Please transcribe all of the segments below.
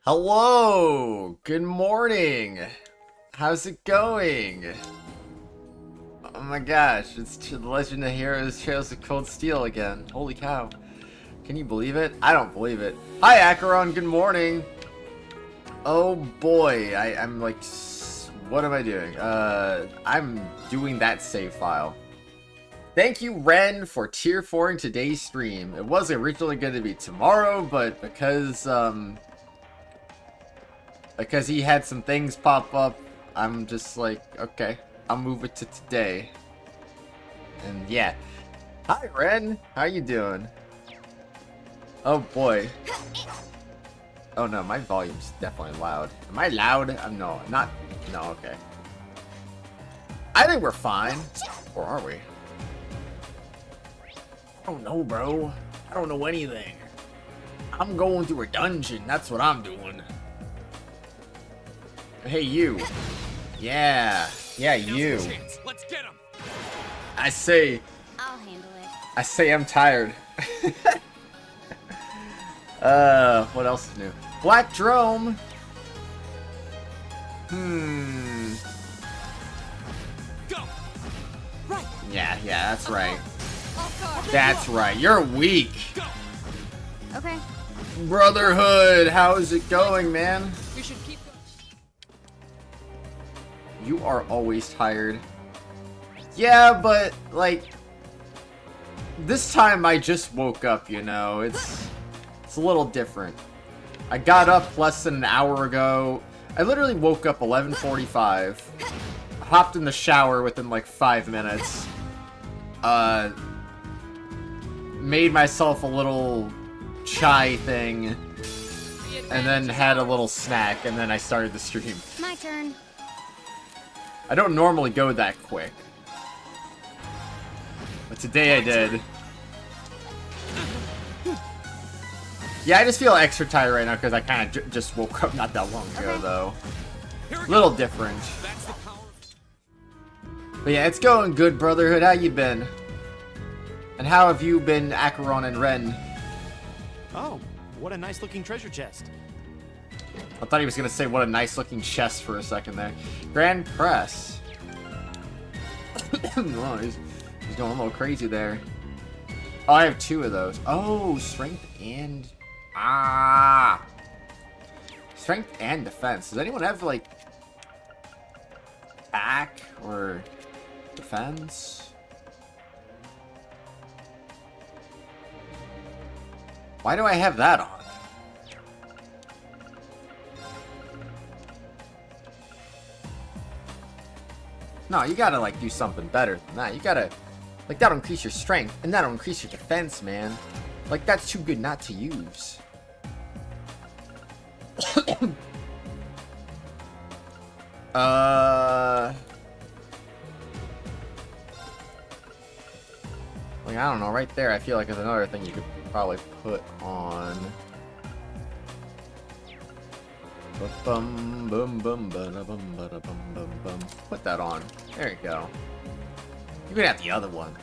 Hello! Good morning! How's it going? Oh my gosh, it's The Legend of Heroes Trails of Cold Steel again. Holy cow. Can you believe it? I don't believe it. Hi Acheron, good morning! Oh boy, I'm like... What am I doing? I'm doing that save file. Thank you, Ren, for tier 4ing today's stream. It was originally going to be tomorrow, but because he had some things pop up, I'm just like, okay, I'll move it to today. And yeah. Hi, Ren. How you doing? Oh, boy. Oh, no, my volume's definitely loud. Am I loud? I'm no, not... No, okay. I think we're fine. Or are we? I don't know, bro. I don't know anything. I'm going through a dungeon. That's what I'm doing. Hey, you. Yeah. Yeah, you. Let's get him. I say... I'll handle it. I say I'm tired. What else is new? Black Drome. Go. Right. Yeah, that's right. That's right. You're weak. Go. Okay. Brotherhood, how's it going, man? We should keep going. You are always tired. Yeah, but, like... This time I just woke up, you know? It's a little different. I got up less than an hour ago. I literally woke up 11:45. Hopped in the shower within, like, 5 minutes. Made myself a little chai thing. And then had a little snack, and then I started the stream. My turn. I don't normally go that quick. But today I did. Yeah, I just feel extra tired right now because I kind of just woke up not that long ago, though. Little different. But yeah, it's going good, Brotherhood. How you been? And how have you been, Acheron and Ren? Oh, what a nice looking treasure chest. I thought he was going to say what a nice looking chest for a second there. Grand Press. Oh, he's going a little crazy there. Oh, I have 2 of those. Oh, strength and... Strength and defense. Does anyone have, like... back or defense? Why do I have that on? No, you gotta, like, do something better than that. You gotta... Like, that'll increase your strength, and that'll increase your defense, man. Like, that's too good not to use. Like, I don't know, right there, I feel like there's another thing you could probably put on. Bum bum bum bum bum bum bum bum. Put that on. There you go. You can have the other one.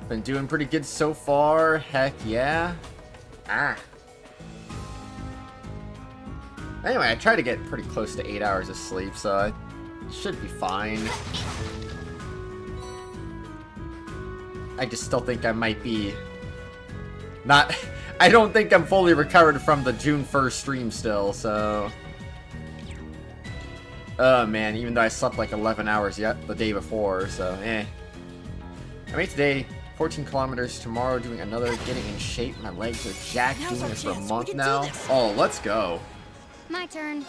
Been doing pretty good so far. Heck yeah. Anyway, I try to get pretty close to 8 hours of sleep, so I should be fine. I just still think I might be not... I don't think I'm fully recovered from the June 1st stream still, so... Oh man, even though I slept like 11 hours yet the day before, so eh. I made today 14 kilometers, tomorrow doing another, getting in shape. My legs are jacked, doing this for a month now. Oh, let's go. My turn.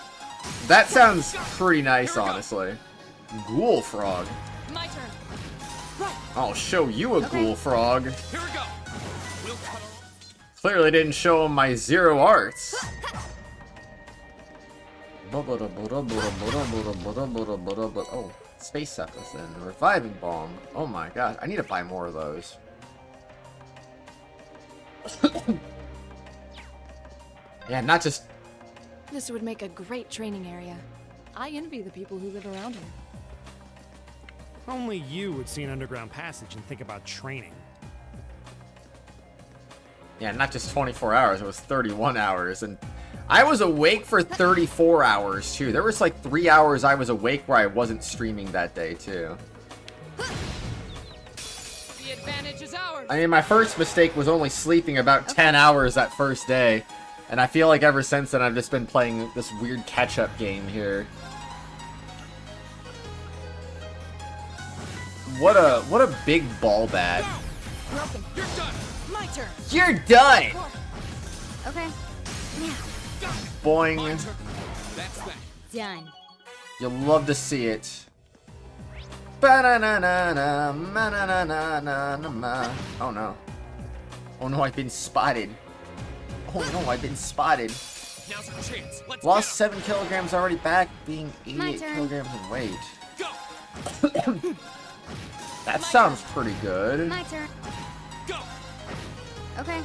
That sounds pretty nice, honestly. Ghoul Frog. My turn. Right. I'll show you a Ghoul Frog. Here we go. We'll cut off. Clearly didn't show him my 0 arts. Oh, space sepsis and reviving bomb. Oh my god, I need to buy more of those. Yeah, not just... This would make a great training area. I envy the people who live around here. Only you would see an underground passage and think about training. Yeah, not just 24 hours, it was 31 hours, and I was awake for 34 hours, too. There was like 3 hours I was awake where I wasn't streaming that day, too. The advantage is ours. I mean, my first mistake was only sleeping about 10 hours that first day. And I feel like ever since then I've just been playing this weird catch-up game here. What a big ball bat. Broken. You're done. My turn. You're done! Okay. Now. Boing. My turn. That's that. Done. You'll love to see it. Ba-na-na-na-na, ma-na-na-na-na-na-ma. Oh no. Oh no, I've been spotted. Oh no, I've been spotted. Now's our chance. Let's Lost go. 7 kilograms already back, being My 88 turn. kilograms in weight. Go. That sounds pretty good. My turn. Go. Okay.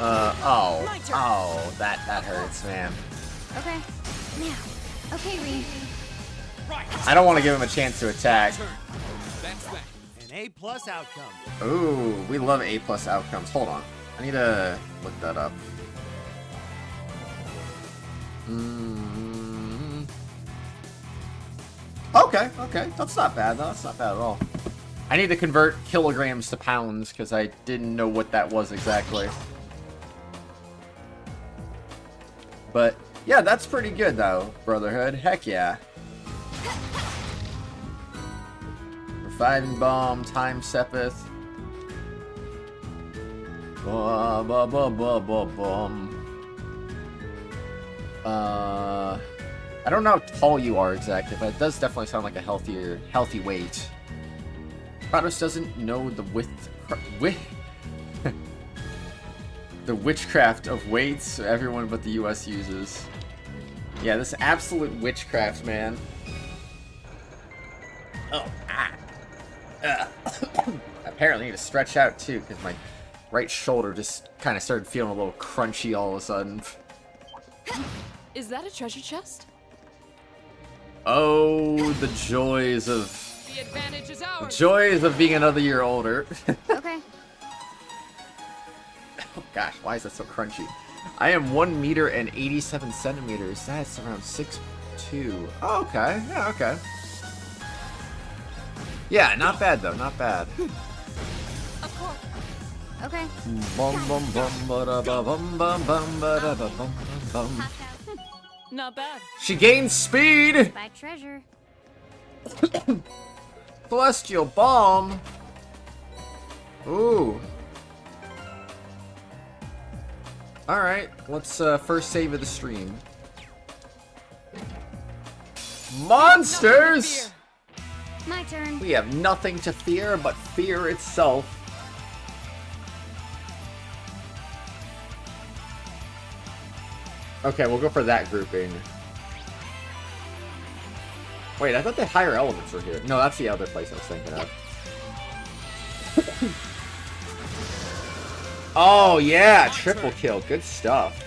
Oh. My turn. Oh, that hurts, man. Okay. Now. Okay, Ree. Right. I don't want to give him a chance to attack. Turn. That's that. An A+ outcome. Ooh, we love A+ outcomes. Hold on. I need to look that up. Okay, okay. That's not bad, though. That's not bad at all. I need to convert kilograms to pounds, because I didn't know what that was exactly. But, yeah, that's pretty good, though, Brotherhood. Heck yeah. Reviving Bomb, Time Sepith. Ba ba ba ba ba bum. I don't know how tall you are exactly, but it does definitely sound like a healthy weight. Kratos doesn't know the the witchcraft of weights everyone but the US uses. Yeah, this absolute witchcraft, man. Oh, apparently I need to stretch out too, because my right shoulder just kind of started feeling a little crunchy all of a sudden. Is that a treasure chest? Oh, the joys of The advantage is ours. being another year older. Okay. Oh gosh, why is that so crunchy? I am 1 meter and 87 centimeters. That's around 6'2". Oh, okay, yeah, okay. Yeah, not bad though, not bad. Of course. Okay. Bum bum bum ba da ba bum bum bum ba da ba bum bum bum. Pop out. Not bad. She gains speed. By treasure. Celestial bomb. Ooh. All right, let's first save of the stream. Monsters. My turn. We have nothing to fear but fear itself. Okay, we'll go for that grouping. Wait, I thought the higher elements were here. No, that's the other place I was thinking of. Oh, yeah, triple kill. Good stuff.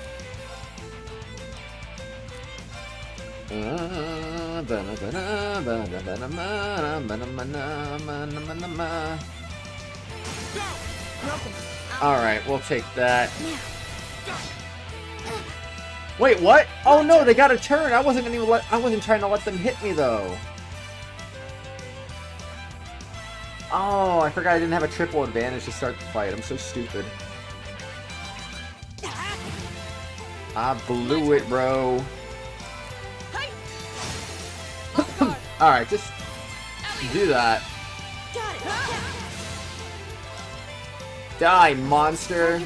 Alright, we'll take that. Wait, what? Oh no, they got a turn. I wasn't trying to let them hit me though. Oh, I forgot I didn't have a triple advantage to start the fight. I'm so stupid. I blew it, bro. Alright, just do that. Die, monster.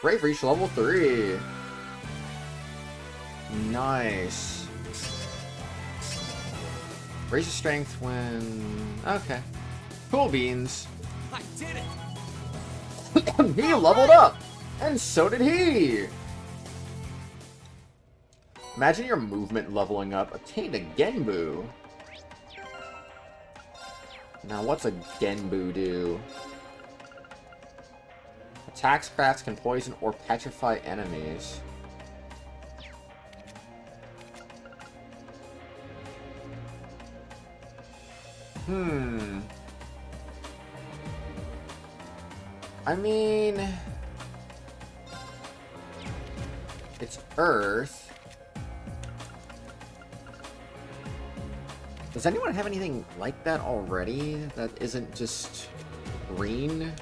Brave reached level 3. Nice. Raise your strength when... Okay. Cool beans. I did it. He leveled up! And so did he! Imagine your movement leveling up. Obtained a Genbu. Now, what's a Genbu do? Attacks, crafts, can poison or petrify enemies. I mean... It It's Earth. Does anyone have anything like that already that isn't just green?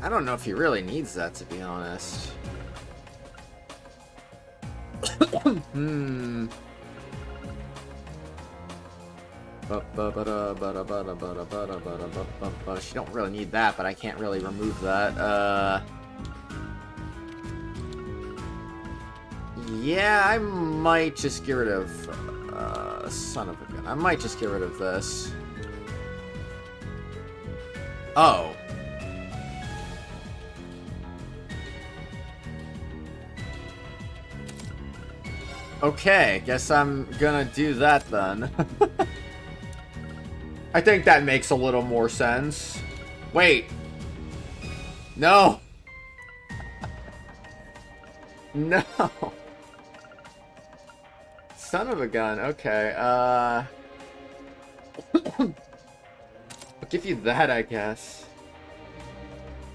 I don't know if he really needs that, to be honest. She don't really need that, but I can't really remove that. Yeah, I might just get rid of... son of a gun. I might just get rid of this. Oh. Okay, guess I'm gonna do that then. I think that makes a little more sense. Wait. No. No. Son of a gun. Okay, I'll give you that, I guess.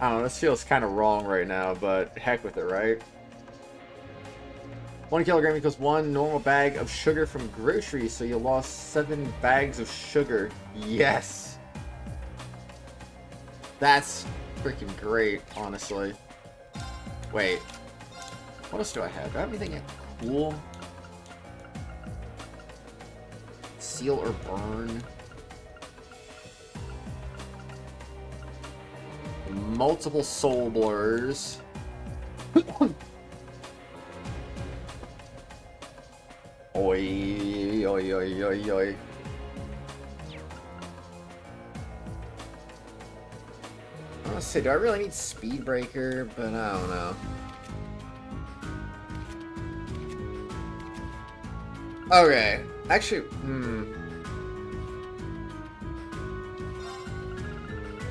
I don't know, this feels kind of wrong right now, but heck with it, right? 1 kilogram equals 1 normal bag of sugar from groceries, so you lost 7 bags of sugar. Yes! That's freaking great, honestly. Wait. What else do I have? Do I have anything cool? Seal or burn? Multiple soul blurs. Oi, oi, oi, oi, oi. Let's see, do I really need Speed Breaker? But I don't know. Okay, actually,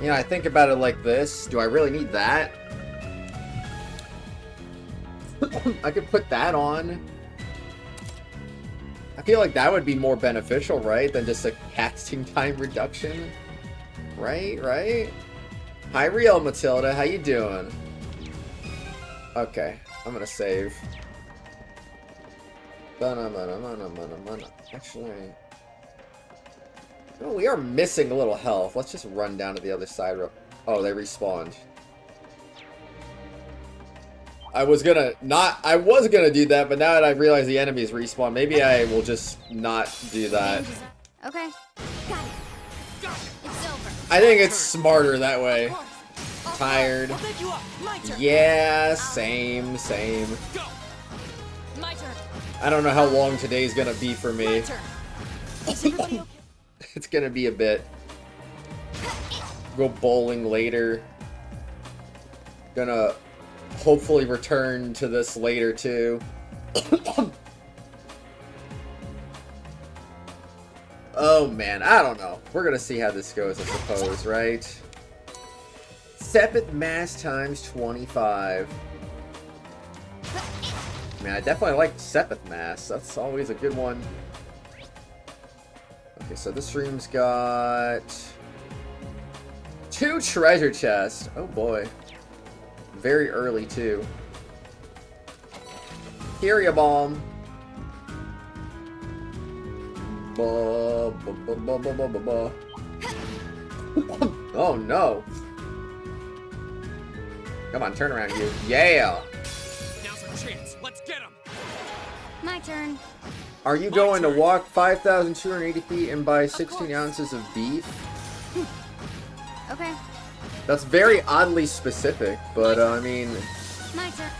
You know, I think about it like this. Do I really need that? I could put that on. I feel like that would be more beneficial, right? Than just a casting time reduction. Right? Hi, Real Matilda. How you doing? Okay, I'm gonna save. Actually... Oh, we are missing a little health. Let's just run down to the other side. Oh, they respawned. I was gonna do that, but now that I realize the enemies respawn, maybe I will just not do that. Okay. Got it. It's over. I think it's smarter that way. Tired. Yeah, same. Go. My turn. I don't know how long today's gonna be for My me. turn. Is everybody okay? It's gonna be a bit. Go bowling later. Gonna hopefully return to this later too. Oh man, I don't know. We're gonna see how this goes, I suppose, right? Sepith Mass times 25. Man, I definitely like Sepith Mass. That's always a good one. Okay, so this room's got 2 treasure chests. Oh boy. Very early too. Curia bomb. Oh no. Come on, turn around, you. Yeah. Now's our chance. Let's get him. My turn. Are you going to walk 5,280 feet and buy 16 ounces of beef? Okay. That's very oddly specific, but I mean, My turn.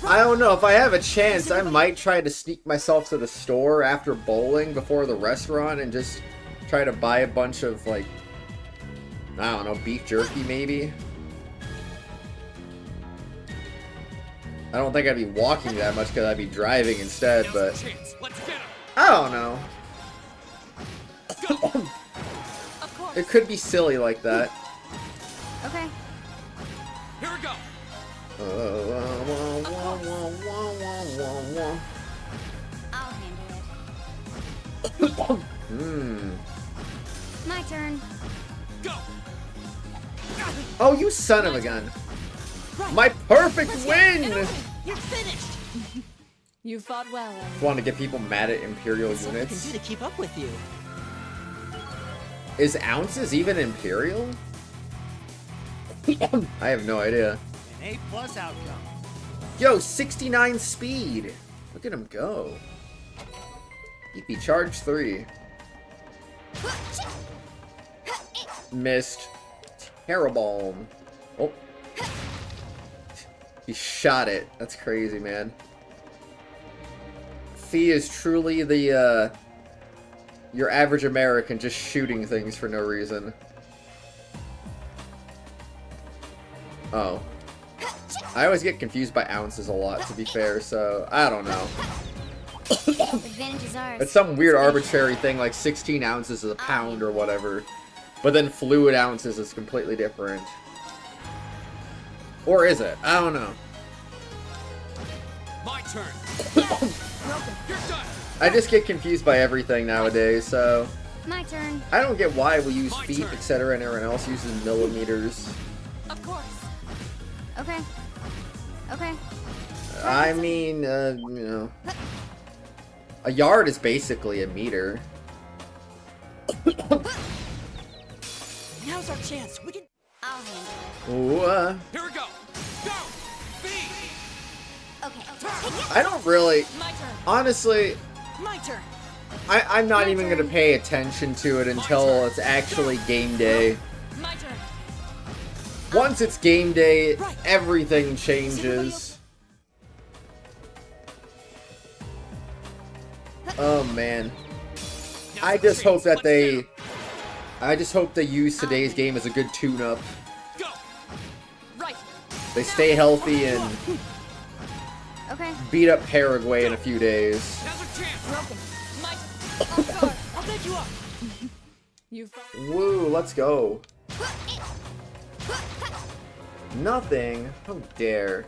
I don't know. If I have a chance, I might try to sneak myself to the store after bowling before the restaurant and just try to buy a bunch of, like, I don't know, beef jerky maybe? I don't think I'd be walking that much because I'd be driving instead, Now's our but chance. Let's get him. I don't know. Of course. It could be silly like that. Okay. Here we go. I'll handle it. My turn. Go. Oh, you son of a gun. My perfect win! You're finished. You fought well, Ellie. Want to get people mad at Imperial That's what I can units? do to keep up with you. Is ounces even Imperial? I have no idea. An A+ outcome. Yo, 69 speed. Look at him go. EP charge 3. Missed. Terrible. Oh. He shot it. That's crazy, man. Fie is truly the, your average American just shooting things for no reason. Oh. I always get confused by ounces a lot, to be fair, so I don't know. Advantage is ours. It's some weird arbitrary thing like 16 ounces is a pound or whatever. But then fluid ounces is completely different. Or is it? I don't know. My turn. You're done. I just get confused by everything nowadays, so... My turn. I don't get why we use My feet, turn. etc., and everyone else uses millimeters. Of course. Okay. Okay. I mean, you know... A yard is basically a meter. Now's our chance. We can. I'll handle it. Ooh, Here we go. Go. B. Okay. I don't really... My turn. Honestly, My turn. I'm not even going to pay attention to it until it's actually game day. My turn. Once it's game day, everything changes. Oh man. I just hope that they... I just hope they use today's game as a good tune-up. Go. Right. They stay healthy and Okay. beat up Paraguay in a few days. Now's our chance. Broken. My turn. I'll pick you up. You fought. Woo, let's go. Nothing. How dare.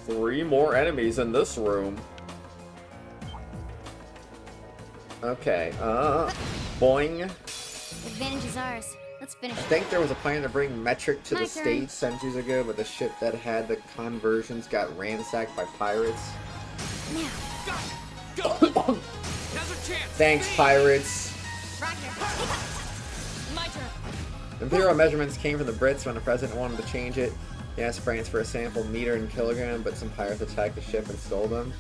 3 more enemies in this room. Okay, boing. Advantage is ours. Let's finish I it. think there was a plan to bring metric to My the turn. States centuries ago, but the ship that had the conversions got ransacked by pirates. Now. Go. Now's our chance. Thanks, B. pirates. Roger. My turn. Imperial measurements came from the Brits when the president wanted to change it. He asked France for a sample meter and kilogram, but some pirates attacked the ship and stole them.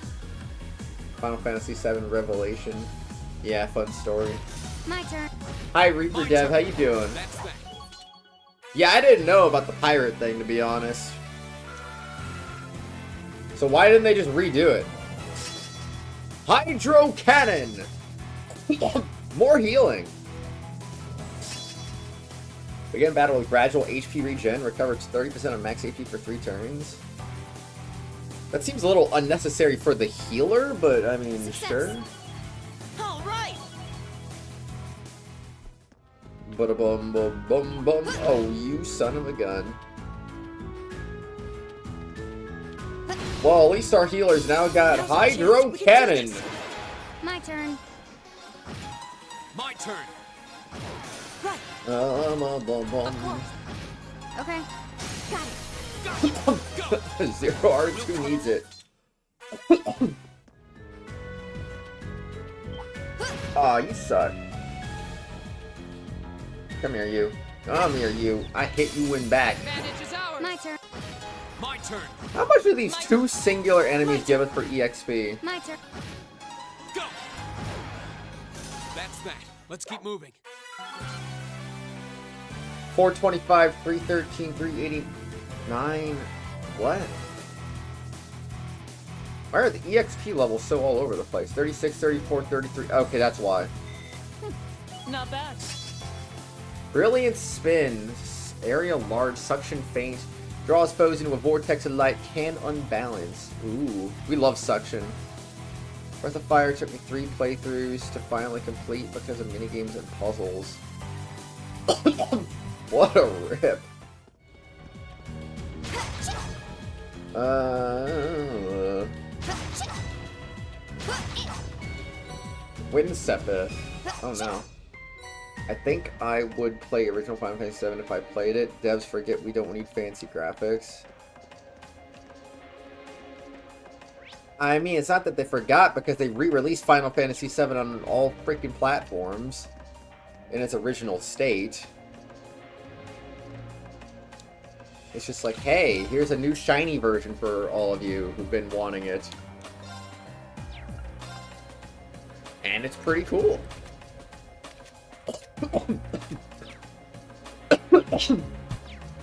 Final Fantasy VII Revelation. Yeah, fun story. My turn. Hi, Reaper My Dev, turn. how you doing? That's that. Yeah, I didn't know about the pirate thing, to be honest. So why didn't they just redo it? Hydro Cannon! More healing. Begin battle with gradual HP regen. Recover 30% of max HP for 3 turns. That seems a little unnecessary for the healer, but I mean, Success. sure. All right. Bada bum bum bum bum. Oh, you son of a gun. Well, at least our healers now got Now's our Hydro chance. We can do Cannon. this. My turn. My turn. Right. Bum, bum, bum. Okay. Got it. Go. Go. 0 R2 needs it. Aw, you suck. Come here, you. Come here, you. I hit you in back. Advantage is ours. My turn. My turn. How much do these 2 singular enemies give us for EXP? My turn. Go. That's that. Let's keep moving. 425, 313, 389. What? Why are the EXP levels so all over the place? 36, 34, 33. Okay, that's why. Not bad. Brilliant spin. Area large. Suction faint. Draws foes into a vortex of light. Can unbalance. Ooh. We love suction. Breath of Fire took me 3 playthroughs to finally complete because of minigames and puzzles. What a rip. Windsepith. Oh no. I think I would play original Final Fantasy VII if I played it. Devs forget we don't need fancy graphics. I mean, it's not that they forgot, because they re-released Final Fantasy VII on all freaking platforms in its original state. It's just like, hey, here's a new shiny version for all of you who've been wanting it. And it's pretty cool.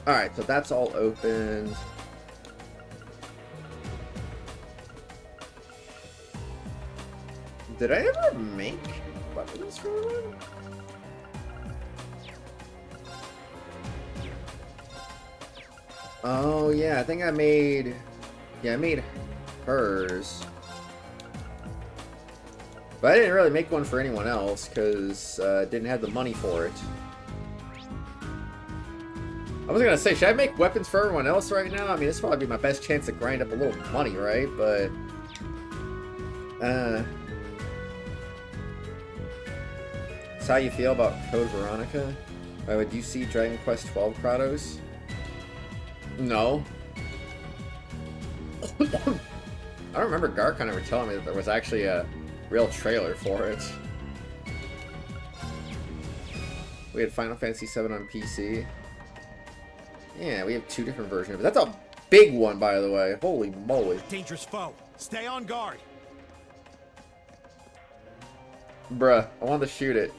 Alright, so that's all opened. Did I ever make weapons for one? Oh yeah, I think I made... Yeah, I made hers. But I didn't really make one for anyone else, because I didn't have the money for it. I was gonna say, should I make weapons for everyone else right now? I mean, this would probably be my best chance to grind up a little money, right? But... That's how you feel about Code Veronica? Why would you see Dragon Quest XII Kratos? No. I don't remember Garcon ever telling me that there was actually a real trailer for it. We had Final Fantasy VII on PC. Yeah, we have 2 different versions of it. That's a big one, by the way. Holy moly. Dangerous foe. Stay on guard. Bruh, I wanted to shoot it.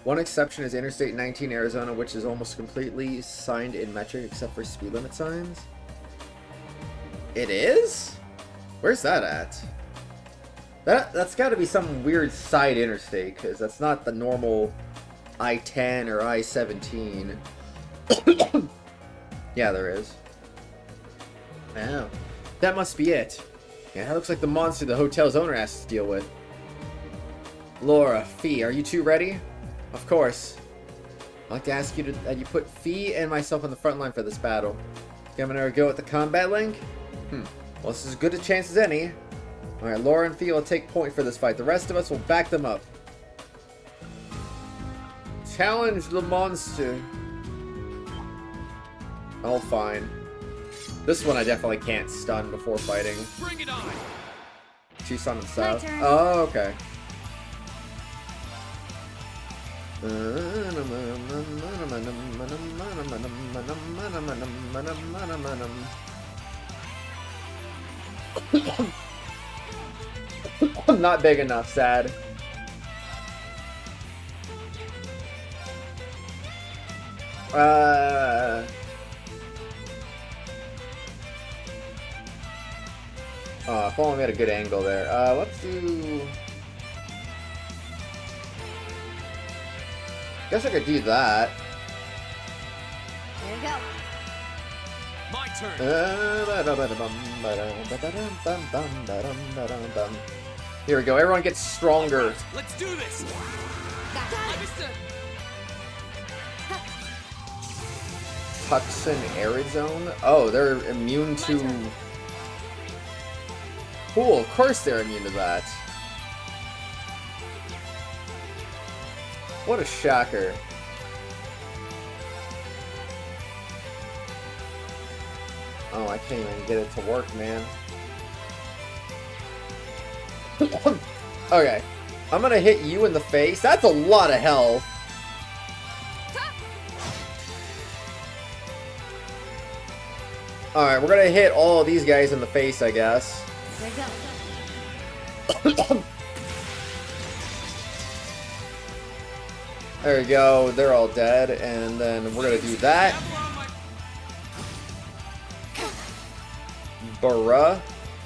One exception is Interstate 19 Arizona, which is almost completely signed in metric except for speed limit signs. It is? Where's that at? That's got to be some weird side interstate, because that's not the normal I-10 or I-17. Yeah, there is. Oh, that must be it. Yeah, that looks like the monster the hotel's owner has to deal with. Laura, Fie, are you two ready? Of course. I'd like to ask you that you put Fie and myself on the front line for this battle. Giving her a go at the combat link? Well, this is as good a chance as any. Alright, Laura and Fie will take point for this fight. The rest of us will back them up. Challenge the monster. Oh, fine. This one I definitely can't stun before fighting. Bring it on. Tucson and South. turn. Oh, okay. Not big enough, sad. If only we had a good angle there. Let's do... Guess I could do that. Here we go. My turn. Here we go. Everyone gets stronger. Let's do this. Understood. Tucson, Arizona. Oh, they're immune to... Cool, of course they're immune to that. What a shocker. Oh, I can't even get it to work, man. Okay. I'm gonna hit you in the face. That's a lot of health. Alright, we're gonna hit all of these guys in the face, I guess. Here we go. There we go, they're all dead, and then we're gonna do that. Bruh.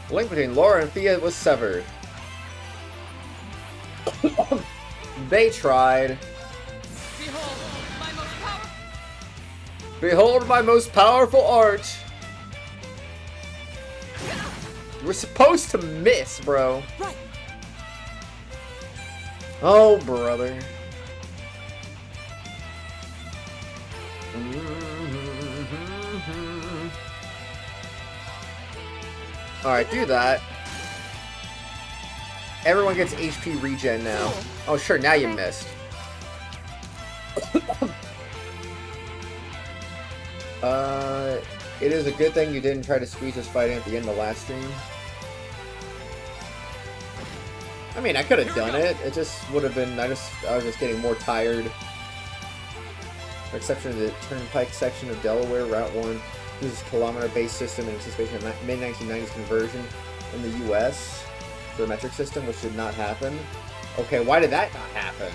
The link between Laura and Fie was severed. They tried. Behold my most powerful art. You were supposed to miss, bro. Right. Oh, brother. Alright, do that. Everyone gets HP regen now. Oh, sure, now you missed. It is a good thing you didn't try to squeeze this fight in at the end of the last stream. I mean, I could have done it. It just would have been. I was just getting more tired. For exception of the Turnpike section of Delaware, Route 1 uses kilometer-based system in anticipation of mid-1990s conversion in the U.S. for the metric system, which did not happen. Okay, why did that not happen?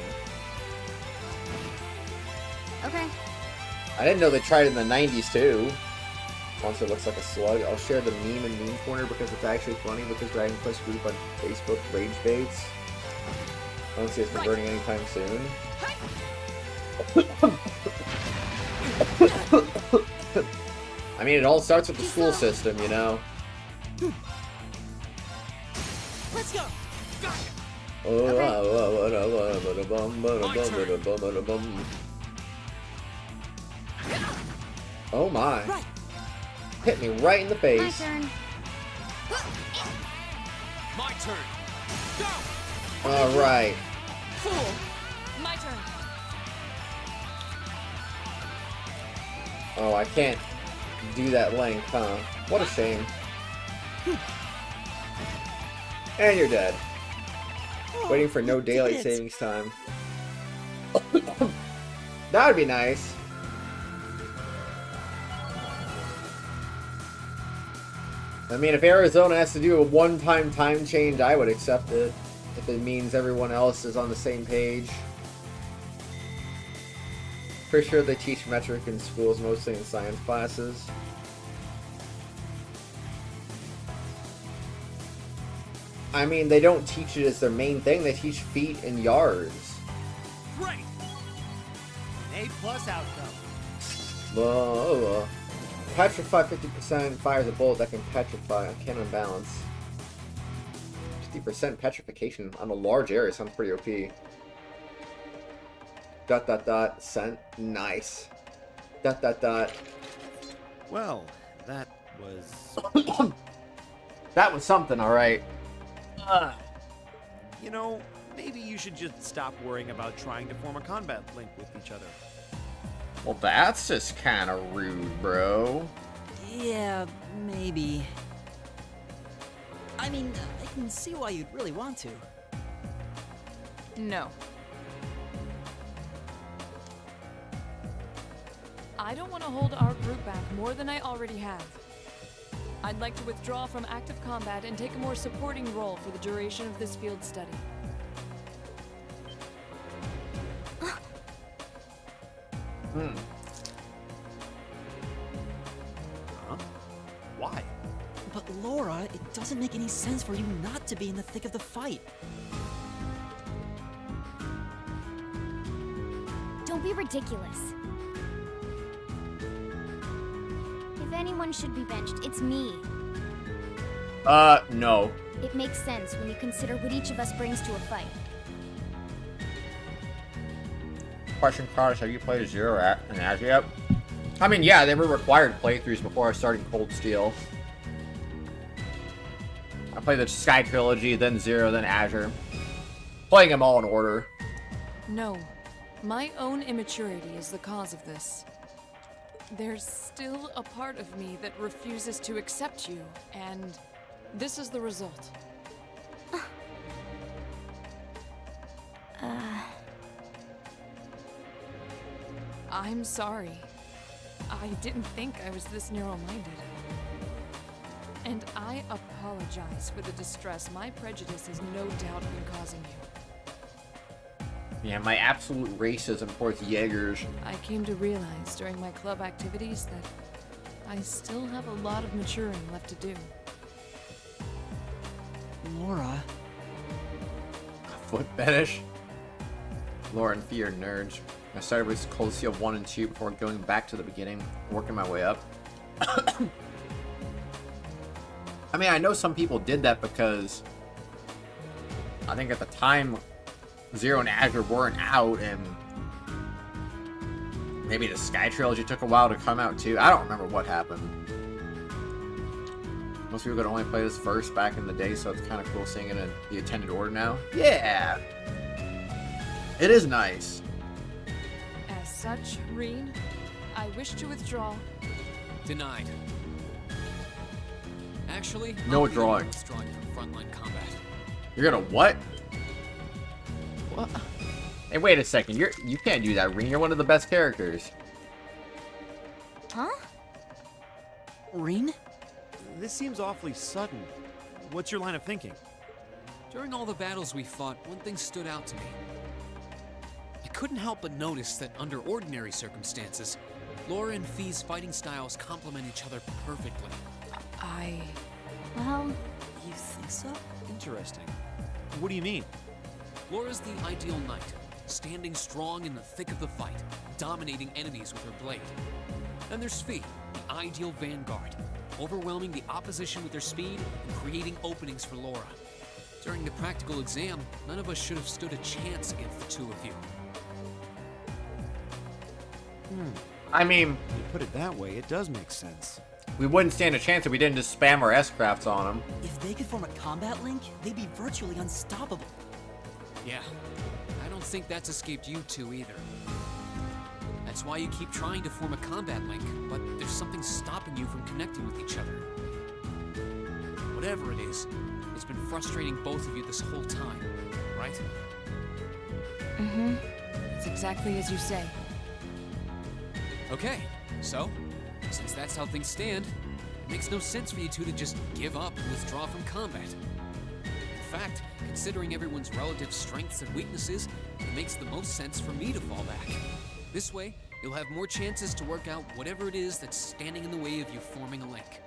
Okay. I didn't know they tried it in the 90s too. Monster looks like a slug. I'll share the meme in Meme Corner because it's actually funny because Dragon Quest group on Facebook rage baits. I don't see us converting anytime soon. I mean, it all starts with the school system, you know. Let's go. Oh my. Right. Hit me right in the My face. turn. My turn. Go! Alright. Fool. My turn. Oh, I can't do that length, huh? What a shame. And you're dead. Waiting for no You did daylight it. savings time. That would be nice. I mean, if Arizona has to do a one-time time change, I would accept it. If it means everyone else is on the same page. Pretty sure they teach metric in schools, mostly in science classes. I mean, they don't teach it as their main thing. They teach feet and yards. Great! A+ outcome. Whoa. Petrify 50% fires a bullet that can petrify. I can't unbalance. 50% petrification on a large area sounds pretty OP. Dot dot dot. Scent. Nice. Dot dot dot. Well, that was... That was something, alright. You know, maybe you should just stop worrying about trying to form a combat link with each other. Well, that's just kind of rude, bro. Yeah, maybe. I mean, I can see why you'd really want to. No. I don't want to hold our group back more than I already have. I'd like to withdraw from active combat and take a more supporting role for the duration of this field study. Huh? Why? But Laura, it doesn't make any sense for you not to be in the thick of the fight. Don't be ridiculous. If anyone should be benched, it's me. No. It makes sense when you consider what each of us brings to a fight. Question, Kratos, have you played Azure and Azure yet? I mean, yeah, they were required playthroughs before I started Cold Steel. I played the Sky Trilogy, then Zero, then Azure. Playing them all in order. No. My own immaturity is the cause of this. There's still a part of me that refuses to accept you, and this is the result. I'm sorry. I didn't think I was this narrow-minded. And I apologize for the distress my prejudice has no doubt been causing you. Yeah, my absolute racism towards Jaegers. I came to realize during my club activities that I still have a lot of maturing left to do. Laura, Foot fetish. Laura and Fie are nerds. I started with Cold Steel 1 and 2 before going back to the beginning, working my way up. I mean, I know some people did that because I think at the time Zero and Azure weren't out, and maybe the Sky Trilogy took a while to come out too. I don't remember what happened. Most people could only play this first back in the day, so it's kind of cool seeing it in the attended order now. Yeah! It is nice. As such, Reen, I wish to withdraw. Denied. Actually, No I'll be the drawing. one withdrawing from frontline combat. You're gonna what? What? Hey, wait a second. You can't do that, Ring. You're one of the best characters. Huh? Reen? This seems awfully sudden. What's your line of thinking? During all the battles we fought, one thing stood out to me. I couldn't help but notice that under ordinary circumstances, Laura and Fie's fighting styles complement each other perfectly. Well, You think so? Interesting. What do you mean? Laura's the ideal knight, standing strong in the thick of the fight, dominating enemies with her blade. Then there's Fie, the ideal vanguard, overwhelming the opposition with her speed and creating openings for Laura. During the practical exam, none of us should have stood a chance against the two of you. I mean, You put it that way, it does make sense. we wouldn't stand a chance if we didn't just spam our S-crafts on them. If they could form a combat link, they'd be virtually unstoppable. Yeah, I don't think that's escaped you two either. That's why you keep trying to form a combat link, but there's something stopping you from connecting with each other. Whatever it is, it's been frustrating both of you this whole time, right? Mm-hmm. It's exactly as you say. Okay, so, since that's how things stand, it makes no sense for you two to just give up and withdraw from combat. In fact, considering everyone's relative strengths and weaknesses, it makes the most sense for me to fall back. This way, you'll have more chances to work out whatever it is that's standing in the way of you forming a link.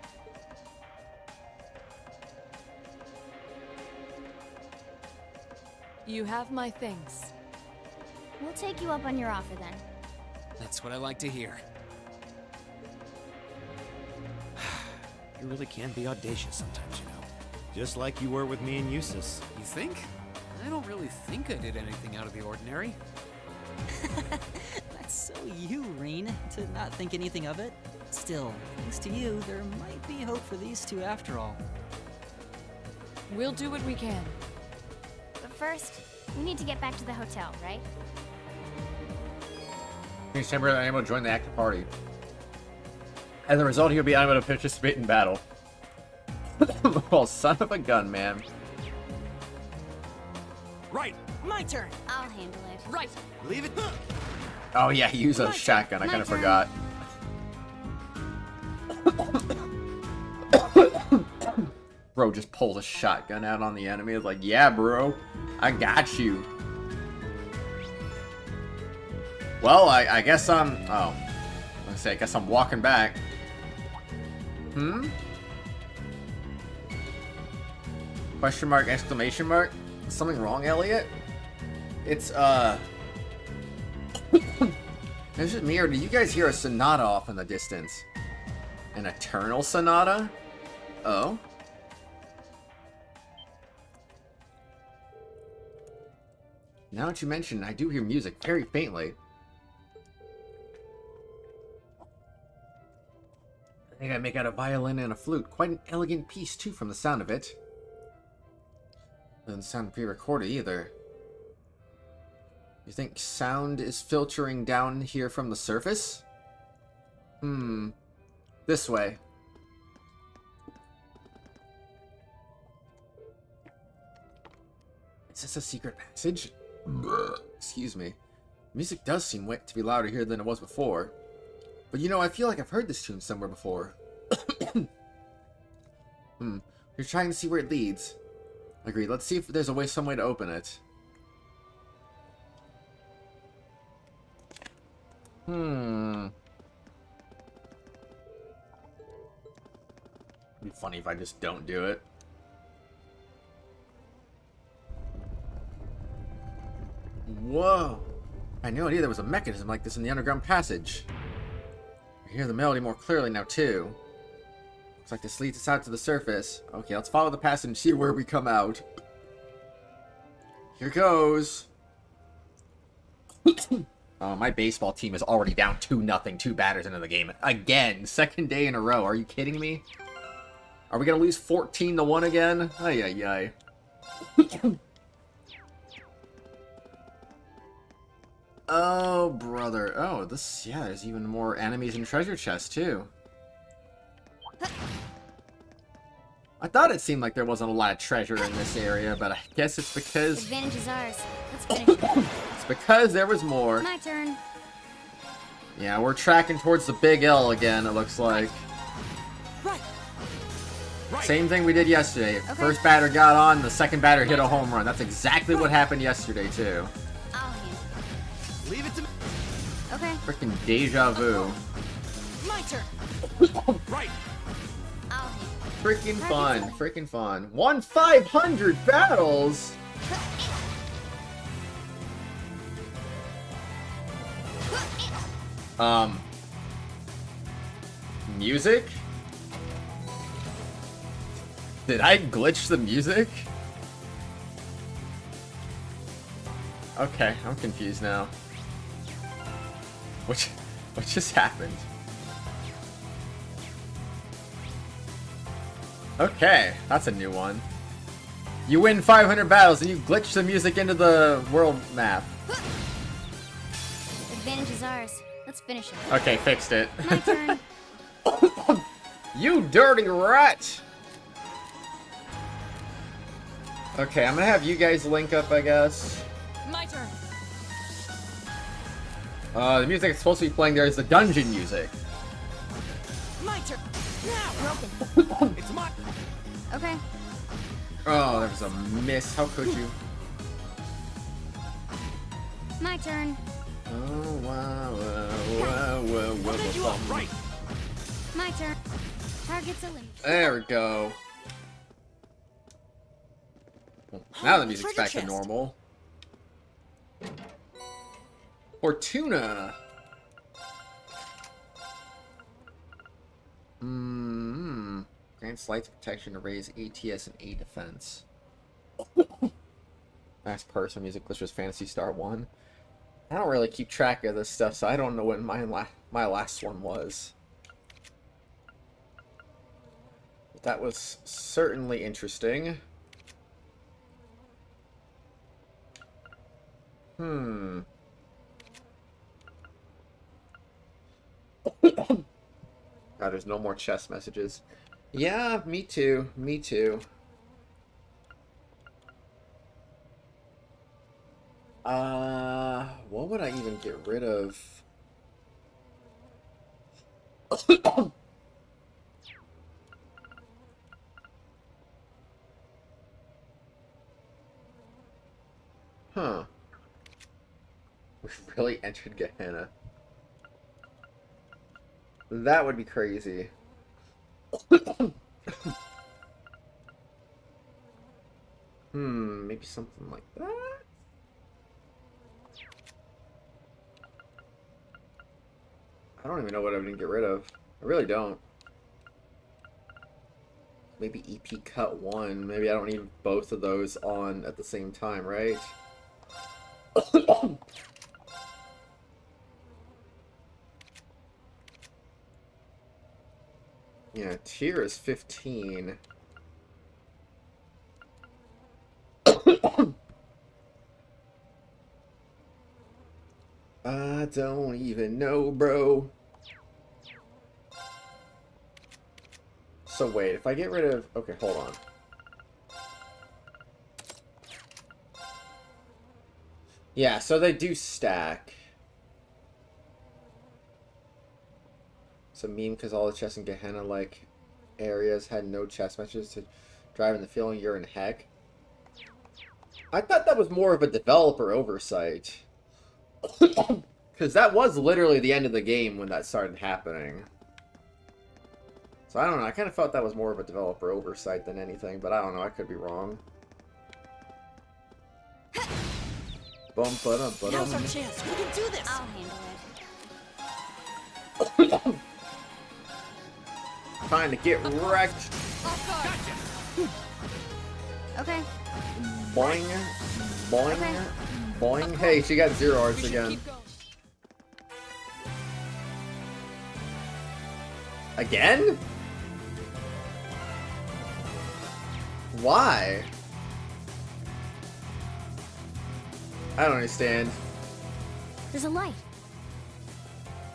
You have my things. we'll take you up on your offer then. That's what I like to hear. You really can be audacious sometimes, you know. Just like you were with me and Eustace. You think? I don't really think I did anything out of the ordinary. That's so you, Reen, to not think anything of it. Still, thanks to you, there might be hope for these two after all. We'll do what we can. But first, we need to get back to the hotel, right? He's temporarily unable to join the active party. As a result, he'll be unable to participate in battle. Well, son of a gun, man. Right! My turn! I'll handle it. Right! Leave it. Oh yeah, he used a shotgun. I My kind of turn. forgot. Bro just pulls a shotgun out on the enemy. It's like, yeah, bro, I got you. Well, I guess I'm. Oh, let's say I guess I'm walking back. Hmm. Question mark! Exclamation mark! Something wrong, Elliot? It's Is it me, or do you guys hear a sonata off in the distance? An eternal sonata? Oh? Now that you mention it, I do hear music very faintly. I think I make out a violin and a flute. Quite an elegant piece, too, from the sound of it. Doesn't sound pre-recorded either. You think sound is filtering down here from the surface? This way. Is this a secret passage? Excuse me. Music does seem to be louder here than it was before. But you know, I feel like I've heard this tune somewhere before. You're trying to see where it leads. Agreed. Let's see if there's some way to open it. It'd be funny if I just don't do it. Whoa! I had no idea there was a mechanism like this in the underground passage. I hear the melody more clearly now, too. Looks like this leads us out to the surface. Okay, let's follow the passage and see where we come out. Here goes. Oh, my baseball team is already down 2-0, 2 batters into the game. Again, second day in a row. Are you kidding me? Are we gonna lose 14-1 again? Ay, ay, ay. Oh, brother. Oh, this, yeah, there's even more enemies and treasure chests, too. I thought it seemed like there wasn't a lot of treasure in this area, but I guess it's because... Advantage is ours. Let's finish it. It's because there was more. My turn. Yeah, we're tracking towards the big L again, it looks like. Right. Same thing we did yesterday. Okay. First batter got on, the second batter hit a home run. That's exactly what happened yesterday, too. I'll handle Leave it to me. it. Okay. Freaking deja vu. My turn. Right. I'll handle Freaking fun. Freaking fun. Won 500 battles! Music? Did I glitch the music? Okay, I'm confused now. What just happened? Okay, that's a new one. You win 500 battles and you glitch the music into the world map. Advantage is ours. Let's finish it. Okay, fixed it. My turn. You dirty rat! Okay, I'm gonna have you guys link up, I guess. My turn. The music that's supposed to be playing there is the dungeon music. My turn. Broken. It's my. Okay. Oh, there was a miss. How could you? My turn. Oh, wow. Right. My turn. Target's eliminated. There we go. Now the music's Treasure back to chest. normal. Fortuna. Grants light protection to raise ATS and A defense. Max person music glitch was Fantasy Star 1. I don't really keep track of this stuff, so I don't know when my last one was. But that was certainly interesting. God, there's no more chess messages. Yeah, me too. Me too. What would I even get rid of? Huh. We've really entered Gehenna. That would be crazy. Maybe something like that? I don't even know what I would get rid of. I really don't. Maybe EP Cut 1. Maybe I don't need both of those on at the same time, right? Yeah, tier is 15. I don't even know, bro. So wait, if I get rid of... Okay, hold on. Yeah, so they do stack. It's a meme because all the chests in Gehenna like areas had no chest messages to drive in the feeling you're in heck. I thought that was more of a developer oversight. Because that was literally the end of the game when that started happening. So I don't know, I kind of felt that was more of a developer oversight than anything, but I don't know, I could be wrong. Bum ba dum ba Now's our dum. chance. We can do this. I'll handle it. Trying to get wrecked. Okay. Boing, boing, Okay. boing. Hey, she got 0 hearts We should again. keep going. Again? Why? I don't understand. There's a light.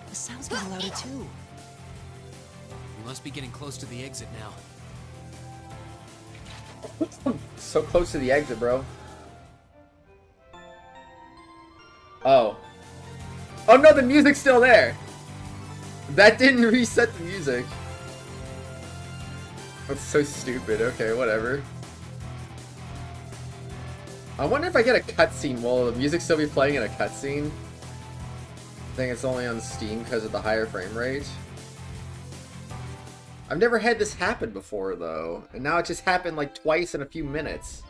The sound's getting louder too. We must be getting close to the exit now. So close to the exit, bro. Oh. Oh no, the music's still there. That didn't reset the music. That's so stupid. Okay, whatever. I wonder if I get a cutscene. Will the music still be playing in a cutscene? I think it's only on Steam because of the higher frame rate. I've never had this happen before, though. And now it just happened like twice in a few minutes.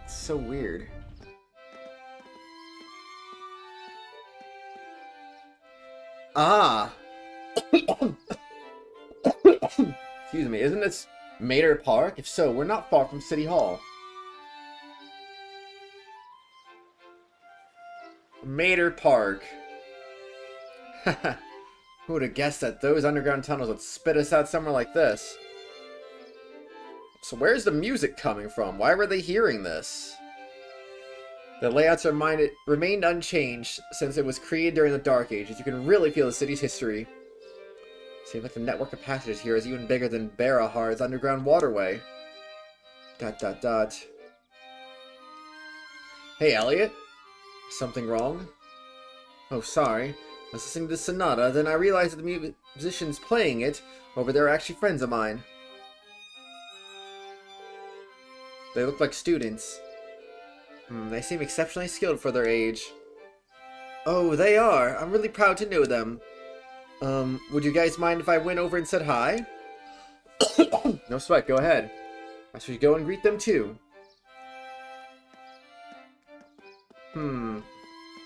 It's so weird. Ah! Excuse me, isn't this Mater Park? If so, we're not far from City Hall. Mater Park. Who would have guessed that those underground tunnels would spit us out somewhere like this? So where's the music coming from? Why were they hearing this? The layouts remained unchanged since it was created during the Dark Ages. You can really feel the city's history. Seems like the network of passages here is even bigger than Barahard's underground waterway. ... Hey, Elliot? Something wrong? Oh, sorry. I was listening to the sonata, then I realized that the musicians playing it over there are actually friends of mine. They look like students. They seem exceptionally skilled for their age. Oh, they are. I'm really proud to know them. Would you guys mind if I went over and said hi? No sweat, go ahead. I should go and greet them too.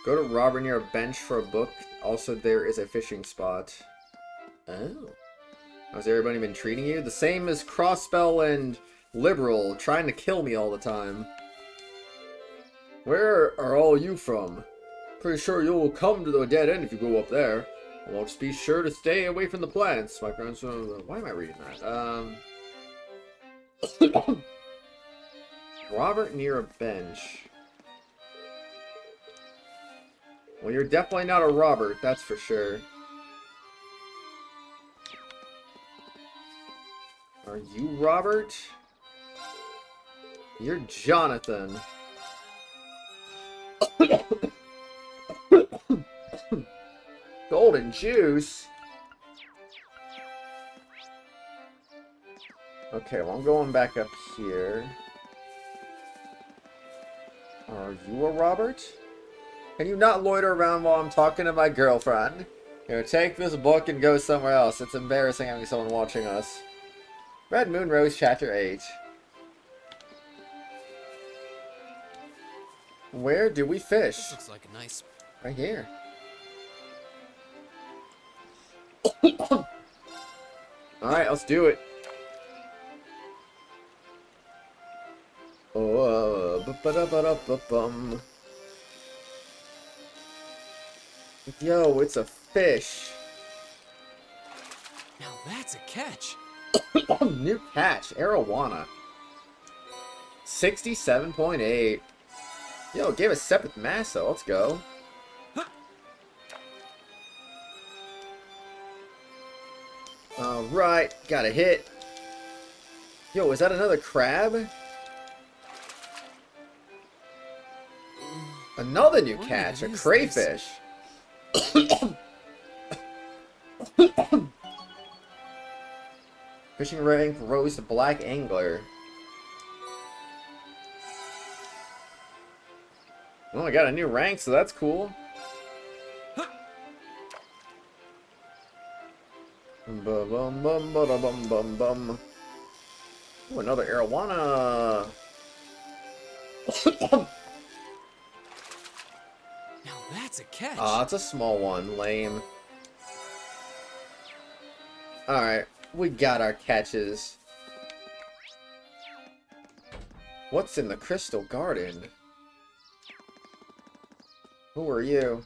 Go to Robert near a bench for a book. Also, there is a fishing spot. Oh. How's everybody been treating you? The same as Crossbell and Liberal, trying to kill me all the time. Where are all you from? Pretty sure you'll come to the dead end if you go up there. Well, just be sure to stay away from the plants. My grandson... Why am I reading that? Robert near a bench. Well, you're definitely not a Robert, that's for sure. Are you Robert? You're Jonathan. Golden juice? Okay, well, I'm going back up here. Are you a Robert? Can you not loiter around while I'm talking to my girlfriend? Here, take this book and go somewhere else. It's embarrassing having someone watching us. Red Moon Rose, Chapter 8. Where do we fish? This looks like a nice... Right here. Alright, let's do it. Ba-ba-da-ba-da-ba-bum. Yo, it's a fish. Now that's a catch. New catch, arowana. 67.8. Yo, gave a separate massa. Let's go. Alright, got a hit. Yo, is that another crab? Another new catch, a crayfish. Fishing rank rose to black angler. Well, I got a new rank, so that's cool. Bum bum bum bum bum bum. Ooh, another arowana. Now that's a catch. Aw, it's a small one. Lame. Alright, we got our catches. What's in the Crystal Garden? Who are you?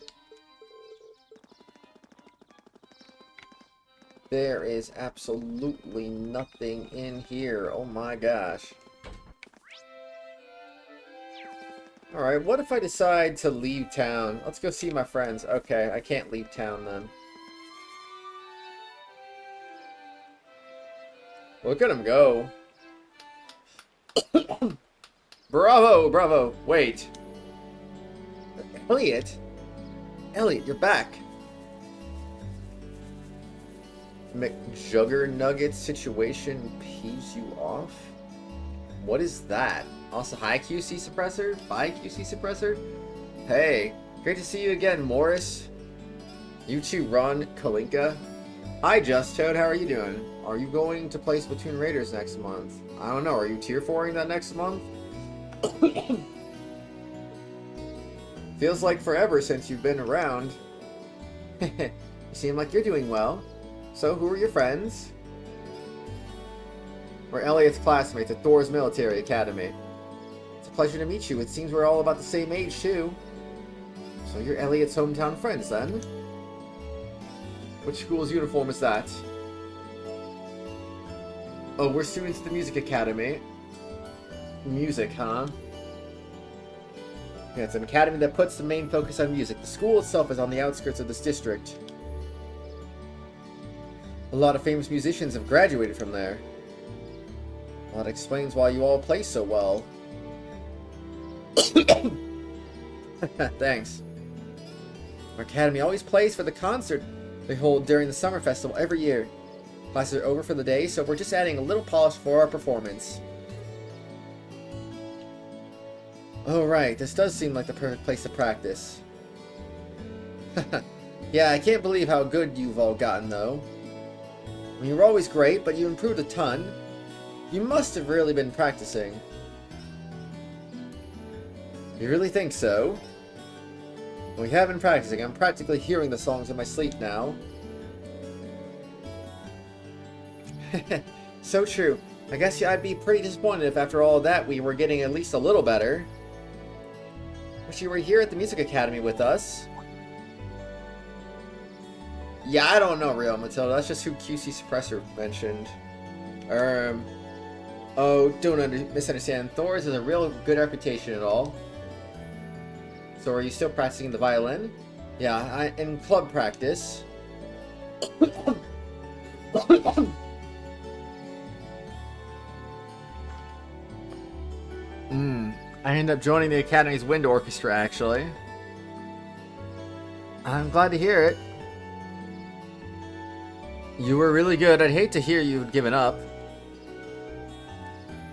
There is absolutely nothing in here. Oh my gosh. Alright, what if I decide to leave town? Let's go see my friends. Okay, I can't leave town then. Look at him go. Bravo, bravo. Wait. Elliot? Elliot, you're back. McJugger situation pees you off? What is that? Also, hi QC suppressor? Bye QC suppressor? Hey, great to see you again, Morris. You too, Ron Kalinka. Hi, Just Toad, how are you doing? Are you going to play Splatoon Raiders next month? I don't know, are you tier 4ing that next month? Feels like forever since you've been around. You seem like you're doing well. So, who are your friends? We're Elliot's classmates at Thor's Military Academy. It's a pleasure to meet you. It seems we're all about the same age, too. So you're Elliot's hometown friends, then? Which school's uniform is that? Oh, we're students at the Music Academy. Music, huh? Yeah, it's an academy that puts the main focus on music. The school itself is on the outskirts of this district. A lot of famous musicians have graduated from there. Well, that explains why you all play so well. Thanks. Our academy always plays for the concert they hold during the summer festival every year. Classes are over for the day, so we're just adding a little polish for our performance. Oh right, this does seem like the perfect place to practice. Yeah, I can't believe how good you've all gotten, though. I mean, you were always great, but you improved a ton. You must have really been practicing. You really think so? We have been practicing. I'm practically hearing the songs in my sleep now. So true. I guess I'd be pretty disappointed if after all that we were getting at least a little better. Wish you were here at the Music Academy with us. Yeah, I don't know, Real Matilda. That's just who QC Suppressor mentioned. Oh, don't misunderstand. Thor's has a real good reputation and all. So are you still practicing the violin? Yeah, in club practice. I ended up joining the Academy's wind orchestra, actually. I'm glad to hear it. You were really good. I'd hate to hear you had given up.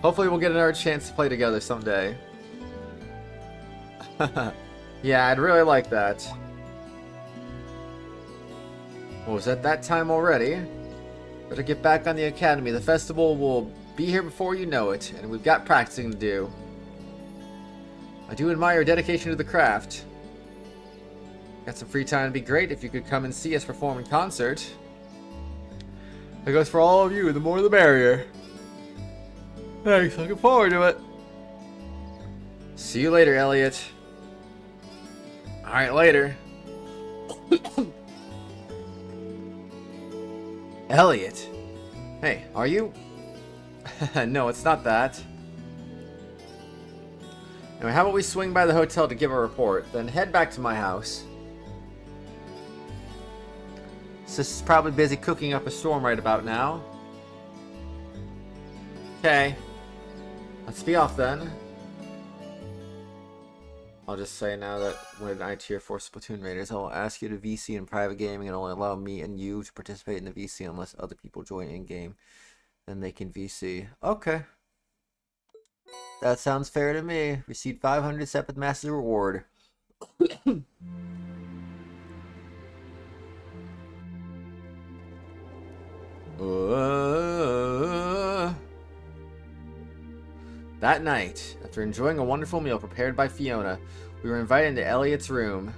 Hopefully we'll get another chance to play together someday. Yeah, I'd really like that. Well, was at that time already? Better get back on the Academy. The festival will be here before you know it, and we've got practicing to do. I do admire your dedication to the craft. Got some free time, it'd be great if you could come and see us perform in concert. That goes for all of you, the more the merrier. Thanks, looking forward to it. See you later, Elliot. Alright, later. Elliot. Hey, are you? No, it's not that. Anyway, how about we swing by the hotel to give a report, then head back to my house. Sis is probably busy cooking up a storm right about now. Okay. Let's be off then. I'll just say now that when I tier 4 Splatoon Raiders, I will ask you to VC in private gaming and only allow me and you to participate in the VC unless other people join in-game. Then they can VC. Okay. That sounds fair to me. Received 500 separate master reward. That night, after enjoying a wonderful meal prepared by Fiona, we were invited into Elliot's room.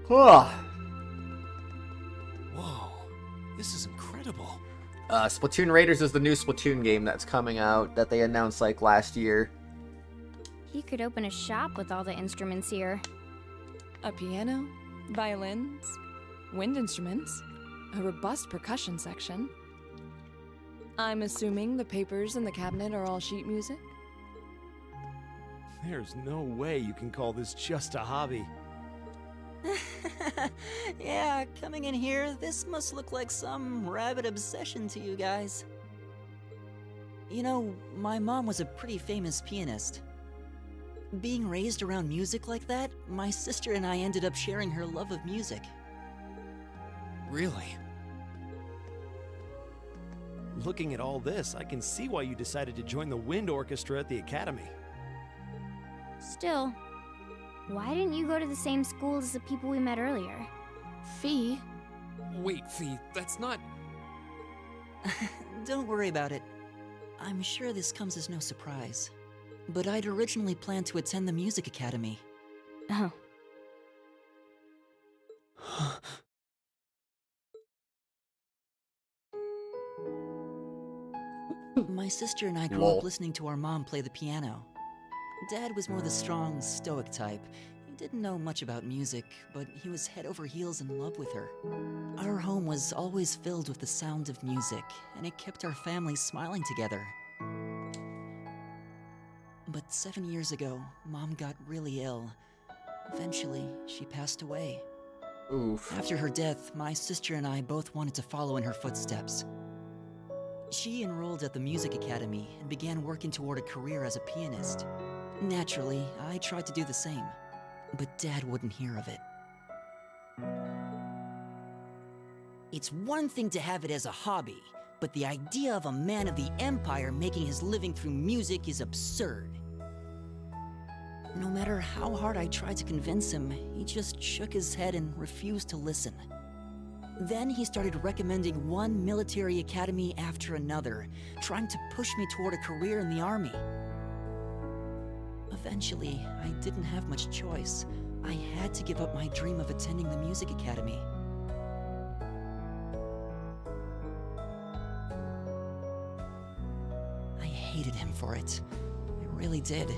Whoa, this is incredible. Splatoon Raiders is the new Splatoon game that's coming out that they announced like last year. You could open a shop with all the instruments here. A piano, violins, wind instruments, a robust percussion section. I'm assuming the papers in the cabinet are all sheet music? There's no way you can call this just a hobby. Yeah, coming in here, this must look like some rabid obsession to you guys. You know, my mom was a pretty famous pianist. Being raised around music like that, my sister and I ended up sharing her love of music. Really? Looking at all this, I can see why you decided to join the wind orchestra at the academy. Still, why didn't you go to the same school as the people we met earlier? Fie? Wait, Fie, that's not... Don't worry about it. I'm sure this comes as no surprise. But I'd originally planned to attend the music academy. Oh. My sister and I grew Lol. up listening to our mom play the piano. Dad was more the strong, stoic type. He didn't know much about music, but he was head over heels in love with her. Our home was always filled with the sound of music, and it kept our family smiling together. But 7 years ago, Mom got really ill. Eventually, she passed away. Oof. After her death, my sister and I both wanted to follow in her footsteps. She enrolled at the music academy and began working toward a career as a pianist. Naturally, I tried to do the same, but Dad wouldn't hear of it. It's one thing to have it as a hobby, but the idea of a man of the Empire making his living through music is absurd. No matter how hard I tried to convince him, he just shook his head and refused to listen. Then he started recommending one military academy after another, trying to push me toward a career in the army. Eventually, I didn't have much choice. I had to give up my dream of attending the music academy. I hated him for it. I really did.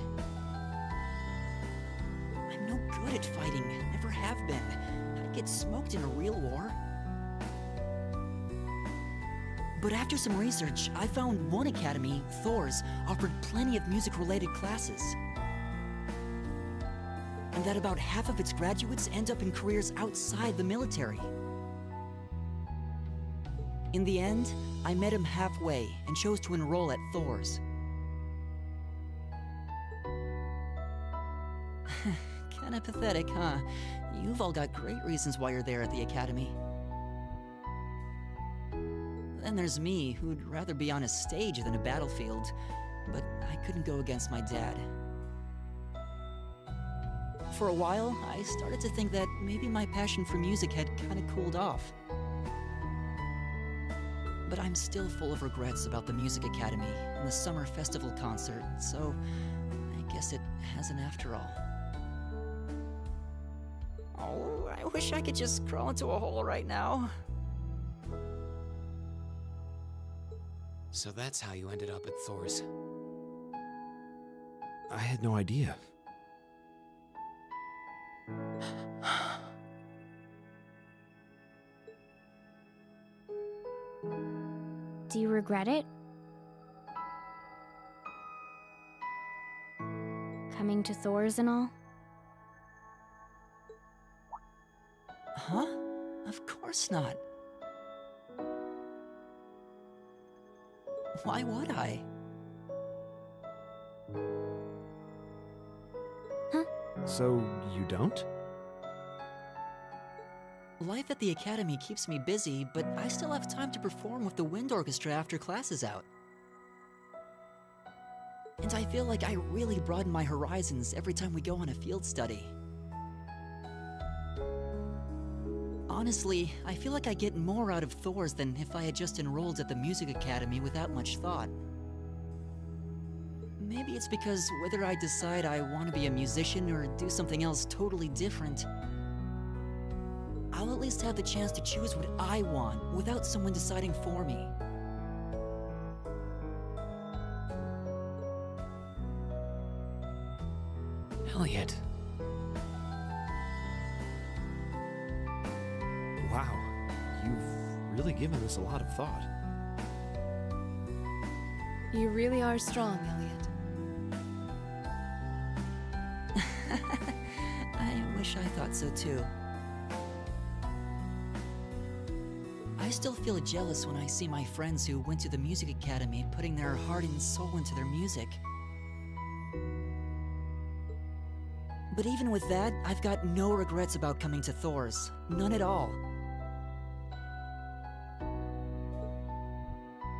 I'm no good at fighting, never have been. I'd get smoked in a real war. But after some research, I found one academy, Thor's, offered plenty of music-related classes. And that about half of its graduates end up in careers outside the military. In the end, I met him halfway and chose to enroll at Thor's. Kinda pathetic, huh? You've all got great reasons why you're there at the academy. Then there's me, who'd rather be on a stage than a battlefield, but I couldn't go against my dad. For a while, I started to think that maybe my passion for music had kinda cooled off. But I'm still full of regrets about the music academy and the summer festival concert, so I guess it hasn't after all. Oh, I wish I could just crawl into a hole right now. So that's how you ended up at Thor's. I had no idea. Do you regret it? Coming to Thor's and all? Huh? Of course not. Why would I? So, you don't? Life at the academy keeps me busy, but I still have time to perform with the wind orchestra after class is out. And I feel like I really broaden my horizons every time we go on a field study. Honestly, I feel like I get more out of Thor's than if I had just enrolled at the music academy without much thought. Maybe it's because whether I decide I want to be a musician or do something else totally different, I'll at least have the chance to choose what I want without someone deciding for me. Elliot. Wow, you've really given this a lot of thought. You really are strong, Elliot. I wish I thought so too. I still feel jealous when I see my friends who went to the music academy putting their heart and soul into their music. But even with that, I've got no regrets about coming to Thor's. None at all.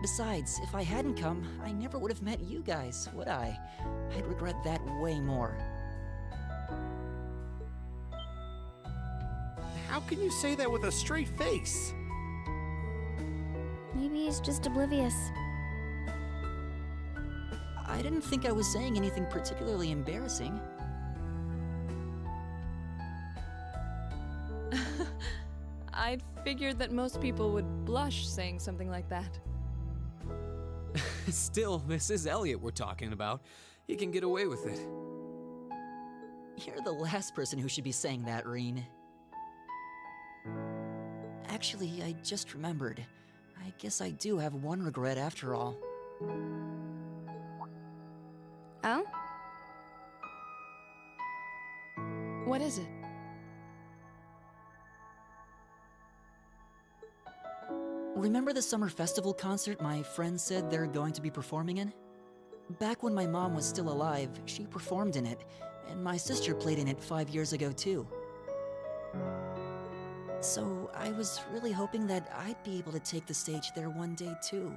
Besides, if I hadn't come, I never would have met you guys, would I? I'd regret that way more. How can you say that with a straight face? Maybe he's just oblivious. I didn't think I was saying anything particularly embarrassing. I'd figured that most people would blush saying something like that. Still, this is Elliot we're talking about. He can get away with it. You're the last person who should be saying that, Reen. Actually, I just remembered. I guess I do have one regret after all. Oh? What is it? Remember the summer festival concert my friends said they're going to be performing in? Back when my mom was still alive, she performed in it, and my sister played in it 5 years ago too. So I was really hoping that I'd be able to take the stage there one day too.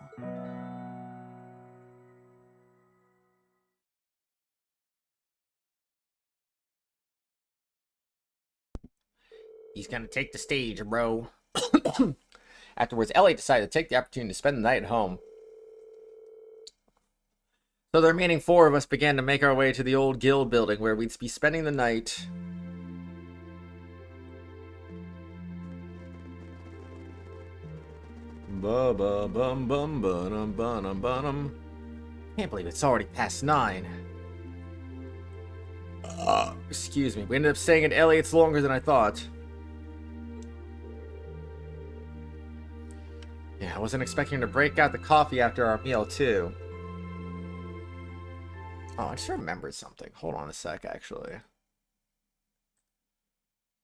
He's gonna take the stage, bro. Afterwards, Elliot decided to take the opportunity to spend the night at home. So the remaining four of us began to make our way to the old guild building where we'd be spending the night. Can't believe it's already past 9. Excuse me. We ended up staying at Elliot's longer than I thought. Yeah, I wasn't expecting to break out the coffee after our meal, too. Oh, I just remembered something. Hold on a sec, actually.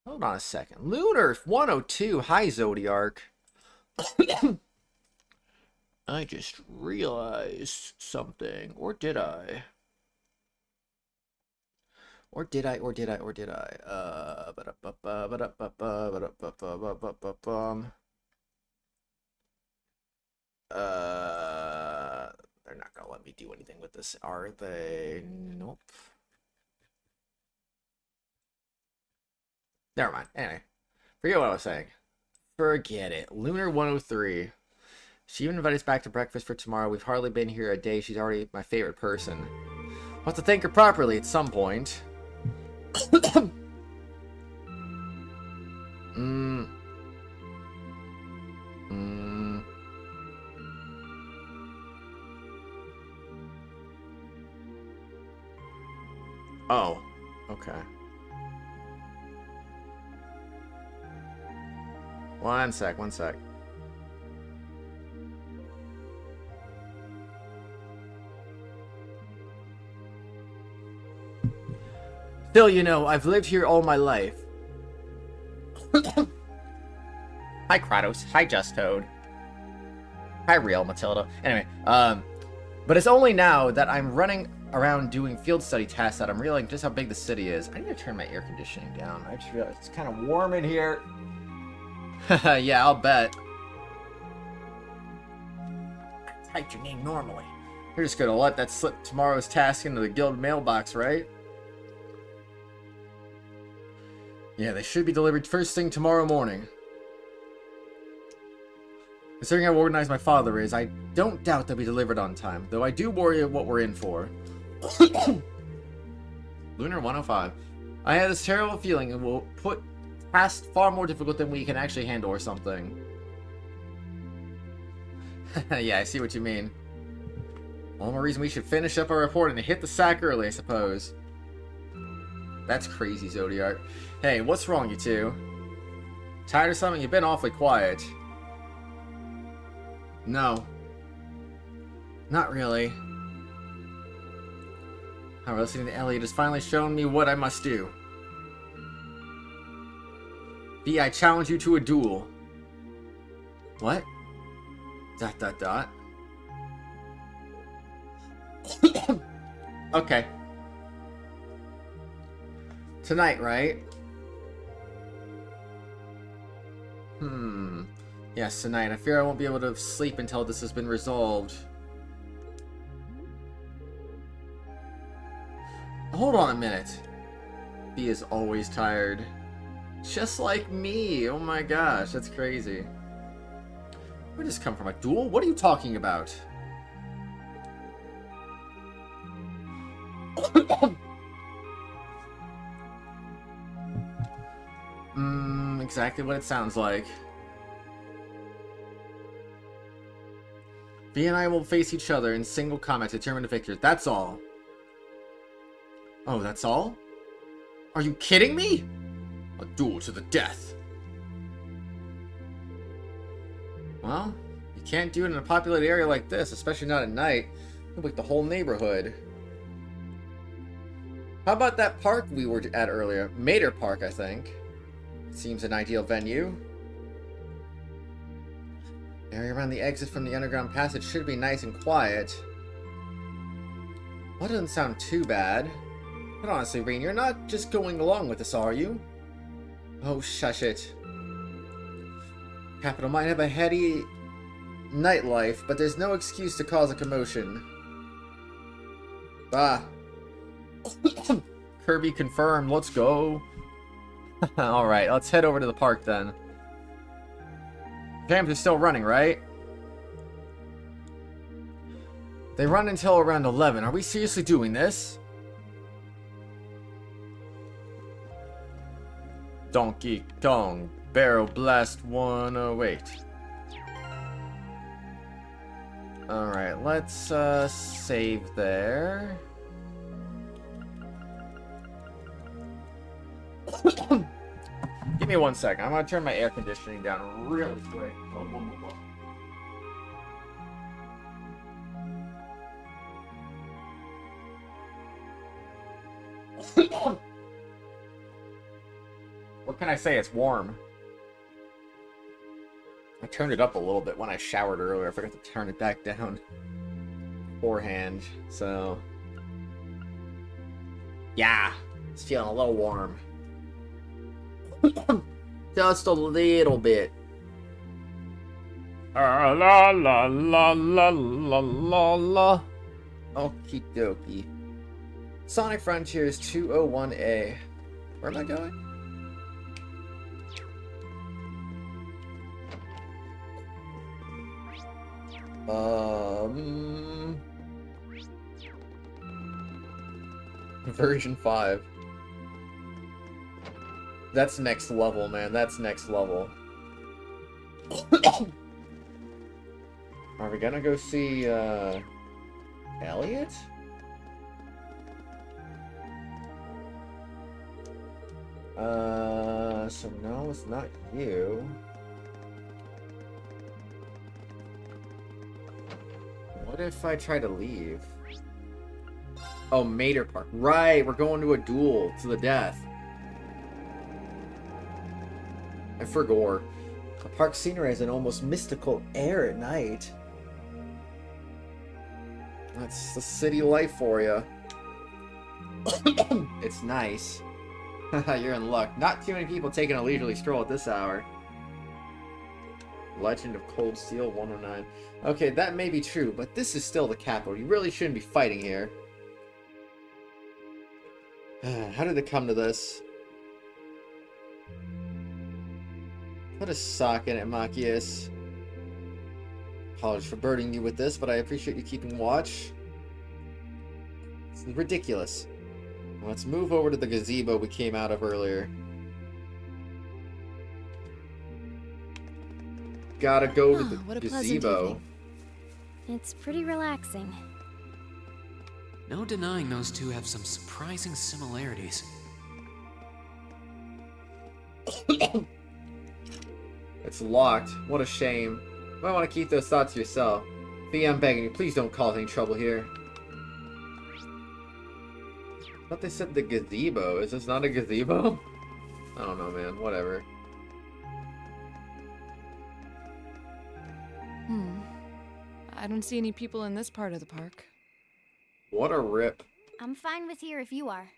Hold on a second. Lunar 102. Hi, Zodiark. I just realized something. Or did I? Or did I? They're not gonna let me do anything with this, are they? Nope. Never mind. Anyway, forget what I was saying. Forget it. Lunar 103. She even invited us back to breakfast for tomorrow. We've hardly been here a day. She's already my favorite person. I'll have to thank her properly at some point. Oh, okay. One sec. Still, you know, I've lived here all my life. Hi, Kratos. Hi, Just Toad. Hi, Real Matilda. Anyway, but it's only now that I'm running around doing field study tasks that I'm realizing just how big the city is. I need to turn my air conditioning down. I just realized it's kind of warm in here. Yeah, I'll bet. I typed your name normally. You're just gonna let that slip tomorrow's task into the guild mailbox, right? Yeah, they should be delivered first thing tomorrow morning. Considering how organized my father is, I don't doubt they'll be delivered on time, though I do worry of what we're in for. Lunar 105. I had this terrible feeling it will put tasks far more difficult than we can actually handle or something. Yeah, I see what you mean. One more reason we should finish up our report and hit the sack early, I suppose. That's crazy, Zodiac. Hey, what's wrong, you two? Tired of something? You've been awfully quiet. No. Not really. Alright, listening to Elliot has finally shown me what I must do. B, I challenge you to a duel. What? ... Okay. Tonight, right? Yes, tonight. I fear I won't be able to sleep until this has been resolved. Hold on a minute. B is always tired. Just like me. Oh my gosh, that's crazy. Where did this come from? A duel? What are you talking about? Exactly what it sounds like. V and I will face each other in single combat to determine the victor. That's all. Oh, that's all? Are you kidding me? A duel to the death. Well, you can't do it in a populated area like this, especially not at night. It'll wake the whole neighborhood. How about that park we were at earlier? Mater Park, I think. Seems an ideal venue. The area around the exit from the underground passage should be nice and quiet. Well, that doesn't sound too bad. But honestly, Rain, you're not just going along with this, are you? Oh, shush it. Capital might have a heady nightlife, but there's no excuse to cause a commotion. Bah. Kirby confirmed. Let's go. Alright, let's head over to the park then. Games are still running, right? They run until around 11. Are we seriously doing this? Donkey Kong Barrel Blast 108. Alright, let's save there. Give me 1 second. I'm gonna turn my air conditioning down really quick. What can I say? It's warm. I turned it up a little bit when I showered earlier. I forgot to turn it back down beforehand. So, yeah, it's feeling a little warm. Just a little bit. La la la la la la la. Okie dokie. Sonic Frontiers 201A. Where am I going? Version 5. That's next level, man. That's next level. Are we gonna go see, Elliot? So no, it's not you. What if I try to leave? Oh, Mater Park. Right, we're going to a duel to the death. I forgot. The park scenery has an almost mystical air at night. That's the city life for you. It's nice. You're in luck. Not too many people taking a leisurely stroll at this hour. Legend of Cold Steel 109. Okay, that may be true, but this is still the capital. You really shouldn't be fighting here. How did it come to this? Put a sock in it, Machias. Apologies for burdening you with this, but I appreciate you keeping watch. It's ridiculous. Let's move over to the gazebo we came out of earlier. Gotta go to the what a gazebo. pleasant evening. It's pretty relaxing. No denying those two have some surprising similarities. It's locked. What a shame. You might want to keep those thoughts to yourself. Fie, I'm begging you, please don't cause any trouble here. I thought they said the gazebo. Is this not a gazebo? I don't know, man. Whatever. I don't see any people in this part of the park. What a rip. I'm fine with here if you are.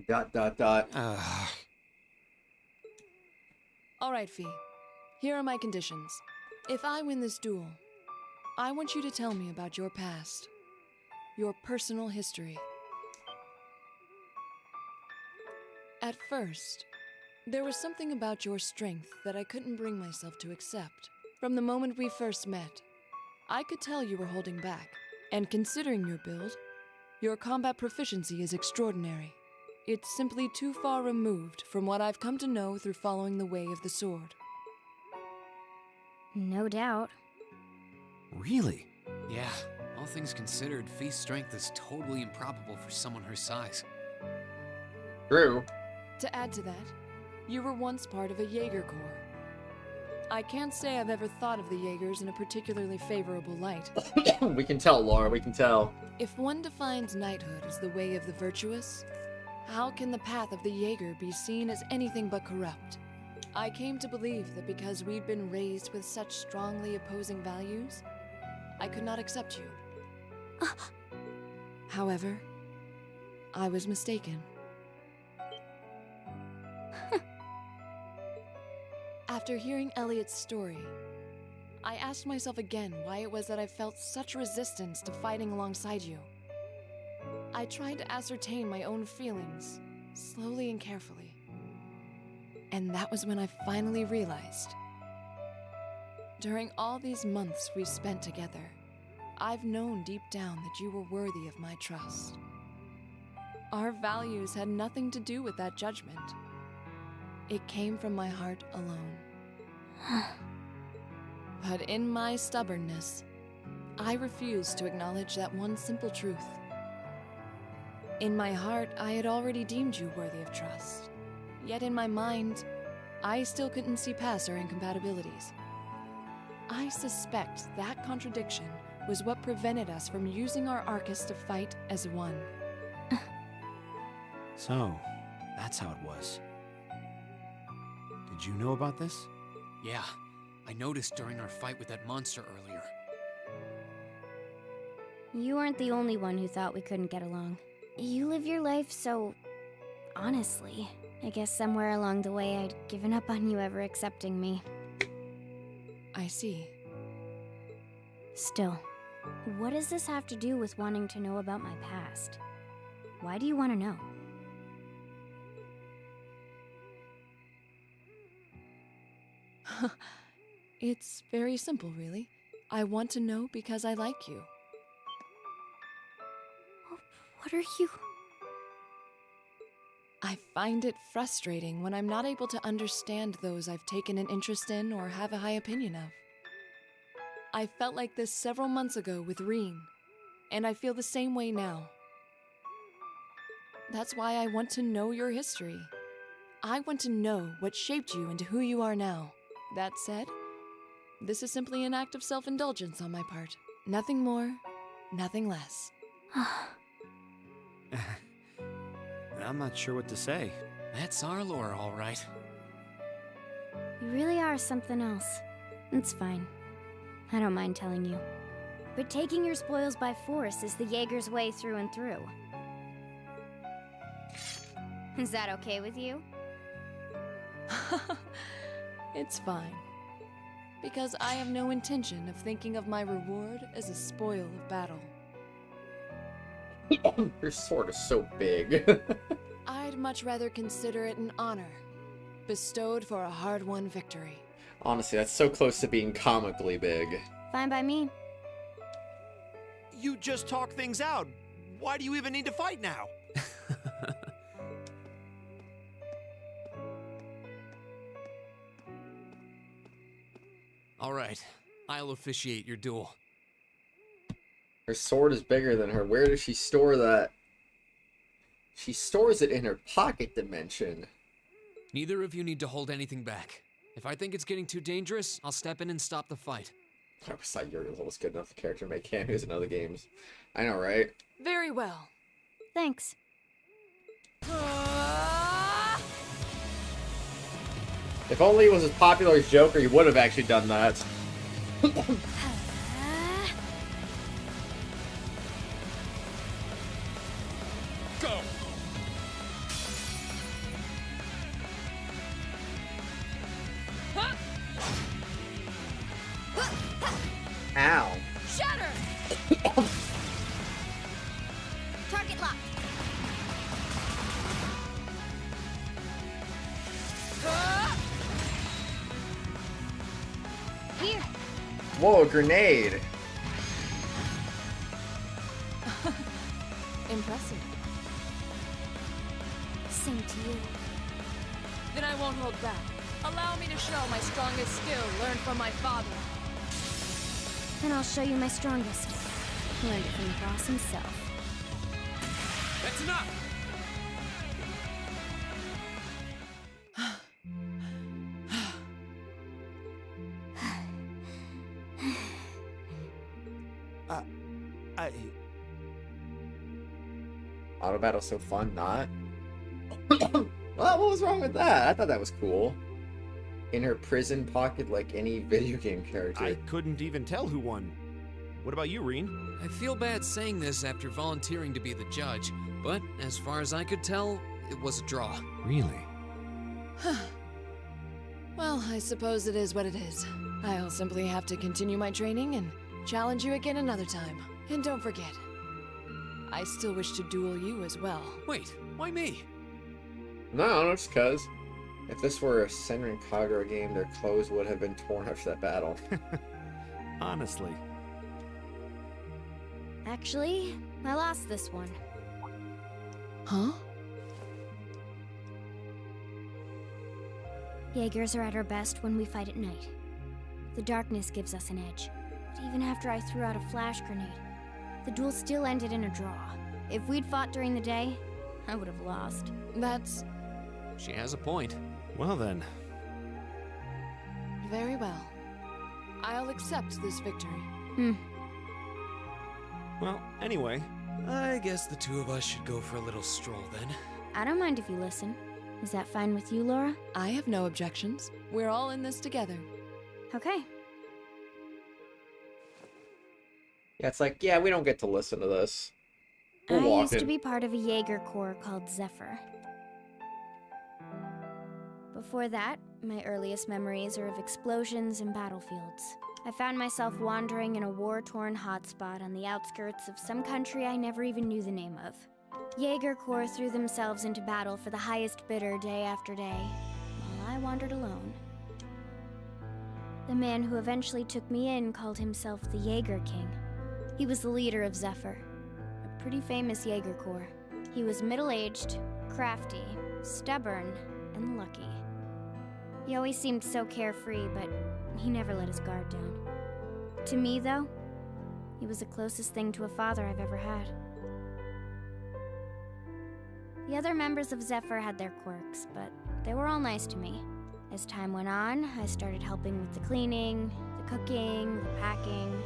Dot, dot, dot. All right, Fie. Here are my conditions. If I win this duel, I want you to tell me about your past. Your personal history. At first, there was something about your strength that I couldn't bring myself to accept. From the moment we first met, I could tell you were holding back. And considering your build, your combat proficiency is extraordinary. It's simply too far removed from what I've come to know through following the way of the sword. No doubt. Really? Yeah, all things considered, Fie's strength is totally improbable for someone her size. True. To add to that, you were once part of a Jaeger Corps. I can't say I've ever thought of the Jaegers in a particularly favorable light. We can tell, Laura, we can tell. If one defines knighthood as the way of the virtuous, how can the path of the Jaeger be seen as anything but corrupt? I came to believe that because we'd been raised with such strongly opposing values, I could not accept you. However, I was mistaken. After hearing Elliot's story, I asked myself again why it was that I felt such resistance to fighting alongside you. I tried to ascertain my own feelings, slowly and carefully. And that was when I finally realized. During all these months we spent together, I've known deep down that you were worthy of my trust. Our values had nothing to do with that judgment. It came from my heart alone. But in my stubbornness, I refused to acknowledge that one simple truth. In my heart, I had already deemed you worthy of trust. Yet in my mind, I still couldn't see past our incompatibilities. I suspect that contradiction was what prevented us from using our Arcus to fight as one. So, that's how it was. Did you know about this? Yeah, I noticed during our fight with that monster earlier. You weren't the only one who thought we couldn't get along. You live your life so... honestly. I guess somewhere along the way I'd given up on you ever accepting me. I see. Still, what does this have to do with wanting to know about my past? Why do you want to know? It's very simple, really. I want to know because I like you. What are you... I find it frustrating when I'm not able to understand those I've taken an interest in or have a high opinion of. I felt like this several months ago with Reen, and I feel the same way now. That's why I want to know your history. I want to know what shaped you into who you are now. That said, this is simply an act of self-indulgence on my part. Nothing more, nothing less. I'm not sure what to say. That's our Laura, all right. You really are something else. It's fine. I don't mind telling you. But taking your spoils by force is the Jaeger's way through and through. Is that okay with you? It's fine. Because I have no intention of thinking of my reward as a spoil of battle. Your sword is so big. I'd much rather consider it an honor, bestowed for a hard-won victory. Honestly, that's so close to being comically big. Fine by me. You just talk things out. Why do you even need to fight now? All right, I'll officiate your duel. Her sword is bigger than her. Where does she store that? She stores it in her pocket dimension. Neither of you need to hold anything back. If I think it's getting too dangerous, I'll step in and stop the fight. I always thought Uriel was good enough a character to make cameos in other games. I know, right? Very well. Thanks. If only it was as popular as Joker, he would have actually done that. Go! Ow. Shatter! Target locked. Here. Whoa, a grenade. Impressive. Same to you. Then I won't hold back. Allow me to show my strongest skill learned from my father. Then I'll show you my strongest. Learned it from the boss himself. That's enough! Auto battle's so fun, not? Well, what was wrong with that? I thought that was cool. In her prison pocket like any video game character. I couldn't even tell who won. What about you, Reen? I feel bad saying this after volunteering to be the judge, but as far as I could tell, it was a draw. Really? Well, I suppose it is what it is. I'll simply have to continue my training and challenge you again another time. And don't forget, I still wish to duel you as well. Wait, why me? No, just cause. If this were a Senran Kagura game, their clothes would have been torn after that battle. Honestly. Actually, I lost this one. Huh? Jaegers are at our best when we fight at night. The darkness gives us an edge. But even after I threw out a flash grenade, the duel still ended in a draw. If we'd fought during the day, I would have lost. That's She has a point. Well then. very well. I'll accept this victory. Well, anyway. I guess the two of us should go for a little stroll then. I don't mind if you listen. Is that fine with you, Laura? I have no objections. We're all in this together. Okay. Yeah, it's like, yeah, we don't get to listen to this. We're I used to walking. be part of a Jaeger corps called Zephyr. Before that, my earliest memories are of explosions and battlefields. I found myself wandering in a war-torn hotspot on the outskirts of some country I never even knew the name of. Jaeger corps threw themselves into battle for the highest bidder day after day, while I wandered alone. The man who eventually took me in called himself the Jaeger King. He was the leader of Zephyr, a pretty famous Jaeger corps. He was middle-aged, crafty, stubborn, and lucky. He always seemed so carefree, but he never let his guard down. To me, though, he was the closest thing to a father I've ever had. The other members of Zephyr had their quirks, but they were all nice to me. As time went on, I started helping with the cleaning, the cooking, the packing.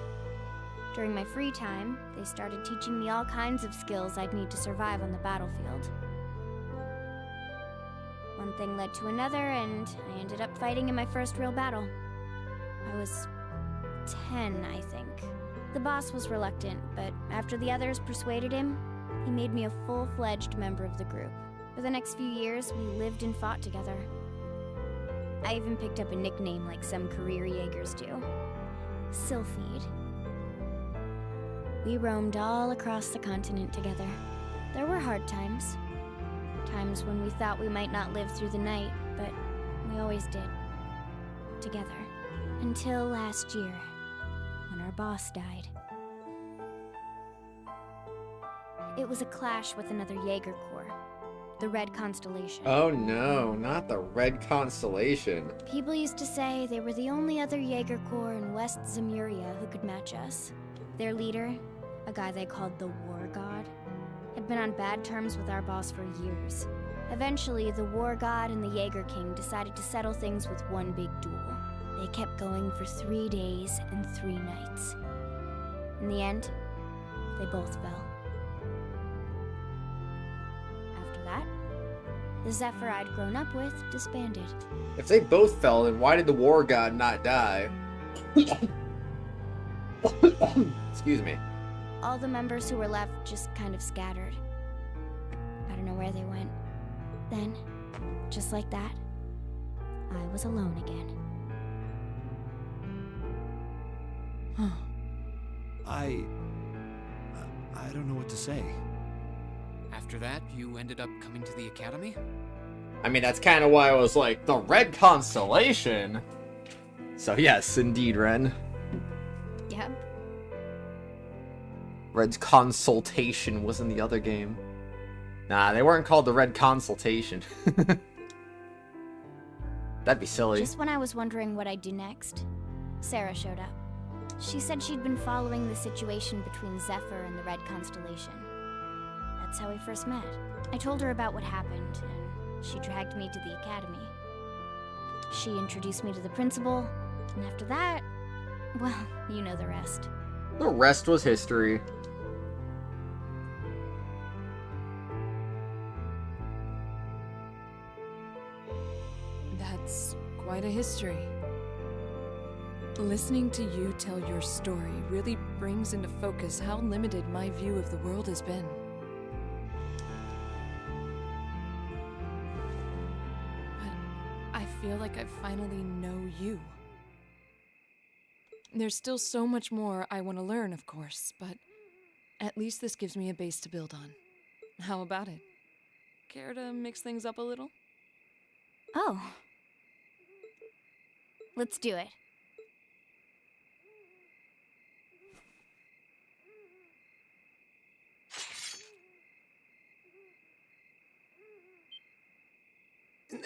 During my free time, they started teaching me all kinds of skills I'd need to survive on the battlefield. One thing led to another, and I ended up fighting in my first real battle. I was 10, I think. The boss was reluctant, but after the others persuaded him, he made me a full-fledged member of the group. For the next few years, we lived and fought together. I even picked up a nickname like some career Jaegers do. Sylphide. We roamed all across the continent together. There were hard times. Times when we thought we might not live through the night, but we always did. Together. Until last year, when our boss died. It was a clash with another Jaeger corps, the Red Constellation. Oh no, not the Red Constellation. People used to say they were the only other Jaeger corps in West Zemuria who could match us. Their leader, a guy they called the War God, had been on bad terms with our boss for years. Eventually, the War God and the Jaeger King decided to settle things with one big duel. They kept going for 3 days and 3 nights. In the end, they both fell. After that, the Zephyr I'd grown up with disbanded. If they both fell, then why did the War God not die? Excuse me. All the members who were left just kind of scattered. I don't know where they went. Then, just like that, I was alone again. I don't know what to say. After that, you ended up coming to the academy? I mean, that's kind of why I was like, the Red Constellation? So yes, indeed, Ren. Yep. Red's Consultation was in the other game. Nah, they weren't called the Red Consultation. That'd be silly. Just when I was wondering what I'd do next, Sarah showed up. She said she'd been following the situation between Zephyr and the Red Constellation. That's how we first met. I told her about what happened, and she dragged me to the academy. She introduced me to the principal, and after that, well, you know the rest. The rest was history. That's quite a history. Listening to you tell your story really brings into focus how limited my view of the world has been. But I feel like I finally know you. There's still so much more I want to learn, of course, but at least this gives me a base to build on. How about it? Care to mix things up a little? Oh. Let's do it.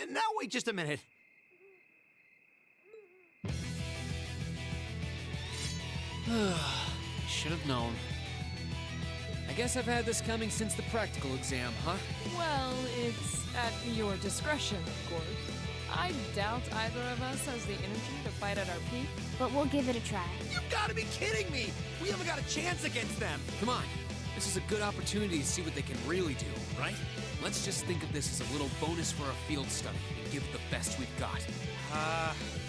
Now wait just a minute. Should have known. I guess I've had this coming since the practical exam, huh? Well, it's at your discretion, of course. I doubt either of us has the energy to fight at our peak. But we'll give it a try. You gotta be kidding me! We haven't got a chance against them! Come on. This is a good opportunity to see what they can really do, right? Let's just think of this as a little bonus for our field study and give it the best we've got.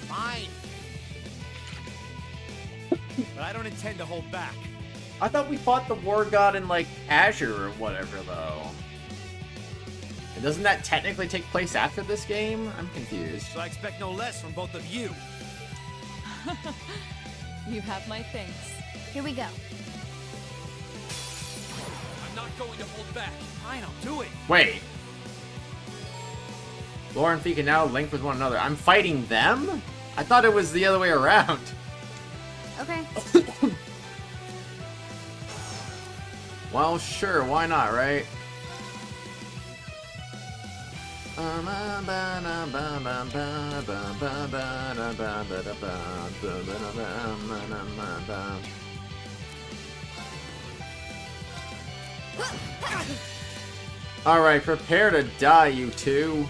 Fine. But I don't intend to hold back. I thought we fought the War God in, like, Azure or whatever, though. And doesn't that technically take place after this game? I'm confused. So I expect no less from both of you. You have my thanks. Here we go. I'm not going to hold back. Fine, I'll do it. Wait. Laura and Fie can now link with one another. I'm fighting them? I thought it was the other way around. Okay. Well, sure, why not, right? Alright, prepare to die, you two.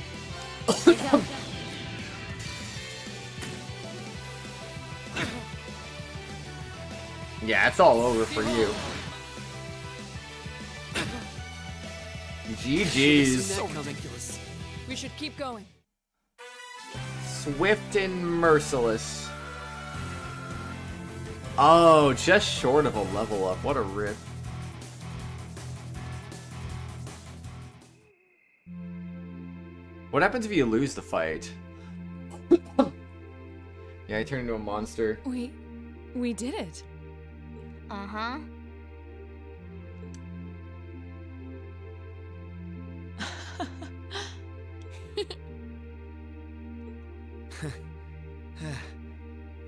Yeah, it's all over for you. GG's. So ridiculous. We should keep going. Swift and merciless. Oh, just short of a level up. What a rip. What happens if you lose the fight? Yeah, I turned into a monster. We did it. Uh-huh.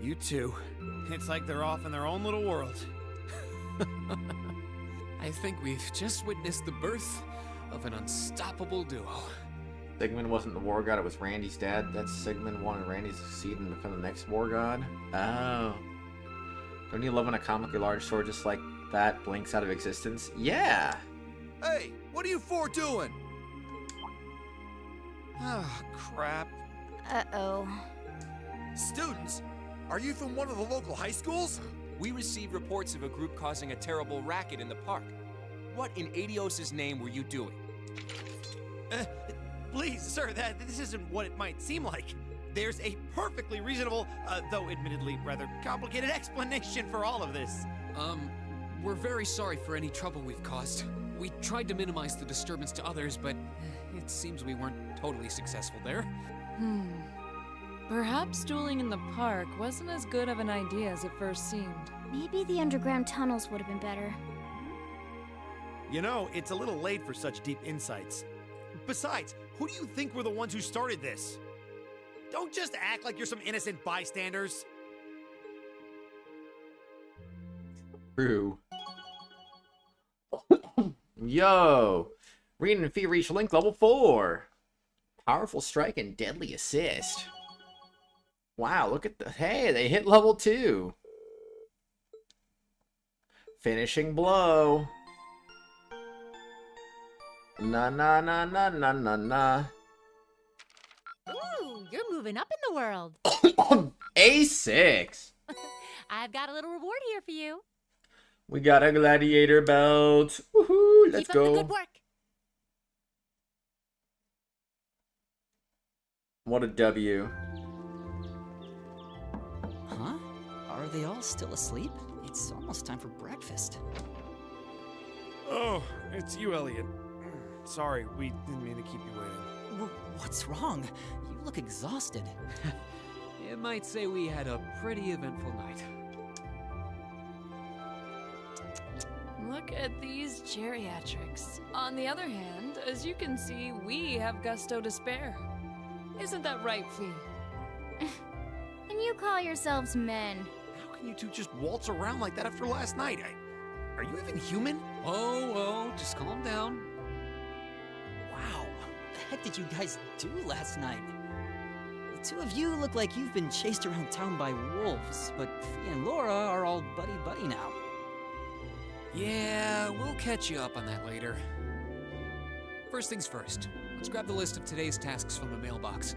You two. It's like they're off in their own little world. I think we've just witnessed the birth of an unstoppable duo. Sigmund wasn't the war god, it was Randy's dad. That's Sigmund wanted Randy to succeed and become the next war god. Oh. Don't you love when a comically large sword just like that blinks out of existence? Yeah! Hey, what are you four doing? Oh, crap. Uh-oh. Students? Are you from one of the local high schools? We received reports of a group causing a terrible racket in the park. What in Adios' name were you doing? Please, sir, this isn't what it might seem like. There's a perfectly reasonable, though admittedly rather complicated explanation for all of this. We're very sorry for any trouble we've caused. We tried to minimize the disturbance to others, but it seems we weren't totally successful there. Perhaps dueling in the park wasn't as good of an idea as it first seemed. Maybe the underground tunnels would have been better. You know, it's a little late for such deep insights. Besides, who do you think were the ones who started this? Don't just act like you're some innocent bystanders. True. Yo! Reed and Fie reach link level 4. Powerful strike and deadly assist. Wow, look at the... Hey, they hit level 2. Finishing blow. Na na na na na na na. Ooh, you're moving up in the world. A6. I've got a little reward here for you. We got a gladiator belt. Woohoo, let's Keep go. up the good work. What a W. Huh? Are they all still asleep? It's almost time for breakfast. Oh, it's you, Elliot. Sorry, we didn't mean to keep you waiting. What's wrong? You look exhausted. It might say we had a pretty eventful night. Look at these geriatrics. On the other hand, as you can see, we have gusto to spare. Isn't that right, Fie? And you call yourselves men. How can you two just waltz around like that after last night? Are you even human? Oh, just calm down. Wow, what the heck did you guys do last night? The two of you look like you've been chased around town by wolves, but Fie and Laura are all buddy-buddy now. Yeah, we'll catch you up on that later. First things first, let's grab the list of today's tasks from the mailbox.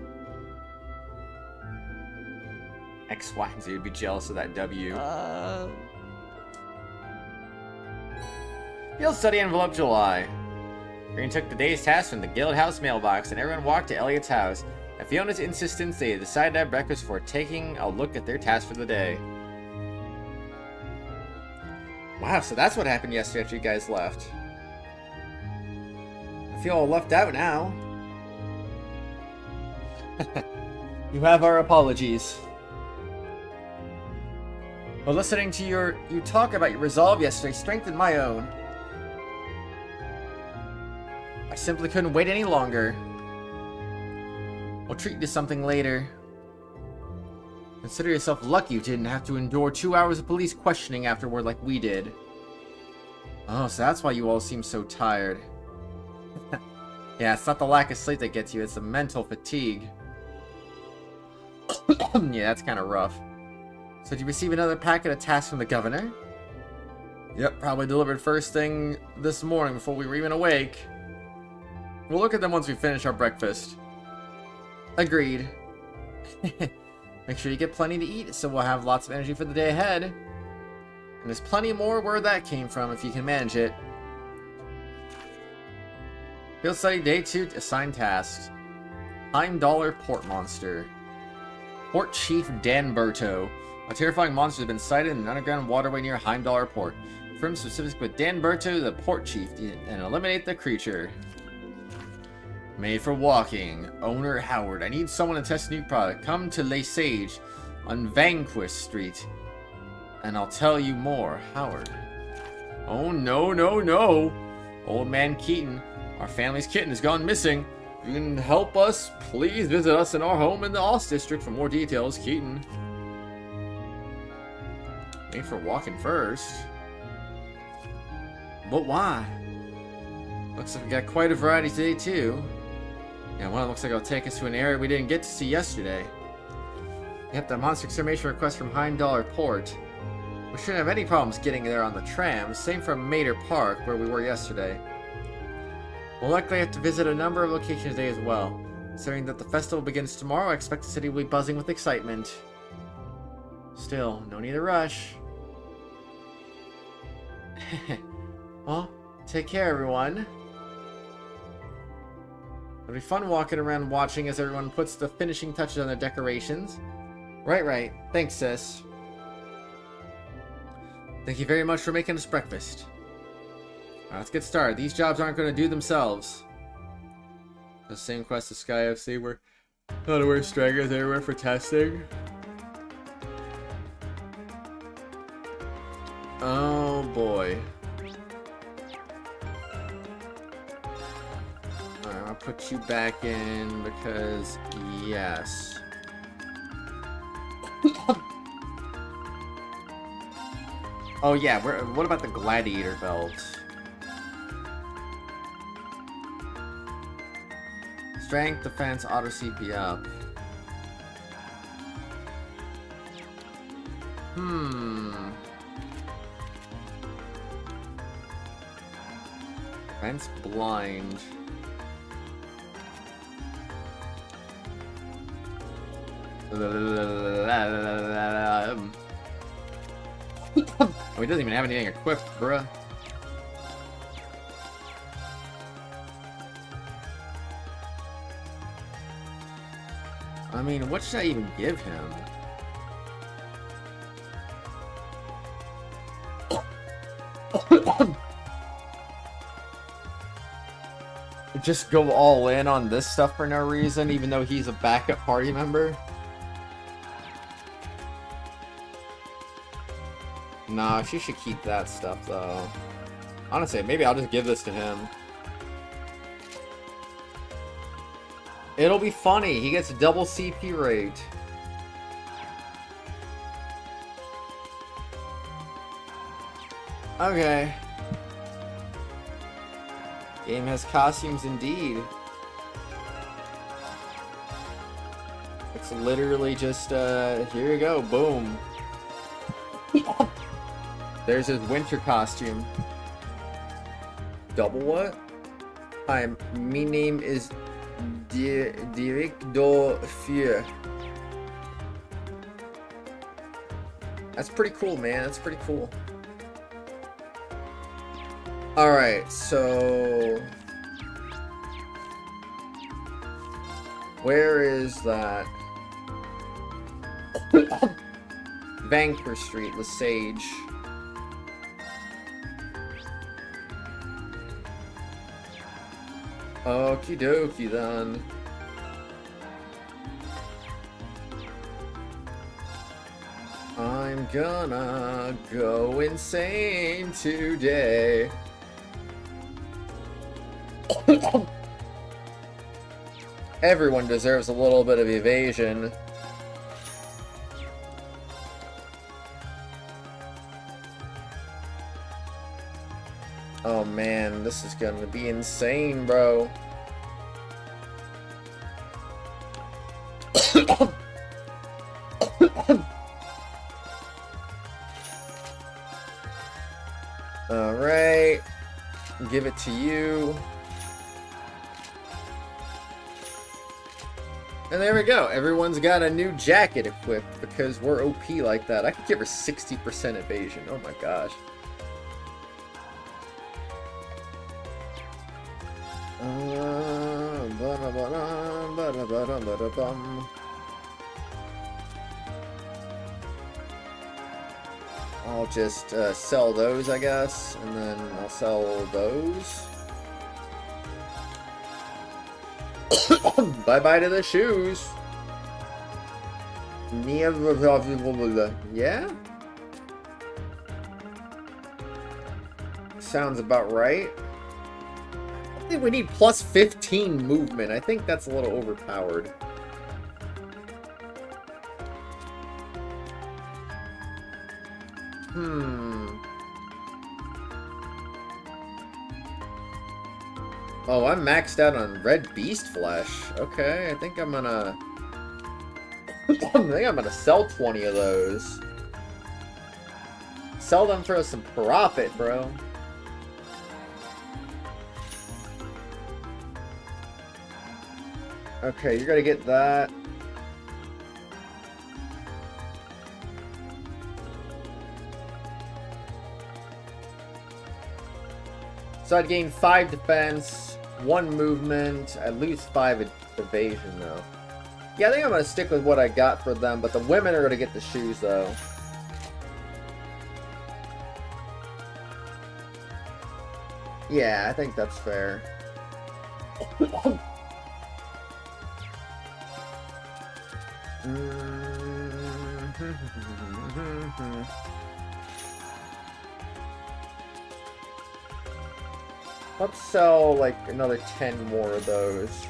X, Y, and Z would be jealous of that W. Field study envelope July. Green took the day's task from the Guild House mailbox, and everyone walked to Elliot's house. At Fiona's insistence, they decided to have breakfast before taking a look at their task for the day. Wow, so that's what happened yesterday after you guys left. I feel all left out now. You have our apologies. But listening to you talk about your resolve yesterday strengthened my own. I simply couldn't wait any longer. We'll treat you to something later. Consider yourself lucky you didn't have to endure 2 hours of police questioning afterward like we did. Oh, so that's why you all seem so tired. Yeah, it's not the lack of sleep that gets you, it's the mental fatigue. Yeah, that's kind of rough. So did you receive another packet of tasks from the governor? Yep, probably delivered first thing this morning before we were even awake. We'll look at them once we finish our breakfast. Agreed. Make sure you get plenty to eat, so we'll have lots of energy for the day ahead. And there's plenty more where that came from, if you can manage it. Field study day 2, assigned tasks. $9 port monster. Port Chief Danberto. A terrifying monster has been sighted in an underground waterway near Heimdallr Port. Confirm specifics with Danberto, the port chief, and eliminate the creature. Made for walking. Owner Howard. I need someone to test a new product. Come to Les Sage on Vanquist Street, and I'll tell you more. Howard. Oh no, no, no. Old man Keaton. Our family's kitten has gone missing. If you can help us, please visit us in our home in the Ost District for more details. Keaton. Made for walking first. But why? Looks like we got quite a variety today too. Yeah, one looks like it'll take us to an area we didn't get to see yesterday. Yep, the monster extermination request from Heimdallr Port. We shouldn't have any problems getting there on the tram. Same from Mater Park, where we were yesterday. We'll likely have to visit a number of locations today as well. Considering that the festival begins tomorrow, I expect the city will be buzzing with excitement. Still, no need to rush. Well, take care, everyone. It'll be fun walking around watching as everyone puts the finishing touches on their decorations. Right. Thanks, sis. Thank you very much for making us breakfast. Alright, let's get started. These jobs aren't going to do themselves. The same quest as Sky FC where how to wear stragglers everywhere for testing. Oh boy. Alright, I'll put you back in because yes. Oh yeah, what about the gladiator belt? Strength, defense, auto CP up. Defense blind. Oh, he doesn't even have anything equipped, bruh. I mean, what should I even give him? Just go all in on this stuff for no reason, even though he's a backup party member? Nah, she should keep that stuff, though. Honestly, maybe I'll just give this to him. It'll be funny. He gets double CP rate. Okay. Game has costumes indeed. It's literally just, here you go, boom. There's his winter costume. Double what? Hi, my name is Director Fie. That's pretty cool, man. That's pretty cool. Alright, so... where is that? Vancouver Street, Lesage. Okie dokie then. I'm gonna go insane today. Everyone deserves a little bit of evasion. Oh man, this is gonna be insane, bro. Alright. Give it to you. And there we go. Everyone's got a new jacket equipped because we're OP like that. I could give her 60% evasion. Oh my gosh. I'll just sell those, I guess, and then I'll sell those. Bye-bye to the shoes. Yeah? Sounds about right. I think we need plus 15 movement. I think that's a little overpowered. Oh, I'm maxed out on red beast flesh. Okay, I think I'm gonna... I think I'm gonna sell 20 of those. Sell them for some profit, bro. Okay, you're gonna get that. So I'd gain 5 defense, 1 movement, at least 5 evasion though. Yeah, I think I'm gonna stick with what I got for them, but the women are gonna get the shoes though. Yeah, I think that's fair. Let's sell like another 10 more of those.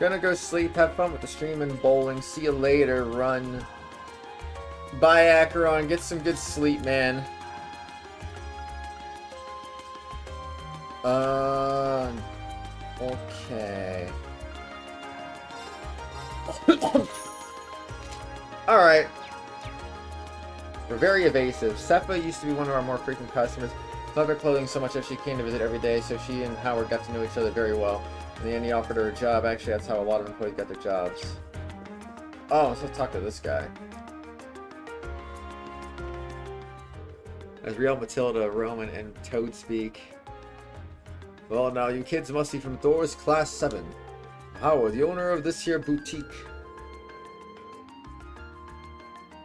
Gonna go sleep, have fun with the stream and bowling. See you later, run. Bye, Acheron. Get some good sleep, man. Okay. Alright. We're very evasive. Sepha used to be one of our more frequent customers. Loved her clothing so much that she came to visit every day, so she and Howard got to know each other very well. In the end, he offered her a job. Actually, that's how a lot of employees got their jobs. Oh, let's talk to this guy. As Real, Matilda, Roman, and Toad speak. Well, now you kids must be from Thor's Class 7. Howard, the owner of this here boutique.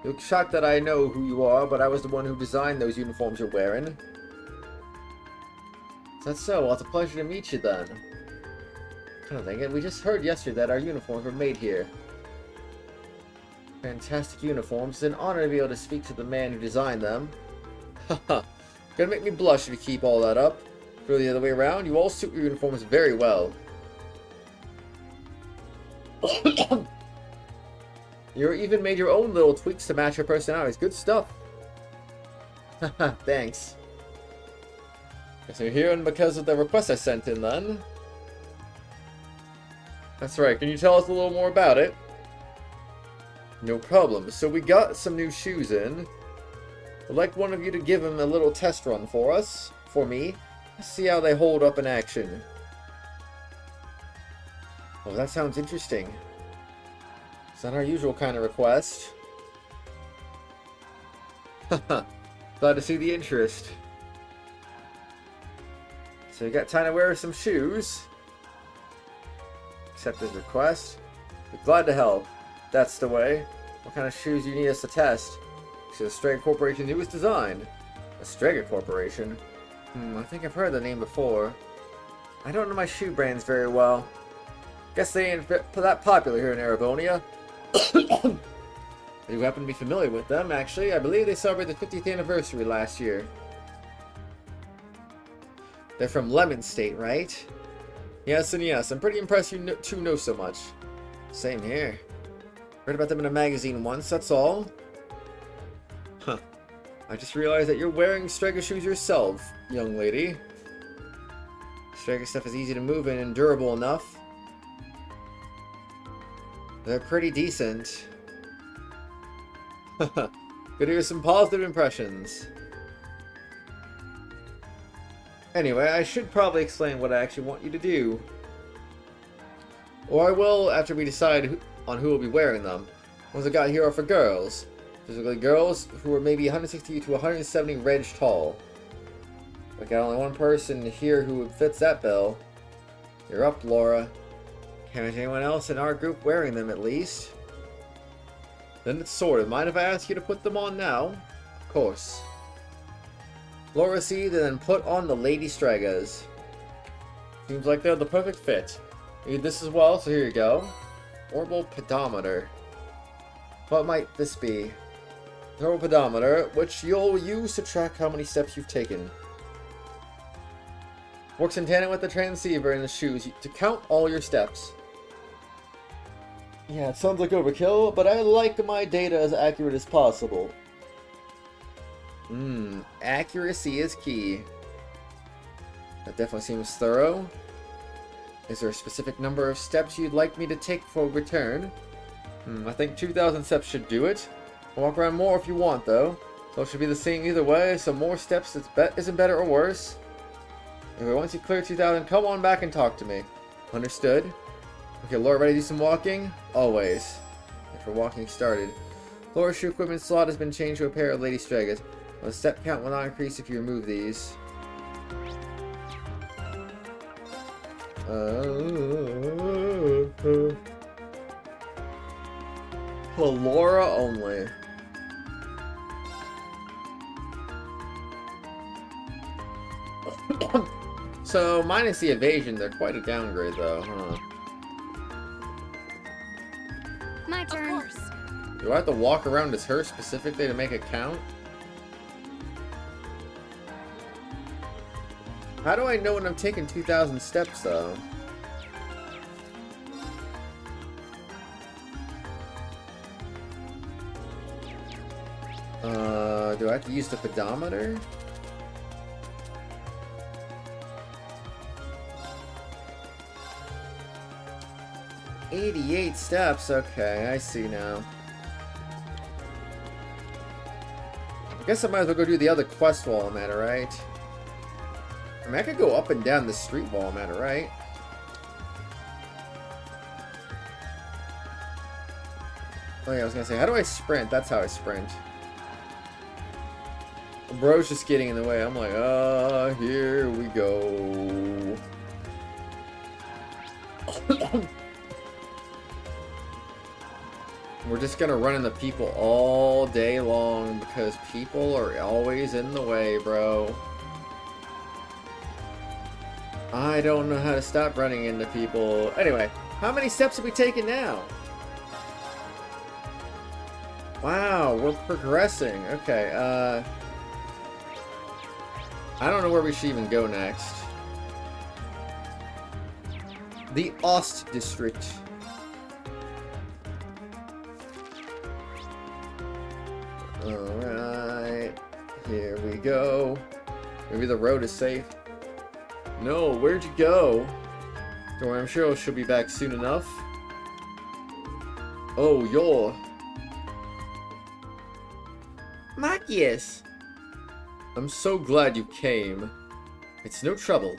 You look shocked that I know who you are, but I was the one who designed those uniforms you're wearing. Is that so? Well, it's a pleasure to meet you then. I don't think it. We just heard yesterday that our uniforms were made here. Fantastic uniforms. It's an honor to be able to speak to the man who designed them. Haha. Gonna make me blush if you keep all that up. Go the other way around. You all suit your uniforms very well. You even made your own little tweaks to match your personalities. Good stuff. Haha, thanks. Guess you're here because of the request I sent in then. That's right. Can you tell us a little more about it? No problem. So we got some new shoes in. I'd like one of you to give them a little test run for us. For me. Let's see how they hold up in action. Oh, that sounds interesting. It's not our usual kind of request. Haha. Glad to see the interest. So you got time to wear some shoes. Accept his request. We're glad to help. That's the way. What kind of shoes do you need us to test? So the Strega Corporation's newest design. The Strega Corporation? I think I've heard the name before. I don't know my shoe brands very well. Guess they ain't that popular here in Erebonia. I do happen to be familiar with them, actually. I believe they celebrated the 50th anniversary last year. They're from Lemon State, right? Yes and yes. I'm pretty impressed you two know so much. Same here. Read about them in a magazine once, that's all. Huh. I just realized that you're wearing Strega shoes yourself, young lady. Strega stuff is easy to move in and durable enough. They're pretty decent. Good to hear some positive impressions. Anyway, I should probably explain what I actually want you to do. Or I will after we decide on who will be wearing them. Ones I got here are for girls. Specifically girls who are maybe 160 to 170 reg tall. I got only one person here who fits that bill. You're up, Laura. Can't imagine anyone else in our group wearing them at least. Then it's sorted. Mind if I ask you to put them on now? Of course. Laura Xseed, and then put on the Lady Stregas. Seems like they're the perfect fit. I need this as well, so here you go. Orbital pedometer. What might this be? An orbital pedometer, which you'll use to track how many steps you've taken. Works in tandem with the transceiver in the shoes to count all your steps. Yeah, it sounds like overkill, but I like my data as accurate as possible. Accuracy is key. That definitely seems thorough. Is there a specific number of steps you'd like me to take for return? I think 2,000 steps should do it. I'll walk around more if you want, though. So it should be the same either way, so more steps isn't better or worse. Anyway, once you clear 2,000, come on back and talk to me. Understood? Okay, Laura, ready to do some walking? Always. If we're walking started. Laura's shoe equipment slot has been changed to a pair of Lady Stregas. The step count will not increase if you remove these. For Laura only. So, minus the evasion, they're quite a downgrade though, huh? My Of turn. course. Do I have to walk around as her specifically to make it count? How do I know when I'm taking 2,000 steps though? Do I have to use the pedometer? $88 steps, okay, I see now. I guess I might as well go do the other quest while I'm at it, right? I mean, I could go up and down the street while I'm at it, right? Oh yeah, I was gonna say, how do I sprint? That's how I sprint. Bro's just getting in the way. I'm like, here we go. We're just gonna run into people all day long because people are always in the way, bro. I don't know how to stop running into people. Anyway, how many steps have we taken now? Wow, we're progressing. Okay, I don't know where we should even go next. The Ost District. Alright, here we go. Maybe the road is safe. No, where'd you go? Don't worry, I'm sure she'll be back soon enough. Oh, you're... Machias! I'm so glad you came. It's no trouble.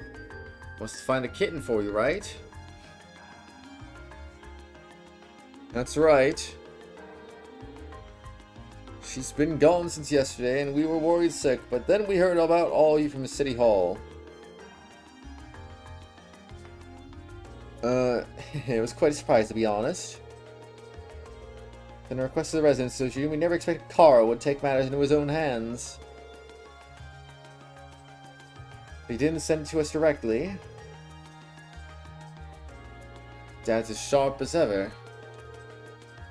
Must find a kitten for you, right? That's right. She's been gone since yesterday, and we were worried sick, but then we heard about all you from the City Hall. It was quite a surprise, to be honest. Then a request of the residents association, we never expected Carl would take matters into his own hands. He didn't send it to us directly. Dad's as sharp as ever.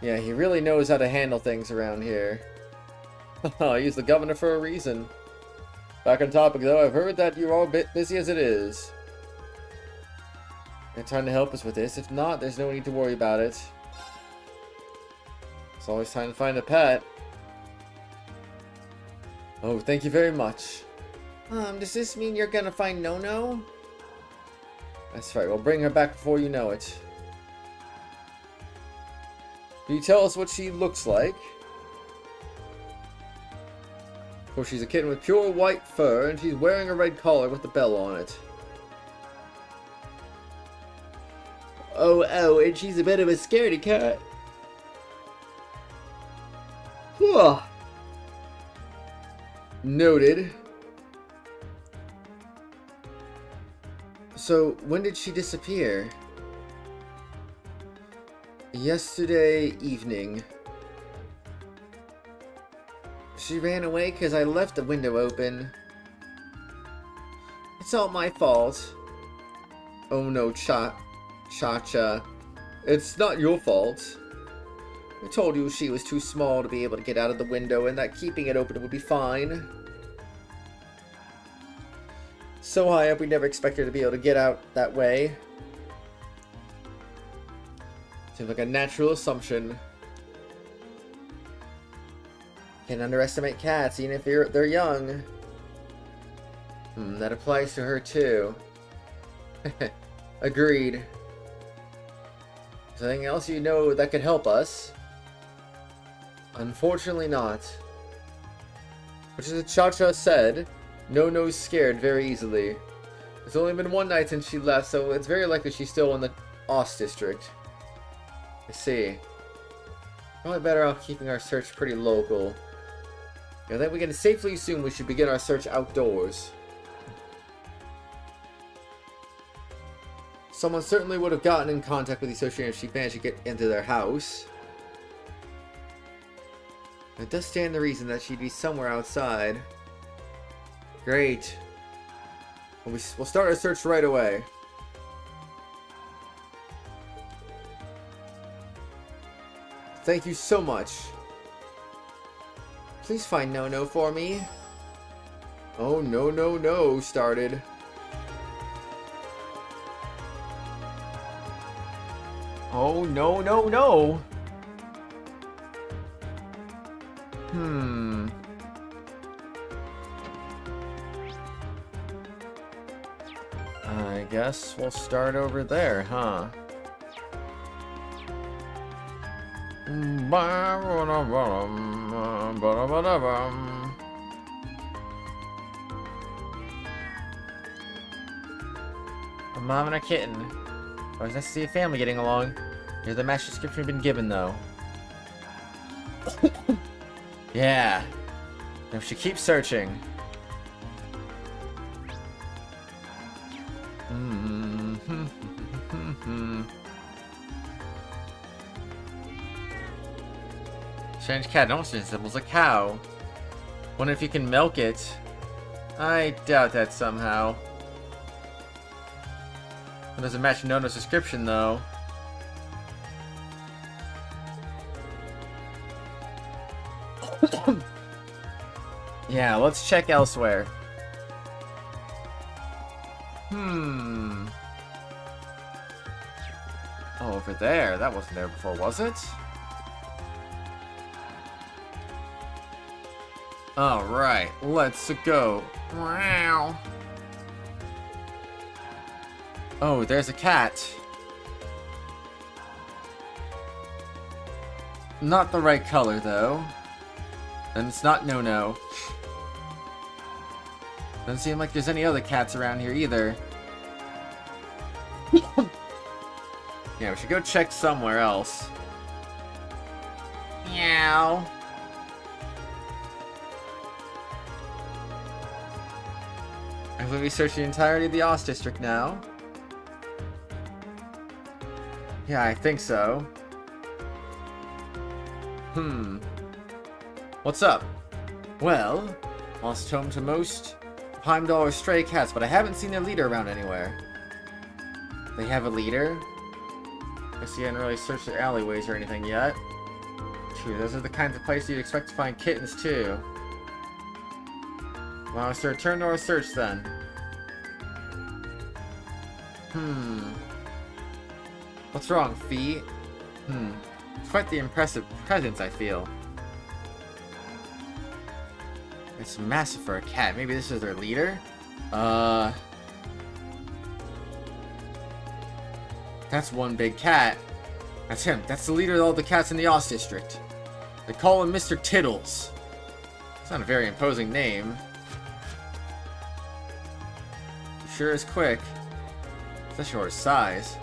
Yeah, he really knows how to handle things around here. He's the governor for a reason. Back on topic though, I've heard that you're all a bit busy as it is. Got time to help us with this? If not, there's no need to worry about it. It's always time to find a pet. Oh, thank you very much. Does this mean you're gonna find No-No? That's right, we'll bring her back before you know it. Can you tell us what she looks like? Of course, she's a kitten with pure white fur, and she's wearing a red collar with the bell on it. Oh, and she's a bit of a scaredy cat. Whew. Noted. So, when did she disappear? Yesterday evening. She ran away because I left the window open. It's all my fault. Oh no, Cha-Cha. It's not your fault. I told you she was too small to be able to get out of the window and that keeping it open would be fine. So high up we never expected her to be able to get out that way. Seems like a natural assumption. Can't underestimate cats, even if they're young. That applies to her too. Agreed. Something else you know that could help us? Unfortunately not. Which is what Cha-Cha said. No-No's scared very easily. It's only been one night since she left, so it's very likely she's still in the Ost District. I see. Probably better off keeping our search pretty local. Now that we can safely assume we should begin our search outdoors. Someone certainly would have gotten in contact with the Association if she managed to get into their house. It does stand to reason that she'd be somewhere outside. Great. We'll start our search right away. Thank you so much. Please find No for me. Oh, no started. Oh, no. I guess we'll start over there, huh? A mom and a kitten. Always nice to see a family getting along. Here's the match description we've been given, though. Yeah. Now we should keep searching. Strange cat almost resembles a cow. Wonder if you can milk it. I doubt that somehow. It doesn't match Nono's description, though. Yeah, let's check elsewhere. Oh, over there. That wasn't there before, was it? Alright, let's go. Wow. Oh, there's a cat. Not the right color, though. And it's not No. Doesn't seem like there's any other cats around here either. Yeah, we should go check somewhere else. Meow. I'm going to be searching the entirety of the Ost District now. Yeah, I think so. What's up? Well, lost home to most Heimdall or stray cats, but I haven't seen their leader around anywhere. They have a leader? Guess you hadn't really searched their alleyways or anything yet. True, those are the kinds of places you'd expect to find kittens, too. Well, let's return to our search, then. What's wrong, Fie? Quite the impressive presence, I feel. It's massive for a cat. Maybe this is their leader? That's one big cat. That's him. That's the leader of all the cats in the Ost District. They call him Mr. Tiddles. It's not a very imposing name. He sure is quick. Especially for his size.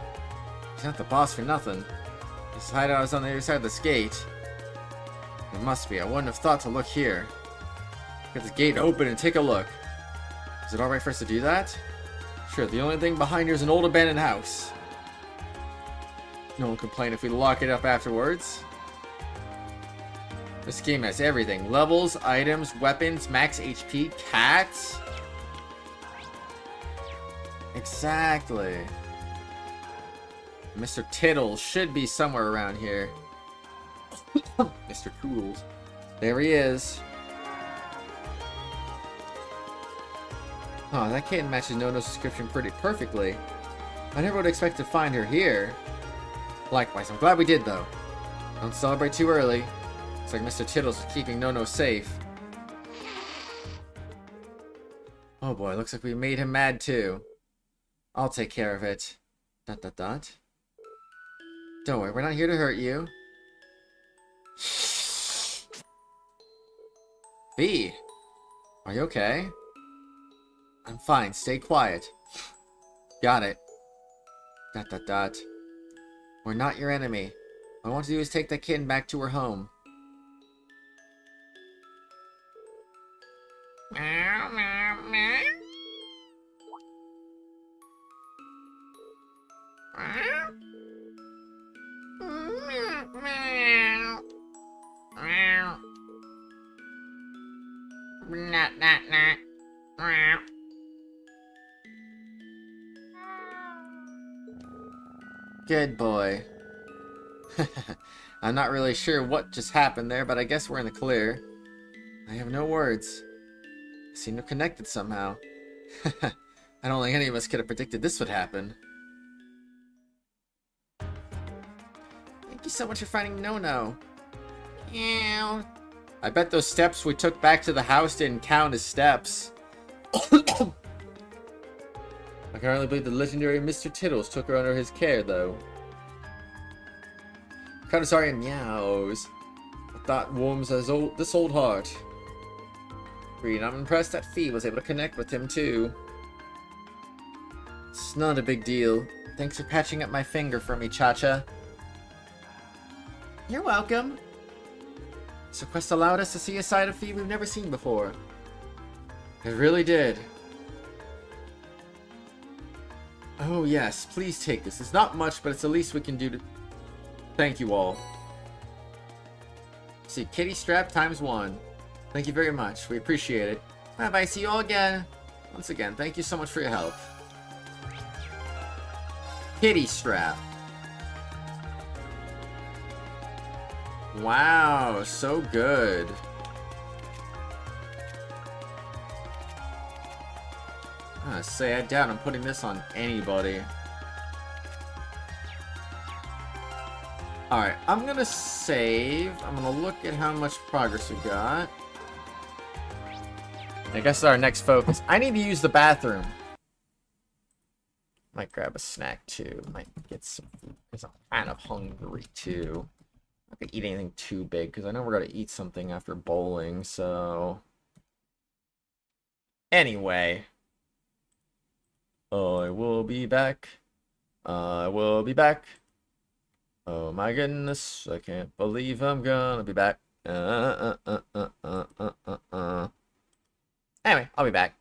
He's not the boss for nothing. His hideout is on the other side of this gate. It must be. I wouldn't have thought to look here. Get the gate open and take a look. Is it alright for us to do that? Sure, the only thing behind here is an old abandoned house. No one will complain if we lock it up afterwards. This game has everything. Levels, items, weapons, max HP, cats. Exactly. Mr. Tiddles should be somewhere around here. Mr. Toodles. There he is. Oh, that kitten matches Nono's description pretty perfectly. I never would expect to find her here. Likewise, I'm glad we did, though. Don't celebrate too early. Looks like Mr. Tiddles is keeping Nono safe. Oh boy, looks like we made him mad, too. I'll take care of it. ... Don't worry, we're not here to hurt you. Fie! Are you okay? I'm fine, stay quiet. Got it. ... We're not your enemy. All I want to do is take that kitten back to her home. Meow, meow, meow. Meow. Meow, meow. Meow. Nah, nah, nah. Meow. Good boy. I'm not really sure what just happened there, but I guess we're in the clear. I have no words. I seem to have connected somehow. I don't think any of us could have predicted this would happen. Thank you so much for finding No-No. Ew. I bet those steps we took back to the house didn't count as steps. I can hardly believe the legendary Mr. Tittles took her under his care, though. Kratos and meows. A thought warms this old heart. Agreed. I'm impressed that Fie was able to connect with him, too. It's not a big deal. Thanks for patching up my finger for me, Cha-Cha. You're welcome. This request allowed us to see a side of Fie we've never seen before. It really did. Oh yes, please take this. It's not much, but it's the least we can do to... Thank you all. See, kitty strap ×1. Thank you very much. We appreciate it. Bye-bye. See you all again. Once again, thank you so much for your help. Kitty strap. Wow, so good. I say, I doubt I'm putting this on anybody. Alright, I'm gonna save. I'm gonna look at how much progress we got. I guess our next focus. I need to use the bathroom. Might grab a snack too. Might get some food because I'm kind of hungry too. I'm not gonna eat anything too big because I know we're gonna eat something after bowling, so. Anyway. I will be back. I will be back. Oh my goodness, I can't believe I'm gonna be back. Anyway, I'll be back.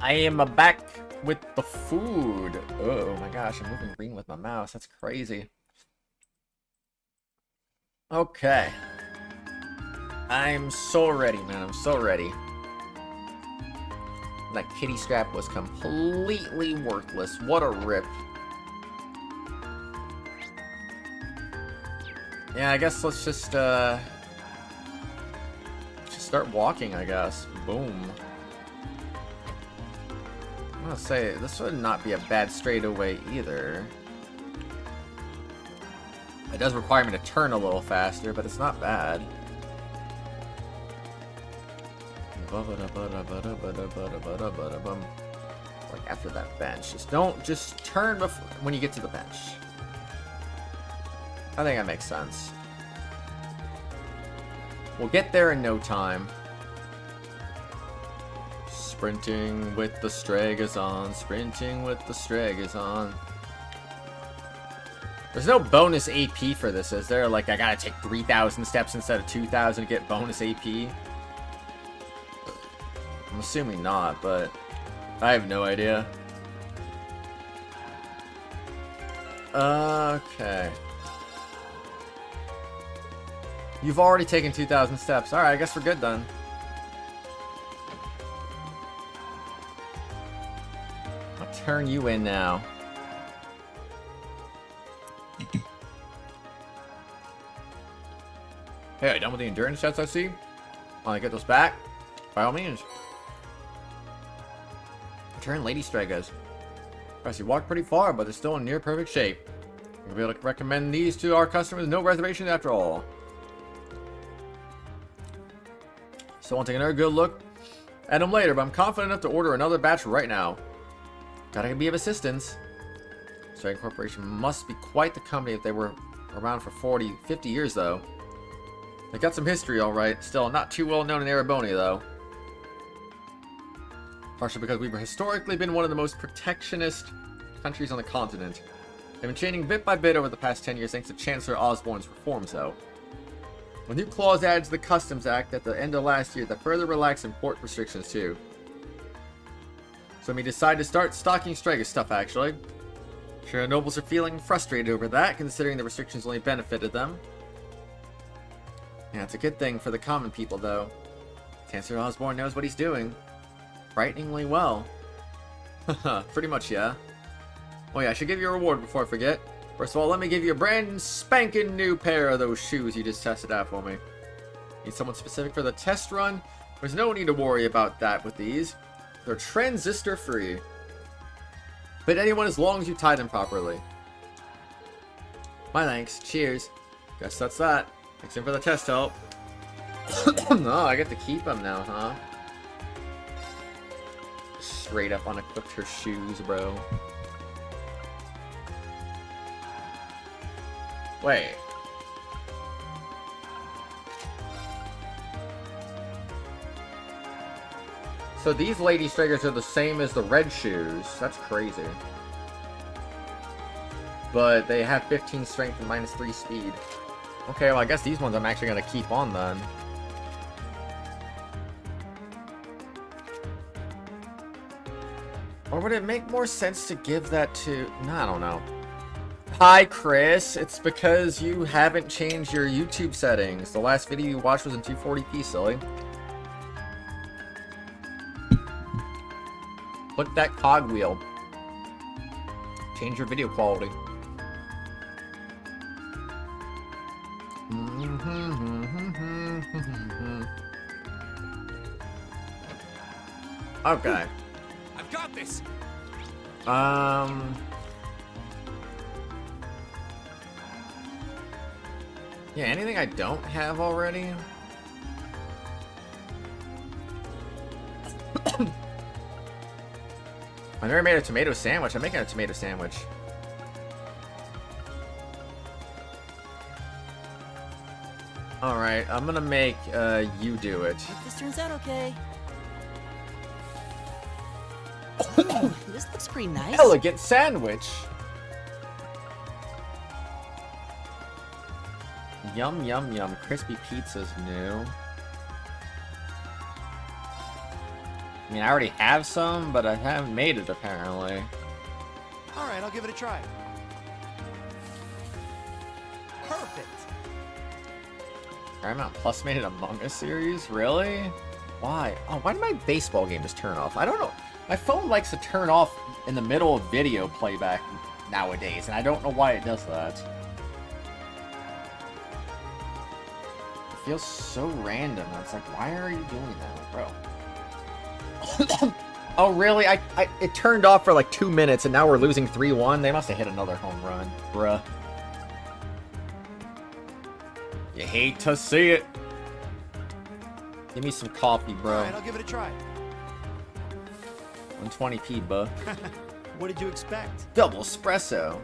I am back with the food. Oh my gosh, I'm moving green with my mouse. That's crazy. Okay. I'm so ready, man. I'm so ready. That kitty strap was completely worthless. What a rip. Yeah, I guess let's just start walking, I guess. Boom. I'm gonna say, this would not be a bad straightaway either. It does require me to turn a little faster, but it's not bad. Like after that bench. Just turn before when you get to the bench. I think that makes sense. We'll get there in no time. Sprinting with the Stragazon. Sprinting with the Stragazon. There's no bonus AP for this, is there? Like, I gotta take 3,000 steps instead of 2,000 to get bonus AP? I'm assuming not, but I have no idea. Okay. You've already taken 2,000 steps. Alright, I guess we're good then. I'll turn you in now. Hey, done with the endurance sets I see? Want to get those back? By all means. Return Lady Stragas. You walked pretty far, but they're still in near perfect shape. We'll be able to recommend these to our customers. No reservations after all. So I'll take another good look at them later, but I'm confident enough to order another batch right now. Gotta be of assistance. Stragan Corporation must be quite the company if they were around for 40, 50 years though. They got some history alright. Still not too well known in Erebony though. Partially because we've historically been one of the most protectionist countries on the continent. They've been changing bit by bit over the past 10 years thanks to Chancellor Osborne's reforms though. A new clause added to the Customs Act at the end of last year that further relaxed import restrictions too. So we decided to start stocking Straga stuff actually. Sure, nobles are feeling frustrated over that, considering the restrictions only benefited them. Yeah, it's a good thing for the common people though. Chancellor Osborne knows what he's doing. Frighteningly well. Haha, pretty much yeah. Oh yeah, I should give you a reward before I forget. First of all, let me give you a brand spanking new pair of those shoes you just tested out for me. Need someone specific for the test run? There's no need to worry about that with these. They're transistor free. Fit anyone as long as you tie them properly. My thanks. Cheers. Guess that's that. Thanks in for the test help. No, I get to keep them now, huh? Straight up unequipped her shoes, bro. Wait. So these lady stragglers are the same as the red shoes. That's crazy. But they have 15 strength and -3 speed. Okay, well I guess these ones I'm actually going to keep on then. Or would it make more sense to give that to... No, I don't know. Hi, Chris. It's because you haven't changed your YouTube settings. The last video you watched was in 240p, silly. Click that cogwheel. Change your video quality. Okay. I've got this. Yeah, anything I don't have already? I never made a tomato sandwich. I'm making a tomato sandwich. Alright, I'm gonna make you do it. Hope this turns out okay. This looks pretty nice. Elegant sandwich! Yum, yum, yum. Crispy pizza's new. I mean, I already have some, but I haven't made it, apparently. Alright, I'll give it a try. Perfect! Paramount Plus made an Among Us series? Really? Why? Oh, why did my baseball game just turn off? I don't know. My phone likes to turn off in the middle of video playback nowadays, and I don't know why it does that. It feels so random. It's like, why are you doing that, bro? Oh, really? It turned off for like 2 minutes, and now we're losing 3-1? They must have hit another home run. Bruh. You hate to see it. Give me some coffee, bro. Alright, I'll give it a try. 120p, buh. What did you expect? Double espresso.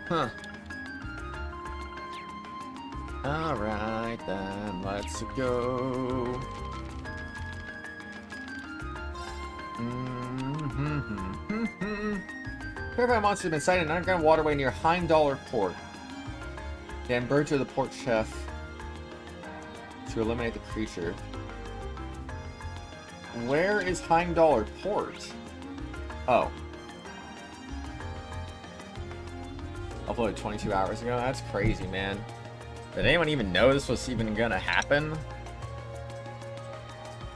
Huh. Alright then, let's go. Paramount monsters have been sighted in an underground waterway near Heimdallr Port. Then birds are the port chef to eliminate the creature. Where is Heimdallr Port? Oh. Uploaded 22 hours ago? That's crazy, man. Did anyone even know this was even gonna happen?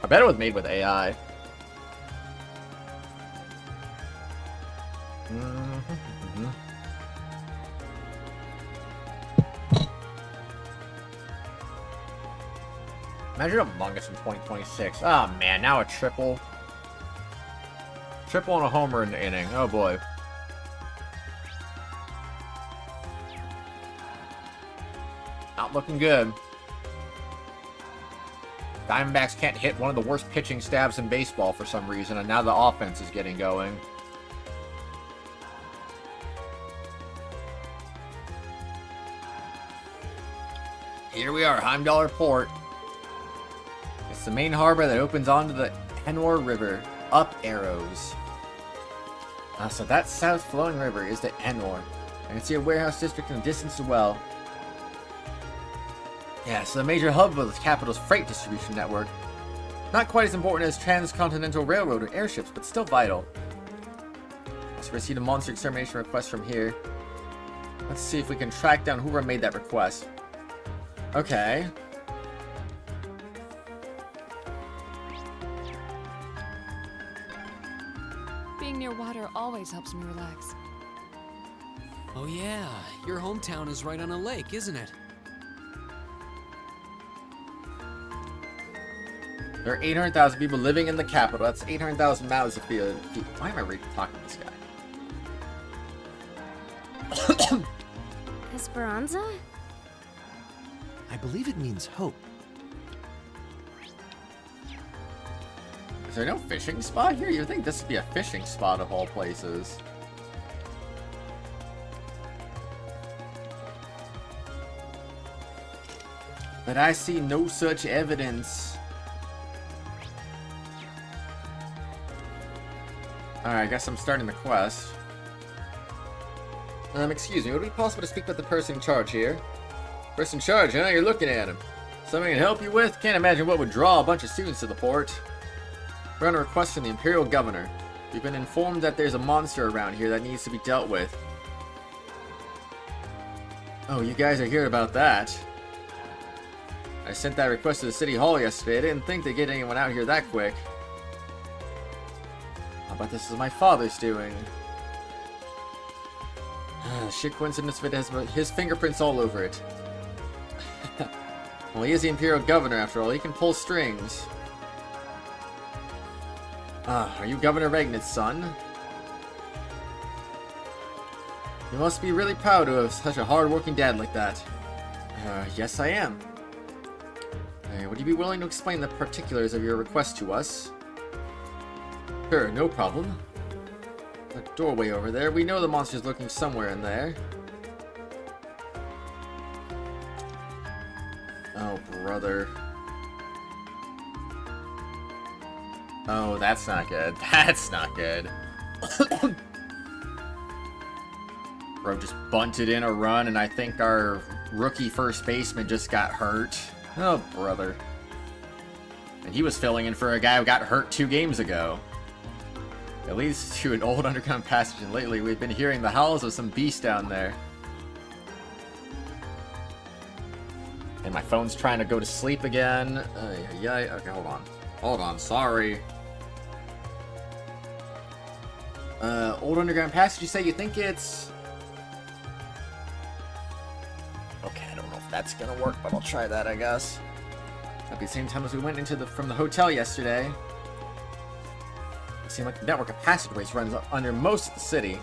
I bet it was made with AI. Imagine Among Us in 2026. Oh man, now a triple. Triple and a homer in the inning. Oh boy. Not looking good. Diamondbacks can't hit one of the worst pitching stabs in baseball for some reason, and now the offense is getting going. Here we are, Heimdallr Port. It's the main harbor that opens onto the Enor River. Up arrows. So that south flowing river is the Enor. I can see a warehouse district in the distance as well. Yeah, so the major hub of the capital's freight distribution network. Not quite as important as transcontinental railroad or airships, but still vital. Let's receive a monster extermination request from here. Let's see if we can track down whoever made that request. Okay. Being near water always helps me relax. Oh yeah, your hometown is right on a lake, isn't it? There are 800,000 people living in the capital. That's 800,000 mouths to feed. Why am I talking to this guy? Esperanza? I believe it means hope. Is there no fishing spot here? You'd think this would be a fishing spot of all places. But I see no such evidence. Alright, I guess I'm starting the quest. Excuse me, would it be possible to speak with the person in charge here? Person in charge, huh? You're looking at him. Something I can help you with? Can't imagine what would draw a bunch of students to the port. We're on a request from the Imperial Governor. We've been informed that there's a monster around here that needs to be dealt with. Oh, you guys are here about that. I sent that request to the City Hall yesterday. I didn't think they'd get anyone out here that quick. How about this is my father's doing? Shit coincidence if it has his fingerprints all over it. Well, he is the Imperial Governor after all. He can pull strings. Are you Governor Regnit's son? You must be really proud to have such a hard-working dad like that. Yes I am. Would you be willing to explain the particulars of your request to us? Sure, no problem. The doorway over there. We know the monster's lurking somewhere in there. Oh, brother. Oh, that's not good. That's not good. Bro just bunted in a run, and I think our rookie first baseman just got hurt. Oh, brother. And he was filling in for a guy who got hurt 2 games ago. It leads to an old underground passage, and lately we've been hearing the howls of some beast down there. And my phone's trying to go to sleep again. Yeah, okay, hold on. Hold on, sorry. Old underground passage, you say? You think it's... Okay, I don't know if that's gonna work, but I'll try that, I guess. At the same time as we went from the hotel yesterday. It seemed like the network of passageways runs under most of the city.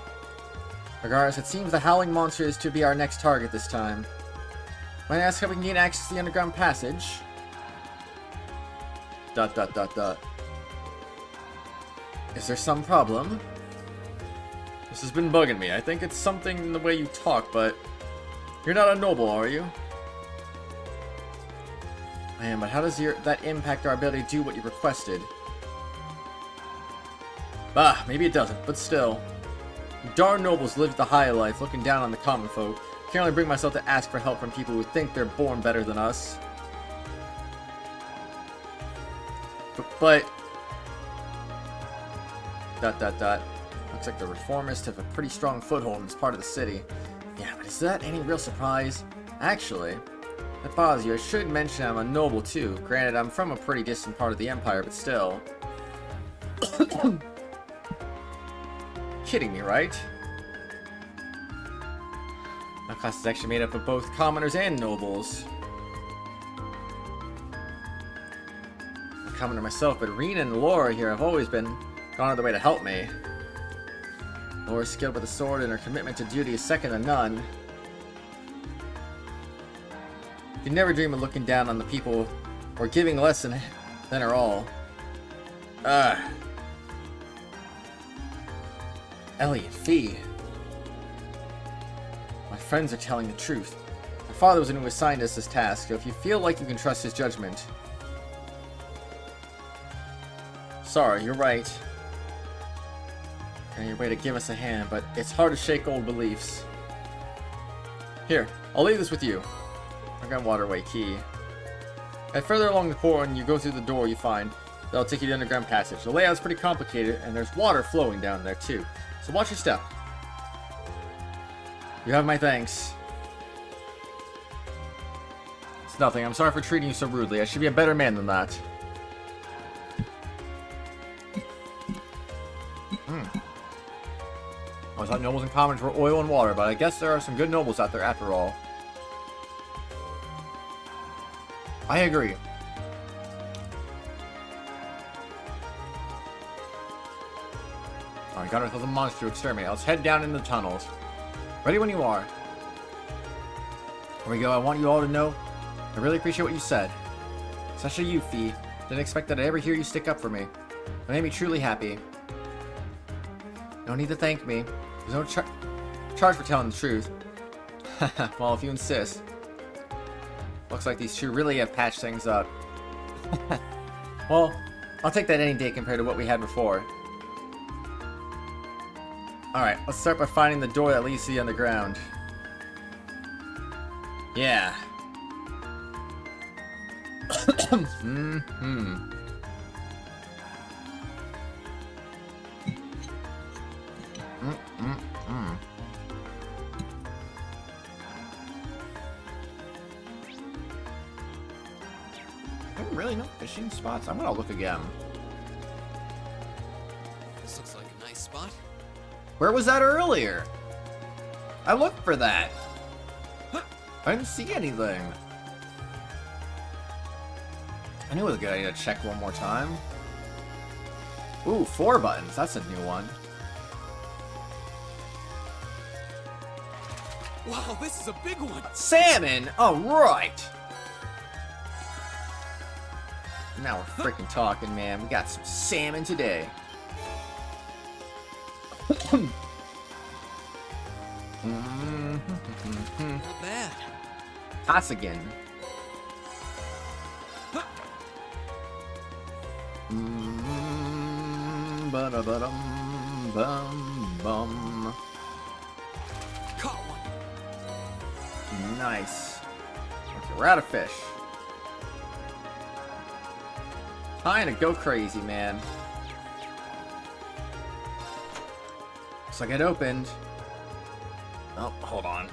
Regardless, it seems the howling monster is to be our next target this time. Might I ask how we can gain access to the underground passage? ... Is there some problem? This has been bugging me. I think it's something in the way you talk, but... You're not a noble, are you? I am, but how does that impact our ability to do what you requested? Bah, maybe it doesn't, but still. Darn nobles live the high life, looking down on the common folk. Can't only bring myself to ask for help from people who think they're born better than us. But... ... Looks like the reformists have a pretty strong foothold in this part of the city. Yeah, but is that any real surprise? Actually, if that bothers you, I should mention I'm a noble too. Granted, I'm from a pretty distant part of the Empire, but still. Kidding me, right? My class is actually made up of both commoners and nobles. I'm a commoner myself, but Rena and Laura here have always gone out of the way to help me. Laura's skilled with the sword, and her commitment to duty is second to none. You never dream of looking down on the people or giving less than her all. Ellie and Fie. My friends are telling the truth. My father was the one who assigned us this task, so if you feel like you can trust his judgment... Sorry, you're right. On your way to give us a hand, but it's hard to shake old beliefs. Here, I'll leave this with you. Underground waterway key. And further along the corridor, and you go through the door you find, that'll take you to the underground passage. The layout's pretty complicated, and there's water flowing down there too. So watch your step. You have my thanks. It's nothing. I'm sorry for treating you so rudely. I should be a better man than that. I thought nobles and commons were oil and water, but I guess there are some good nobles out there after all. I agree. Alright, got ourselves a monster to exterminate. Let's head down into the tunnels. Ready when you are. Here we go. I want you all to know I really appreciate what you said. Especially you, Fie. Didn't expect that I'd ever hear you stick up for me. It made me truly happy. No need to thank me. There's no charge for telling the truth. Well, if you insist. Looks like these two really have patched things up. Well, I'll take that any day compared to what we had before. Alright, let's start by finding the door that leads to the underground. Yeah. Really no fishing spots? I'm gonna look again. This looks like a nice spot. Where was that earlier? I looked for that. I didn't see anything. I knew it was a good idea to check one more time. Ooh, 4 buttons. That's a new one. Wow, this is a big one. Salmon! Alright! Now we're freaking talking, man. We got some salmon today. Not bad. Toss again. Ba-da-ba-dum-bum-bum. Caught one. Nice. Okay, we're out of fish. Kinda go crazy, man. Looks like it opened. Oh, hold on.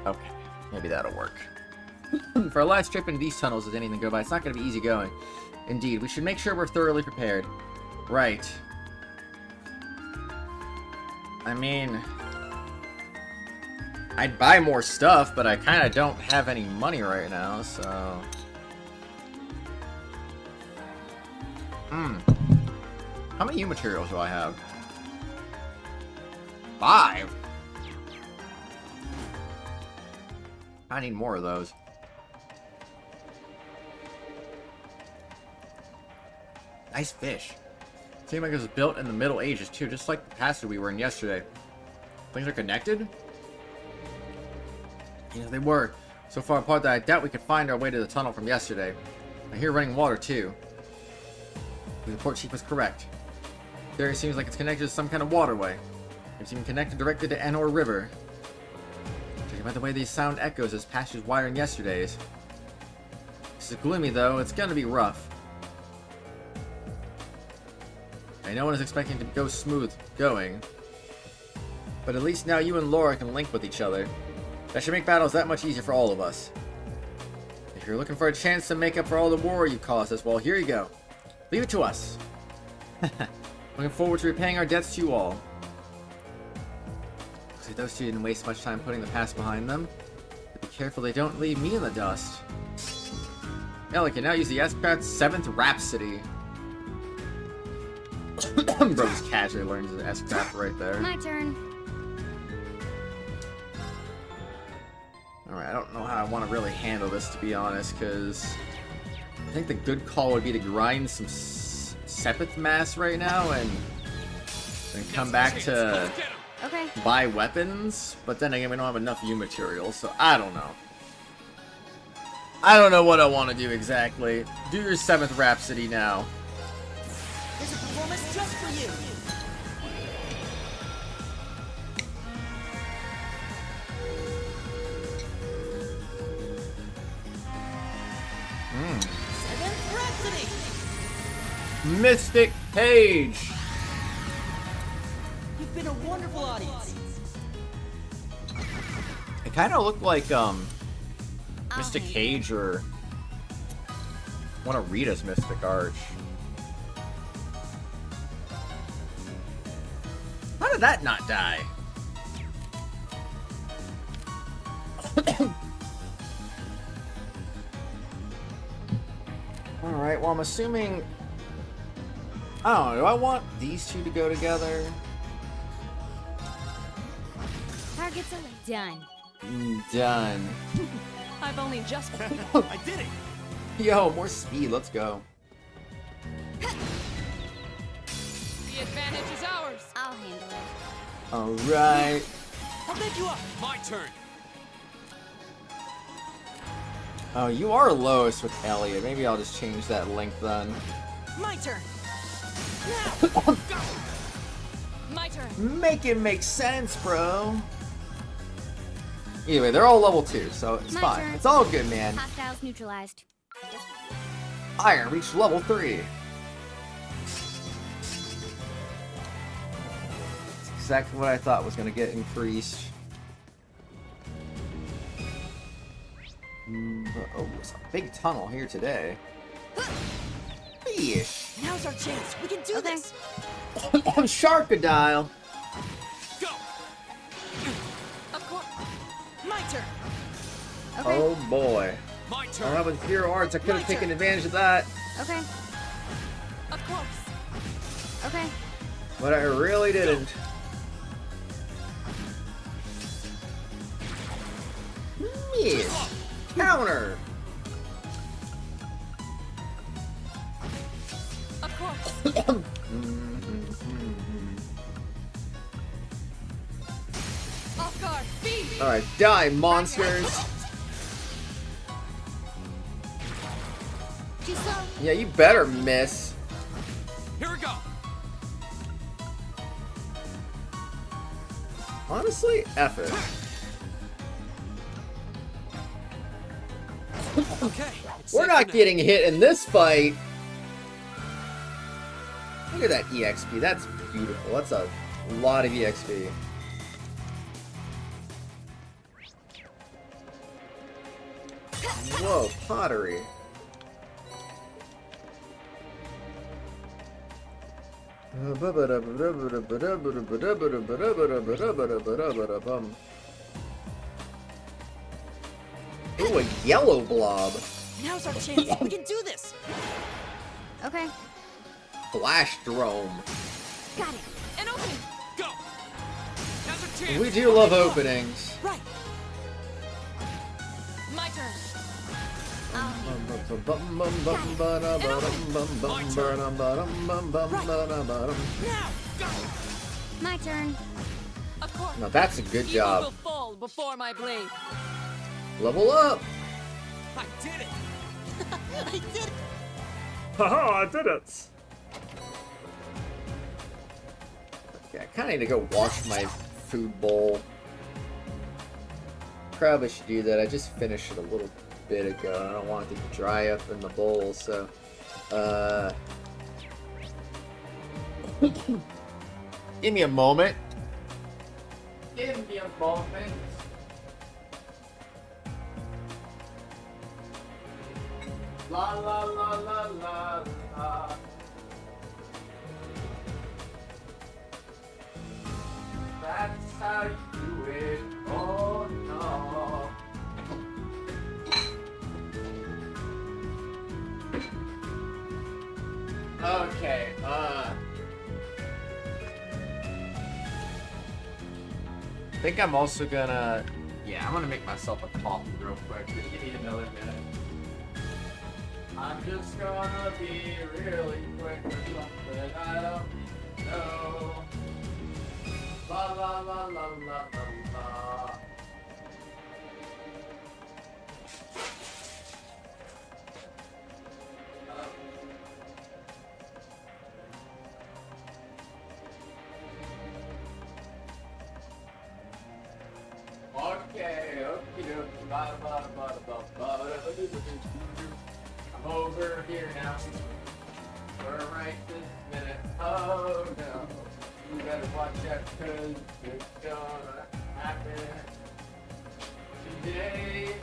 Okay, maybe that'll work. For our last trip into these tunnels as anything go by, it's not going to be easy going. Indeed, we should make sure we're thoroughly prepared. Right. I mean, I'd buy more stuff, but I kind of don't have any money right now, so... How many U materials do I have? 5? I need more of those. Nice fish. Seems like it was built in the Middle Ages too, just like the passage we were in yesterday. Things are connected? Yeah, they were. So far apart that I doubt we could find our way to the tunnel from yesterday. I hear running water too. The port chief was correct. The area seems like it's connected to some kind of waterway. It's even connected directly to Anor River. Judging by the way these sound echoes as passages wider than yesterday's. This is gloomy though, it's gonna be rough. I know one is expecting to go smooth going. But at least now you and Laura can link with each other. That should make battles that much easier for all of us. If you're looking for a chance to make up for all the war you caused us, well, here you go. Leave it to us. Looking forward to repaying our debts to you all. Looks like those two didn't waste much time putting the past behind them. But be careful they don't leave me in the dust. Ellie can now use the S-Craft's 7th Rhapsody. Bro's casually learns the S-Craft right there. My turn. Alright, I don't know how I want to really handle this, to be honest, because I think the good call would be to grind some Sepith Mass right now and come back to buy weapons, but then again, we don't have enough U materials, so I don't know. I don't know what I want to do exactly. Do your 7th Rhapsody now. There's a performance just for you. Seventh Rhapsody. Mystic Page. You've been a wonderful audience. It kind of looked like Mystic Cage or one of Rita's Mystic Arch. How did that not die? Alright, well I'm assuming... I don't know, do I want these two to go together? Targets are done. Done. I've only just... I did it! Yo, more speed, let's go. The advantage is ours. I'll handle it. Alright. I'll pick you up. My turn. Oh, you are lowest with Elliot. Maybe I'll just change that link then. My turn. My turn. Make it make sense, bro. Anyway, they're all level 2, so it's My fine. turn. It's all good, man. Hostiles neutralized. Iron reached level 3. That's exactly what I thought was going to get increased. Oh, it's a big tunnel here today. Fish. Now's our chance. We can do this. Sharkadile. Go. Of course. My turn. Okay. Oh boy. My I turn. don't have with Hero Arts. I could have taken advantage of that, Okay. Of course. Okay. but I really didn't. Miss. Counter. Of course. Off guard. Feed. Alright, die, monsters. Too slow. Yeah, you better miss. Honestly, F it. Okay. it's We're safe not for now. getting hit in this fight. Look at that EXP. That's beautiful. That's a lot of EXP. Whoa, pottery. Ooh, a yellow blob. Now's our chance. We can do this. Okay, Flash drone. got it. An opening! Go! Now's our chance! We do love openings. Right. My turn. Now. My turn. Of course. Now that's a good Evil job. will fall before my blade. Level up. I did it! I did it. Haha, I did it. Okay, I kind of need to go wash my food bowl. Probably should do that. I just finished it a little bit ago. I don't want it to dry up in the bowl, so give me a moment. Give me a moment. La la la la la la. That's how you do it. Oh no. Okay, I think I'm also gonna... Yeah, I'm gonna make myself a coffee real quick. Just give me another minute. I'm just gonna be really quick with something I don't know. La la la la la la la. Okay, okey-dokey, I'm over here now. For right this minute. Oh no. You better watch out because it's gonna happen today.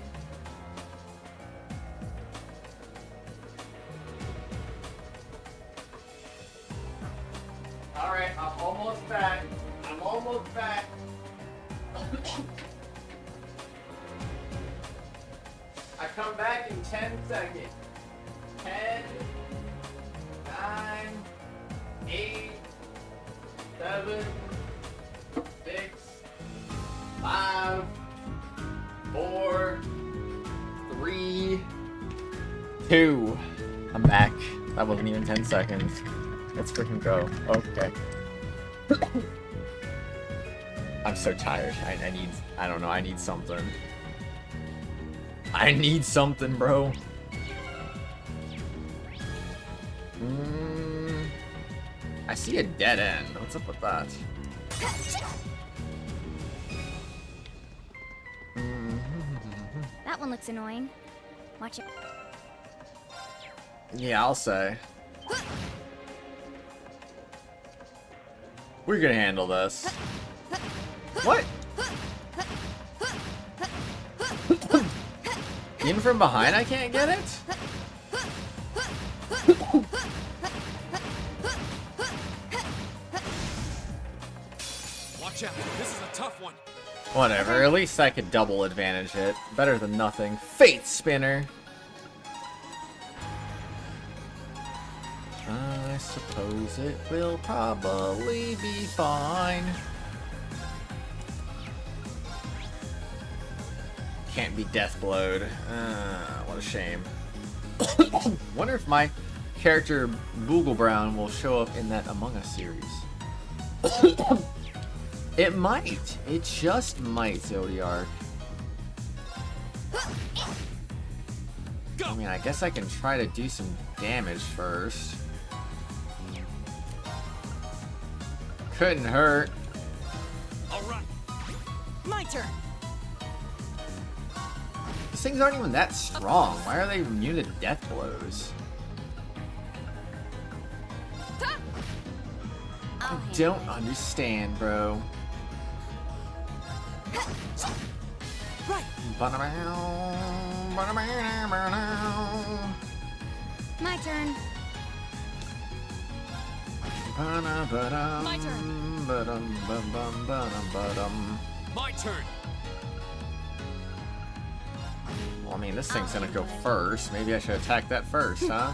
Alright, I'm almost back. I'm almost back. I come back in 10 seconds. 10, 9, 8, 7, 6, 5, 4, 3, 2. I'm back. That wasn't even 10 seconds. Let's freaking go. Okay. I'm so tired. I need, I don't know, I need something. I need something, bro. I see a dead end. What's up with that? That one looks annoying. Watch it. Yeah, I'll say. We're gonna handle this. What? Even from behind I can't get it? Watch out, this is a tough one. Whatever, at least I could double advantage it. Better than nothing. Fate Spinner! I suppose it will probably be fine. Can't be death blowed. What a shame. Wonder if my character Boogle Brown will show up in that Among Us series. It might. It just might, Zodiark. I mean, I guess I can try to do some damage first. Couldn't hurt. All right, My turn. These things aren't even that strong. Why are they immune to death blows? I don't understand, bro. Right. My turn. My turn. My turn. Well, I mean, this thing's gonna go first. Maybe I should attack that first, huh?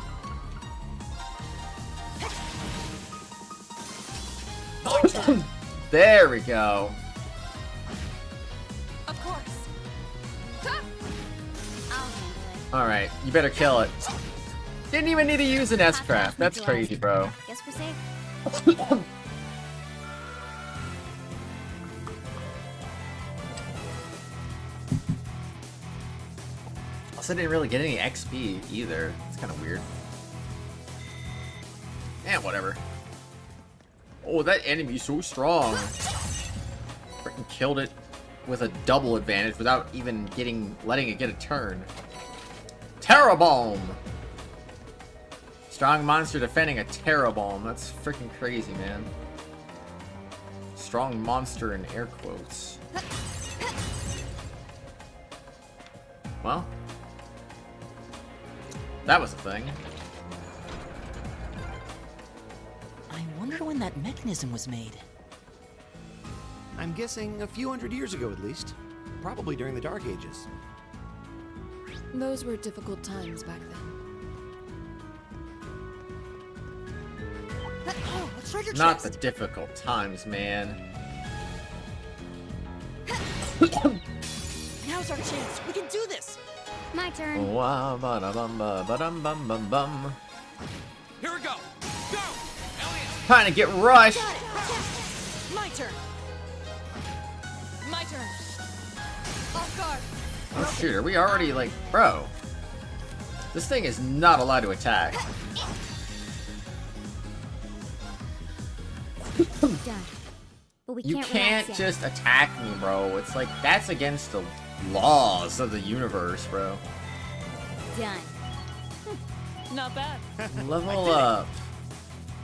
My turn. There we go. Of course. I'll handle it. Alright, you better kill it. Didn't even need to use an S-Craft. That's crazy, bro. Guess we're safe. Also, didn't really get any XP either. It's kind of weird. And whatever. Oh, that enemy's so strong. Freaking killed it with a double advantage without even letting it get a turn. Terra Bomb! Strong monster defending a Terra Bomb. That's freaking crazy, man. Strong monster in air quotes. Well, that was a thing. I wonder when that mechanism was made. I'm guessing a few hundred years ago at least. Probably during the Dark Ages. Those were difficult times back then. Oh, a treasure Not chest. the difficult times, man. Now's our chance. We can do this. My turn. Wah, ba-da-bum, ba-dum, bum, bum, bum. Here we go. Go, Elliot. Trying to get rushed. Got it. Chest. My turn. My turn. Off guard. Oh shoot, are we already like, bro? This thing is not allowed to attack. Done. But we You can't can't relax yet. just attack me, bro. It's like, that's against the laws of the universe, bro. Done. Not bad. Level up.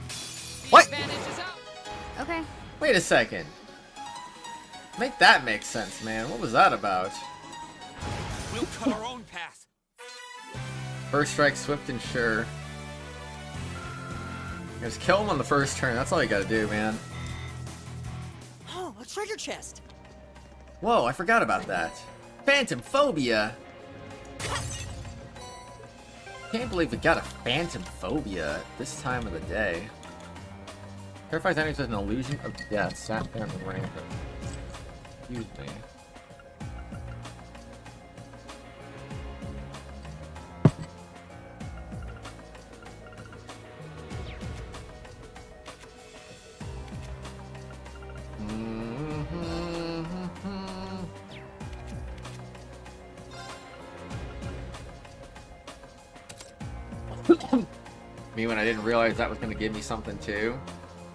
The What? advantage is out. Okay. Wait a second. Make that make sense, man. What was that about? We'll cut our own path. First strike, swift and sure. Just kill him on the first turn. That's all you gotta do, man. Oh, a treasure chest. Whoa, I forgot about that. Phantom phobia. Can't believe we got a phantom phobia at this time of the day. Terrifies enemies with an illusion of death. Sat there and rampant. Excuse me. Me when I didn't realize that was going to give me something too.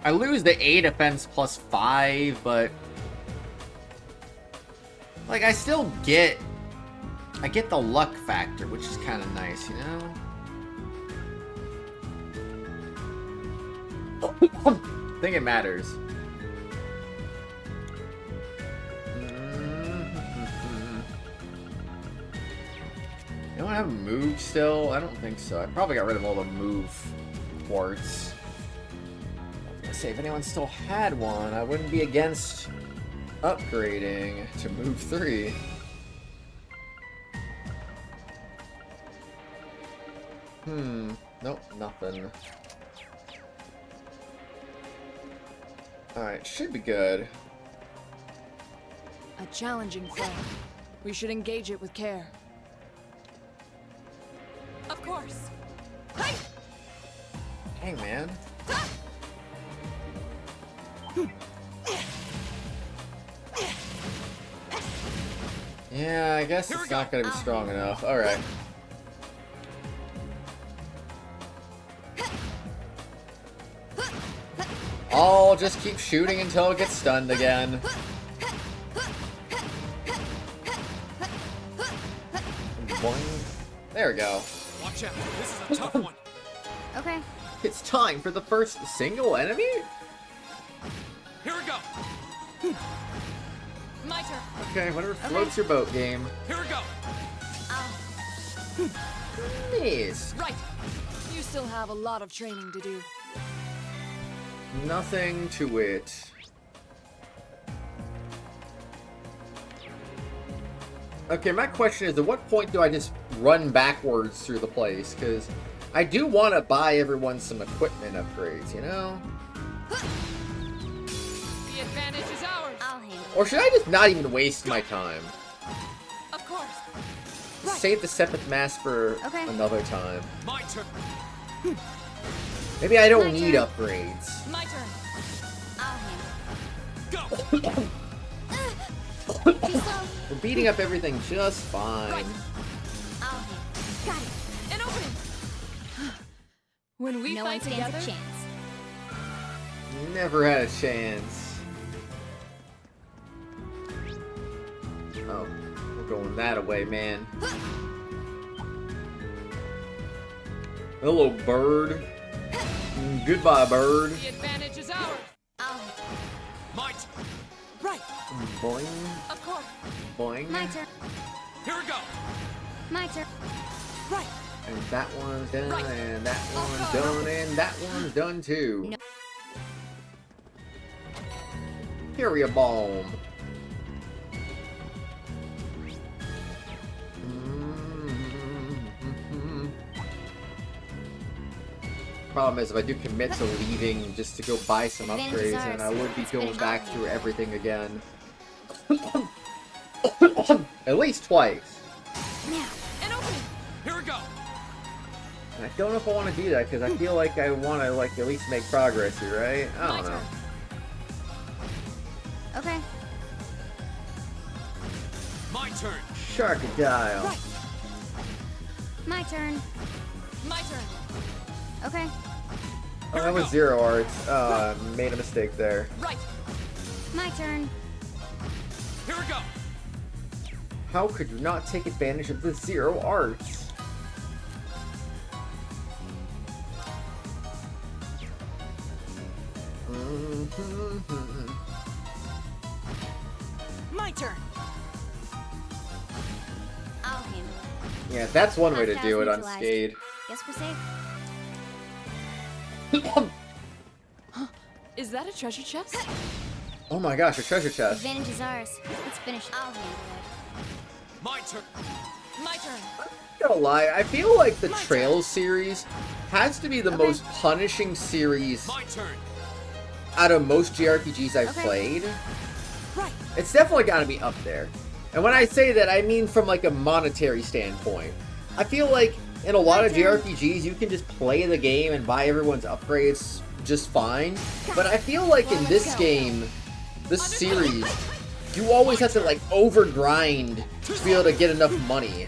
I lose the 8 offense plus 5, but like I still get the luck factor, which is kind of nice, you know? I think it matters. Anyone have a move still? I don't think so. I probably got rid of all the move quartz. I was gonna say, if anyone still had one, I wouldn't be against upgrading to move 3. Nope, nothing. Alright, should be good. A challenging foe. We should engage it with care. Of course. Hey! Dang, man. Yeah, I guess it's not gonna be strong enough. Alright. I'll just keep shooting until it gets stunned again. Boing. There we go. Watch out, this is a tough one. Okay. It's time for the first single enemy? Here we go. My turn. Okay, whatever floats your boat, game. Here we go. Nice. Right. You still have a lot of training to do. Nothing to it. Okay, my question is, at what point do I just run backwards through the place? Because I do want to buy everyone some equipment upgrades, you know? The advantage is ours. I'll handle it. Or should I just not even waste my time? Of course. Save the Sepith Mass for Okay. another time. My turn. Maybe I don't My need turn. upgrades. My turn. I'll handle Go. it. Too slow. We're beating up everything just fine. Right. I'll handle it. Got it. An opening. When we No one fight stands together, a chance. Never had a chance. Oh, we're going that away, man. Hello, bird. Goodbye, bird. the advantage is ours. I'll handle My turn. Right. Boing, Of course. boing. it. My turn. Here we go. My turn. Right. And that one's done, Right. and that Oh, one's God. done, and that one's done too. No. Carry a bomb. Problem is, if I do commit to leaving just to go buy some Advantage is upgrades, then I ours. would be Let's going finish back off. through everything again. At least twice. Now. An opening. Here we go. And I don't know if I want to do that, because I feel like I want to, like, at least make progress here, right? I My don't know. turn. Okay. My turn. Sharkadile. Right. My turn. My turn. Okay. Oh, that was Zero Arts. Made a mistake there. Right. My turn. Here we go. How could you not take advantage of the Zero Arts? My turn. I'll handle it. Yeah, that's one way to do it, Neutralized. unscathed. Guess we're safe. Is that a treasure chest? Oh my gosh, a treasure chest. Advantage is ours. Let's finish it. I'll handle it. My turn. My turn. Not gonna lie, I feel like the Trails series has to be the most punishing series My turn. out of most JRPGs I've Okay. played. Right. It's definitely gotta be up there. And when I say that, I mean from like a monetary standpoint. I feel like in a lot of JRPGs, you can just play the game and buy everyone's upgrades just fine. But I feel like in this game, this series, you always have to like overgrind to be able to get enough money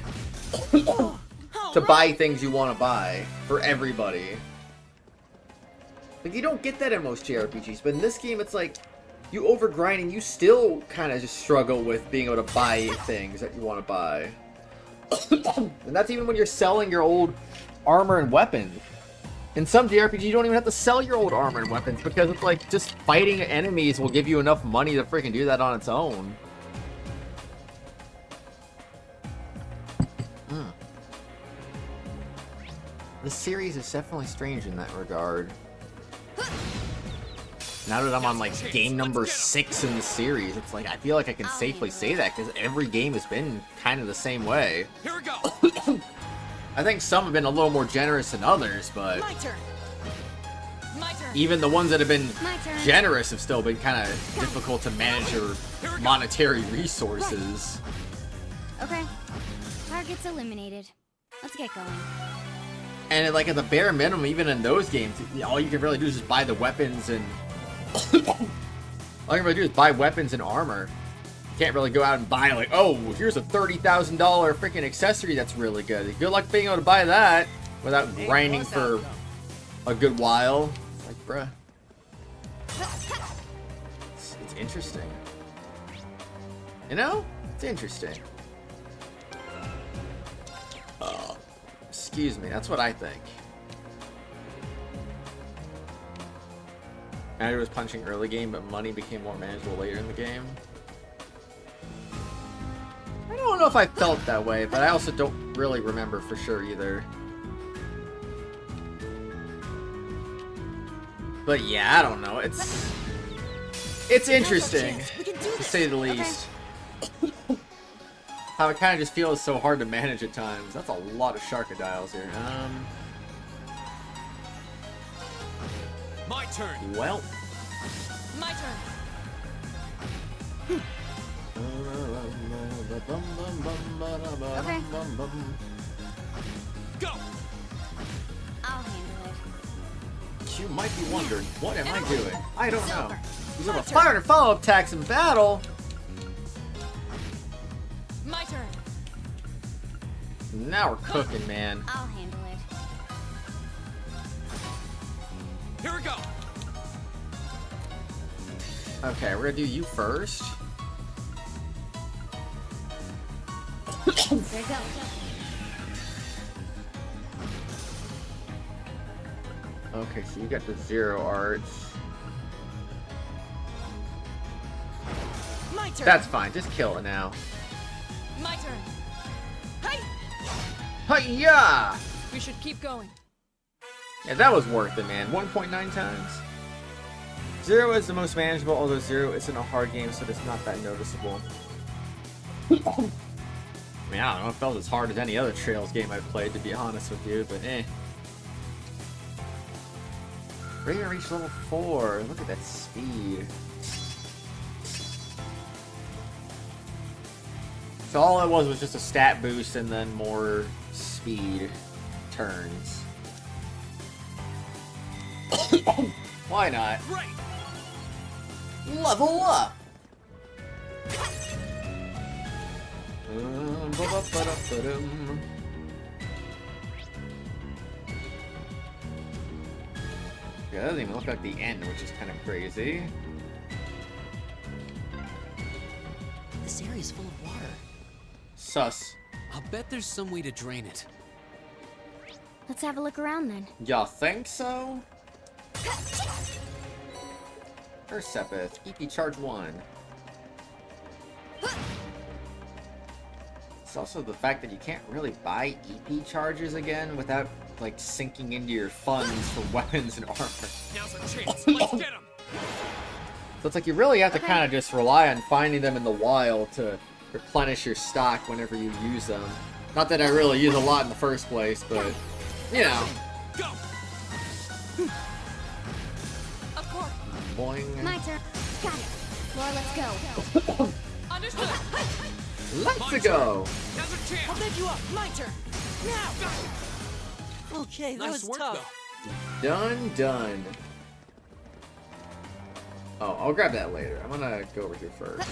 to buy things you want to buy for everybody. Like, you don't get that in most JRPGs, but in this game, it's like, you overgrind and you still kind of just struggle with being able to buy things that you want to buy. And that's even when you're selling your old armor and weapons. In some JRPGs, you don't even have to sell your old armor and weapons because it's like, just fighting enemies will give you enough money to freaking do that on its own. The series is definitely strange in that regard. Now that I'm on like game number 6 in the series, it's like I feel like I can safely say that because every game has been kind of the same way. Here we go. I think some have been a little more generous than others, but My turn. My turn. even the ones that have been My turn. generous have still been kind of difficult to manage your monetary resources. Okay. Targets eliminated. Let's get going. And like at the bare minimum, even in those games, all you can really do is just buy the weapons and all you can really do is buy weapons and armor. You can't really go out and buy like, oh, here's a $30,000 freaking accessory that's really good. Good luck being able to buy that without grinding for a good while. It's like, bruh. It's interesting. You know? It's interesting. Excuse me, that's what I think. Matter was punching early game, but money became more manageable later in the game. I don't know if I felt that way, but I also don't really remember for sure either. But yeah, I don't know. It's interesting, to say the least. How it kind of just feels so hard to manage at times. That's a lot of Sharkadiles here. My turn. Well. My turn. Okay. Go. I'll handle it. You might be wondering, what am I doing? I don't know. Silver. These are fire and follow-up attacks in battle. My turn. Now we're cooking, man. I'll handle it. Here we go. Okay, we're gonna do you first. There you go. Okay, so you got the 0 arts. My turn. That's fine, just kill it now. My turn. Hey! Hi-ya! We should keep going. Yeah, that was worth it, man. 1.9 times. 0 is the most manageable, although 0 isn't a hard game, so it's not that noticeable. I mean, I don't know, it felt as hard as any other Trails game I've played, to be honest with you, but eh. We're gonna reach level 4. Look at that speed. So all it was just a stat boost and then more speed turns. Why not? Right. Level up! Yeah, that doesn't even look like the end, which is kind of crazy. This area is full of water. Sus. I'll bet there's some way to drain it. Let's have a look around then. Y'all think so? Ursepith, EP charge 1. It's also the fact that you can't really buy EP charges again without, like, sinking into your funds for weapons and armor. Now's our chance. Let's get him. So it's like you really have to kind of just rely on finding them in the wild to replenish your stock whenever you use them. Not that I really use a lot in the first place, but, you know. Go. Of course. Boing. My turn. Got it. Laura, let's go. Understood. Let's go! Now's our I'll chance. bed you up. My turn. Now. Okay, that Nice was work, tough. Done, done. Oh, I'll grab that later. I'm gonna go over here first.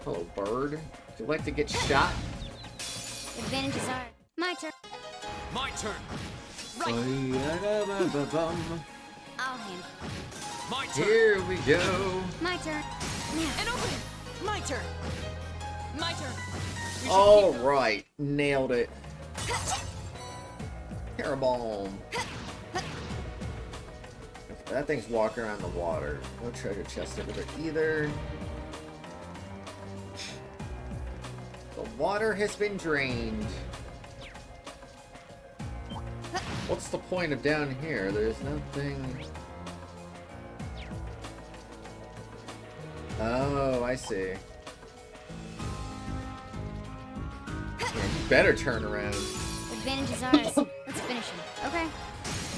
Hello, bird. Would you like to get shot? Advantage is ours. My turn. My turn. I'll handle it. My turn. Here we go. My turn. Now. An opening. My turn. My turn. We should All keep right, nailed it. Parabomb. That thing's walking around the water. No treasure chest over there either. The water has been drained. What's the point of down here? There's nothing. Oh, I see. Yeah, you better turn around. Advantage is ours. Let's finish him. Okay.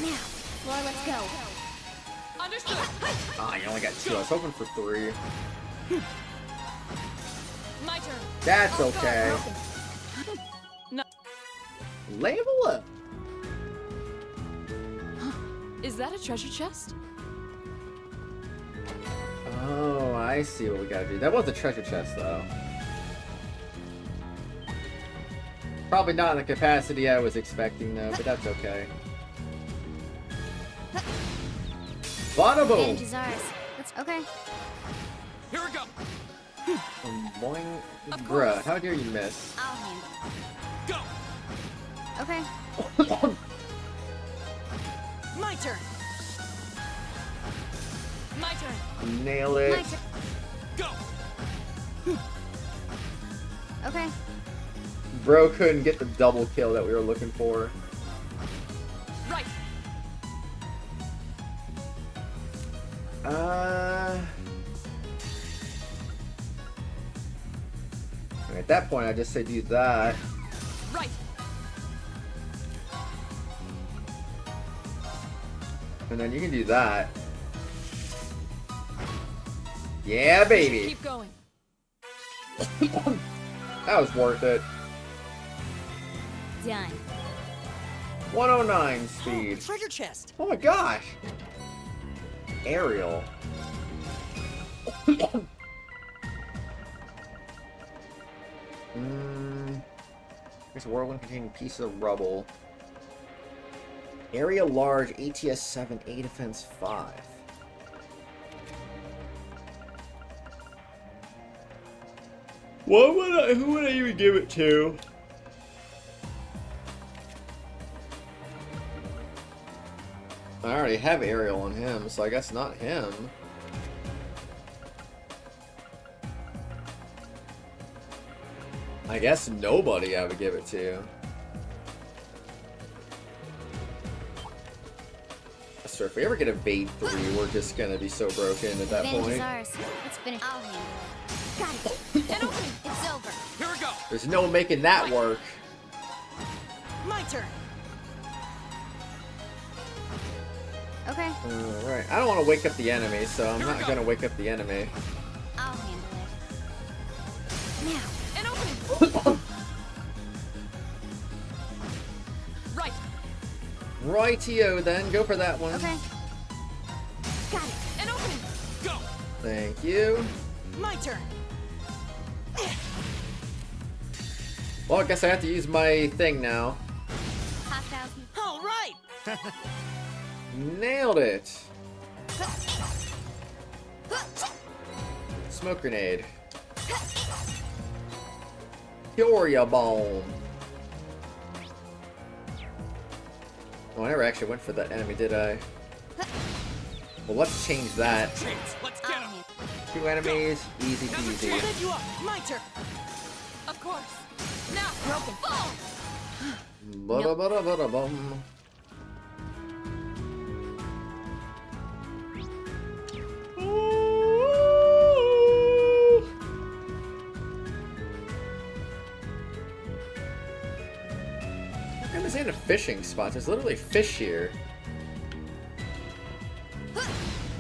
Now. Laura, let's go. Understood. Ah, you only got 2. I was hoping for 3. My turn. That's okay. No. Level up. Is that a treasure chest? Oh, I see what we gotta do. That was a treasure chest, though. Probably not in the capacity I was expecting, though, but that's okay. Bada boom! Advantage is ours. Let's. Okay. Here we go. Boing. Bruh, how dare you miss? I'll handle it. Go. Okay. My turn. My turn. Nailed My it. turn. Go. Okay. Bro couldn't get the double kill that we were looking for. Right. At that point, I just say do that. Right. And then you can do that. Yeah, baby. Keep going. That was worth it. Done. 109 speed. Treasure chest. Oh my gosh. Aerial. There's a whirlwind containing pieces of rubble. Area large, ATS 7, A defense 5. Who would I even give it to? I already have aerial on him, so I guess not him. I guess nobody I would give it to. So if we ever get a Evade 3, we're just gonna be so broken at that Advantage is point. ours. Let's finish. I'll handle it. Got it. And open. It's over. Here we go. There's no making that work. My turn. Okay. Alright, I don't want to wake up the enemy, so I'm Here we not go. gonna wake up the enemy. I'll handle it. Now. And open. Right. Rightio then, go for that one. Okay. Got it. And open. Go. Thank you. My turn. Well, I guess I have to use my thing now. Hostiles. All right. Nailed it. Smoke grenade. Furia bomb. Oh, I never actually went for that enemy, did I? Well, let's change that. Chance. Let's I'll get him. handle Two enemies, easy I'll peasy. set you up. My turn. Of course. Now. Broken. Fall. Ba-da-ba-da-ba-da-bum. How come this ain't a fishing spot? There's literally fish here.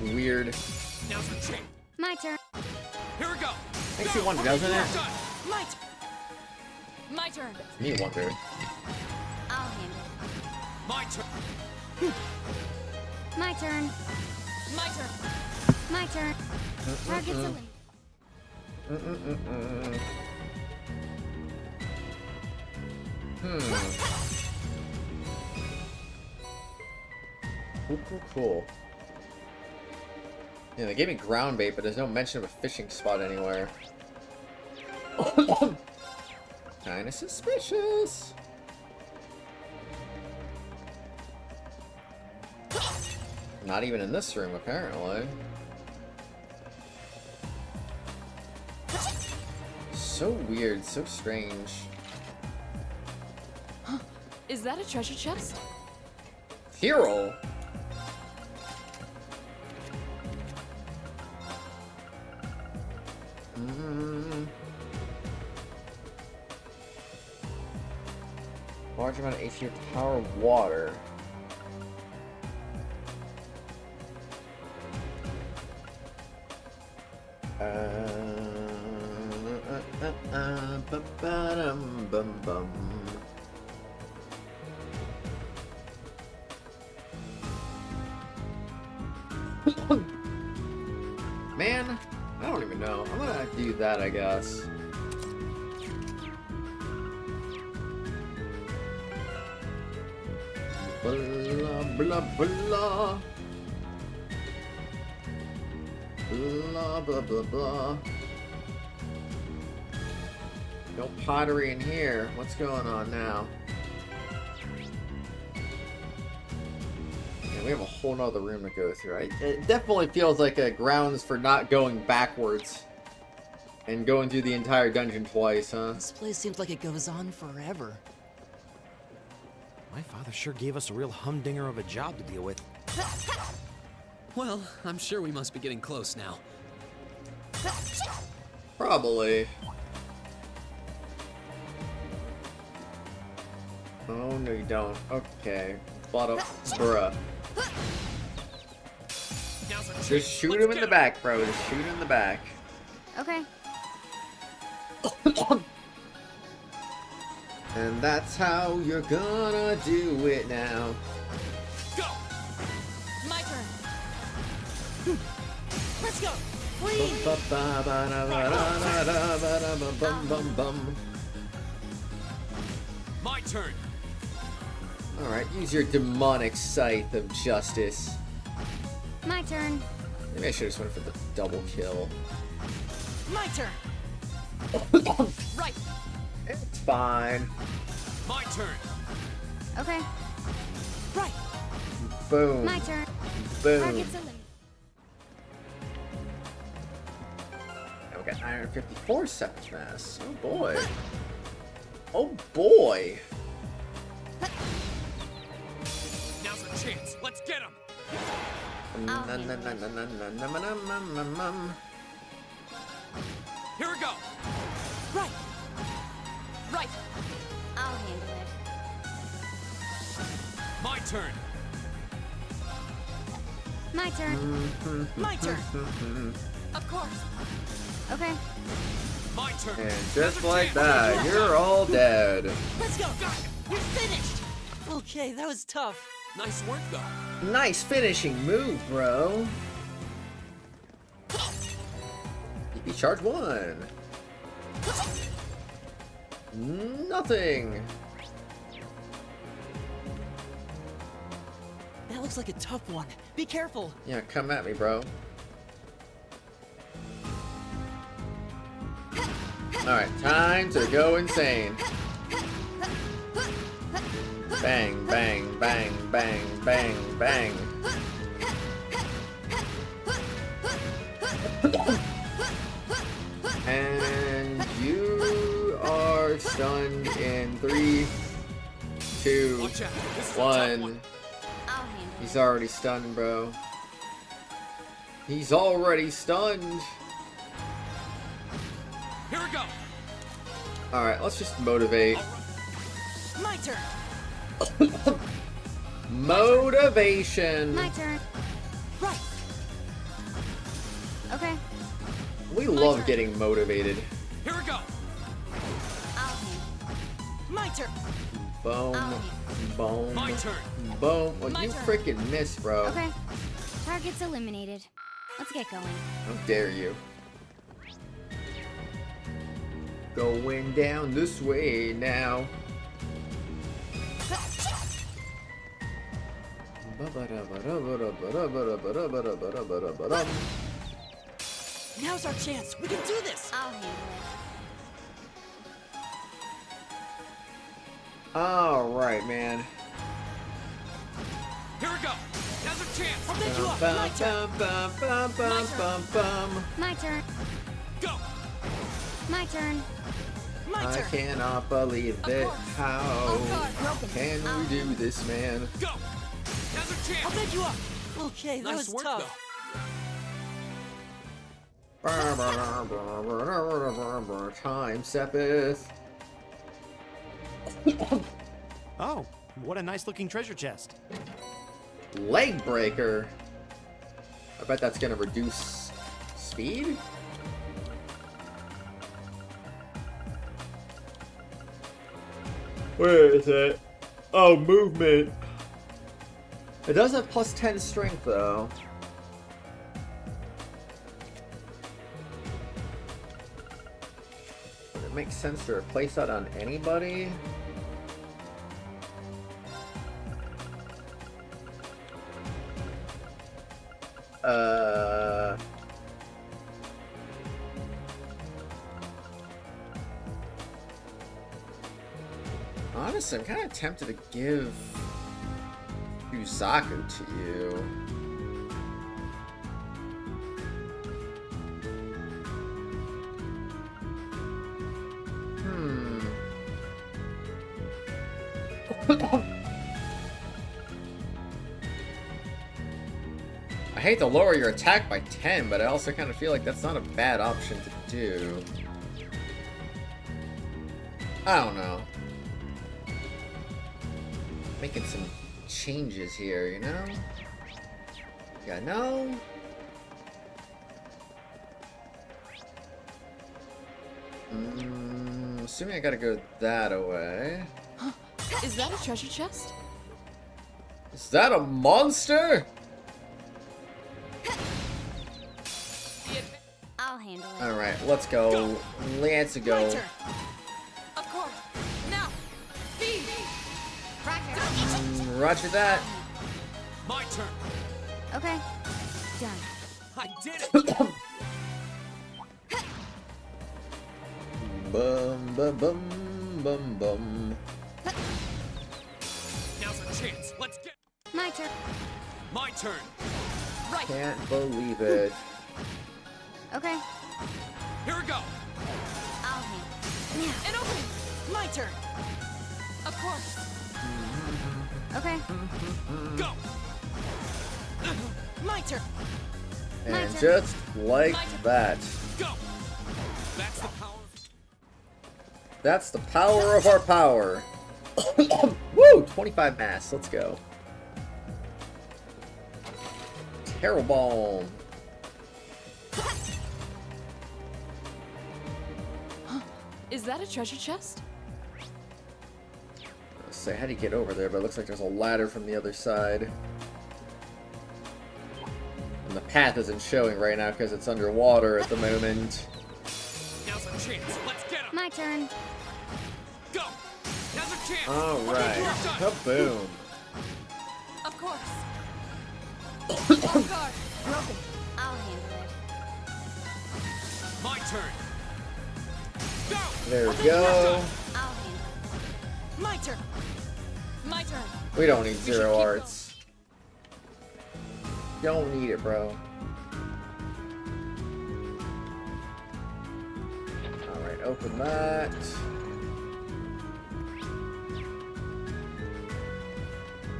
Weird. Now's the chance. My turn. Here we go. Makes you wonder, doesn't it? Done. My turn. My turn. Me wonder. I'll handle My turn. it. My turn. My turn. My turn. Target's a link. Cool. Yeah, they gave me ground bait, but there's no mention of a fishing spot anywhere. Kinda suspicious. Not even in this room, apparently. So weird, so strange. Is that a treasure chest? Hero? Large amount of HP to power water. Ba-ba-dum-bum-bum. Man, I don't even know. I'm gonna do that, I guess. Blah, blah, blah. Blah, blah, blah, blah. No pottery in here. What's going on now? we have a whole nother room to go through. It definitely feels like a grounds for not going backwards. And going through the entire dungeon twice, huh? This place seems like it goes on forever. My father sure gave us a real humdinger of a job to deal with. Well, I'm sure we must be getting close now. Probably. Oh, no you don't. Okay. Bruh. Just shoot him in the back, bro. Just shoot him in the back. Okay. And that's how you're gonna do it now. Go! My turn. Let's go. Freeze. My turn. Alright, use your demonic scythe of justice. My turn. Maybe I should have just went for the double kill. My turn. Right. It's fine. My turn. Okay. Right. Boom. My turn. Boom. Target's eliminated. And we got 954 seconds mass. Oh boy. Oh boy. Now's our chance. Let's get him. Here we go. Right. Right. I'll handle it. My turn. My turn. My turn. Of course. Okay. My turn. And just like that, you're all dead. Let's go. You're finished. Okay, that was tough. Nice work, though. Nice finishing move, bro. You charge 1. Nothing. That looks like a tough one. Be careful. Yeah, come at me, bro. Alright, time to go insane. Bang, bang, bang, bang, bang, bang. And you are stunned in 3, 2, Watch out. This is a tough 1. one. I'll handle it. He's already stunned, bro. He's already stunned. Here we go. Alright, let's just motivate. My turn. Motivation. My turn. Right. Okay. We love getting motivated. Here we go. I'll handle it. My turn. Boom. Boom. My turn. Boom. Well, My you turn. freaking missed, bro. Okay. Target's eliminated. Let's get going. How dare you? Going down this way now. Now's our chance. We can do this. I'll handle it. Alright, man. Here we go. Now's our chance. I'll pick you up. My turn. My turn. Go. My turn. My I turn. cannot believe it. How Oh, God. can we do this, man? Go. Now's our I'll chance. pick you up. Okay, that Nice was work, tough. Time Sepith. Oh, what a nice looking treasure chest. Leg breaker. I bet that's gonna reduce speed. Where is it? Oh, movement. It does have plus 10 strength though. Would it make sense to replace that on anybody? Honestly, I'm kind of tempted to give to Yusaku to you. I hate to lower your attack by 10, but I also kind of feel like that's not a bad option to do. I don't know. Making some changes here, you know? Yeah, no? Assuming I gotta go that away. Is that a treasure chest? Is that a monster? I'll handle it. Alright, let's go. Let's go. My turn. Of course. Now. Fie. Roger that. My turn. Okay. Done. I did it. Bum bum bum bum bum. Now's our chance. Let's get. My turn. My turn. Right. Can't believe it. Okay. Here we go. I'll handle it. Now. And open. My turn. Of course. Okay. Go. My turn. And turn. just like that. Go. That's the power. That's the power of our power. Woo! 25 mass. Let's go. Terror Bomb. Is that a treasure chest? Let's say, how do you get over there? But it looks like there's a ladder from the other side. And the path isn't showing right now because it's underwater at the moment. Now's our chance. Let's get him. My turn. Go. Now's our chance. Alright. Kaboom. Of course. Off guard. Broken. I'll handle it. My turn. Go. There we go. I'll handle it. My turn. My turn. We don't need should zero keep arts. Don't need it, bro. Alright, open that.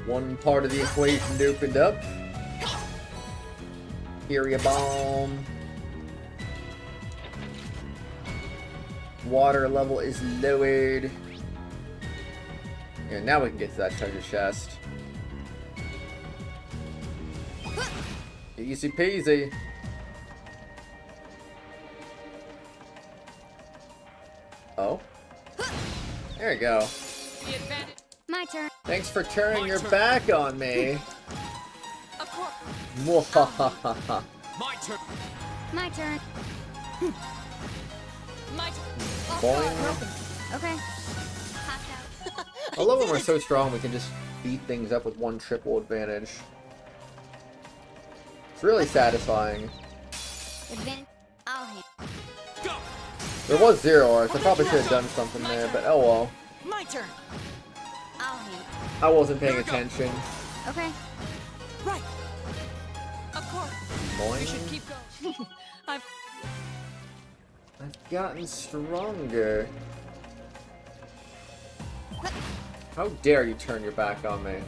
One part of the equation opened up. Area bomb. Water level is lowered. Yeah, now we can get to that treasure chest. Easy peasy. Oh. There you go. The advantage. My turn. Thanks for turning My your turn. back on me. Of course. Mwahahaha. My turn. My turn. My turn. Off Boing. guard. Broken. Okay. Pass out. I love when we're so strong we can just beat things up with one triple advantage. It's really satisfying. Advantage. I'll handle it. Go. There was zero arts. I probably should have done something there, but oh well. My turn. I'll handle it. I wasn't paying Here we go. attention. Okay. Right. Of course. Boing. We should keep going. I've gotten stronger. How dare you turn your back on me?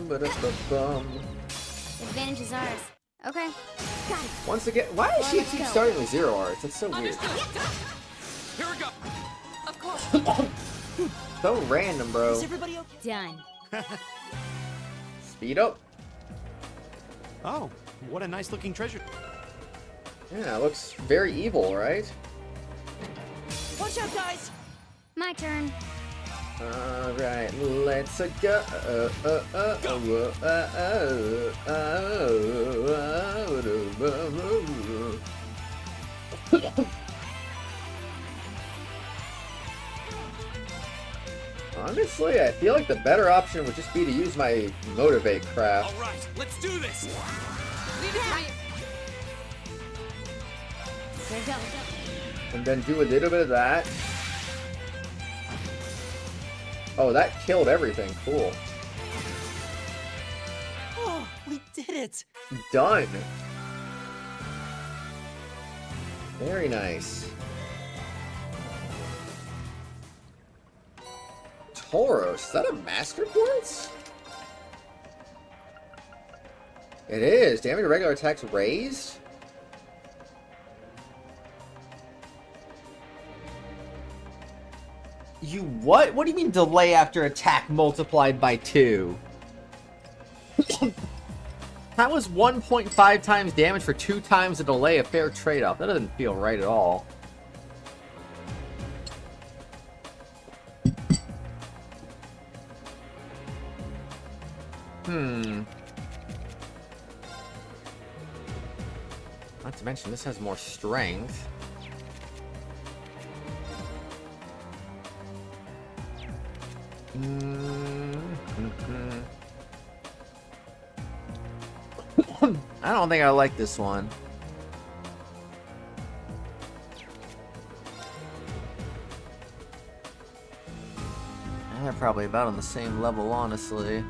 Ba-da-ba-bum. Advantage is ours. Okay. Got it. Once again, why does she keep starting with zero arts? That's so weird. understood. Here we go. Of course. So random, bro. Is everybody okay? Done. Speed up. Oh, what a nice looking treasure. Yeah, it looks very evil, right? Watch out, guys! My turn. Alright, let's go. Honestly, I feel like the better option would just be to use my motivate craft. All right, let's do this. Leave it to me. Here we go. And then do a little bit of that. Oh, that killed everything. Cool. Oh, we did it! Done. Very nice. Tauros, is that a master quartz? It is. Damage to regular attacks raised? You what? What do you mean delay after attack multiplied by 2? That was 1.5 times damage for 2 times the delay, a fair trade-off. That doesn't feel right at all. Not to mention, this has more strength. I don't think I like this one. They're probably about on the same level, honestly.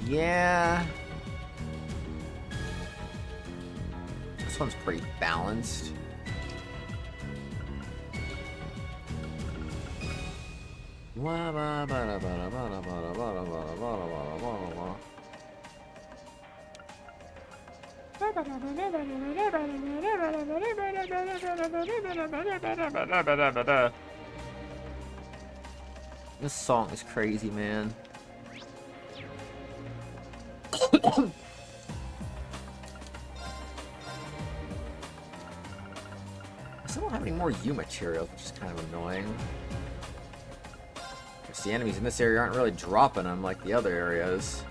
Yeah. This one's pretty balanced. This song is crazy, man. I still don't have any more U materials, which is kind of annoying. Because the enemies in this area aren't really dropping them like the other areas.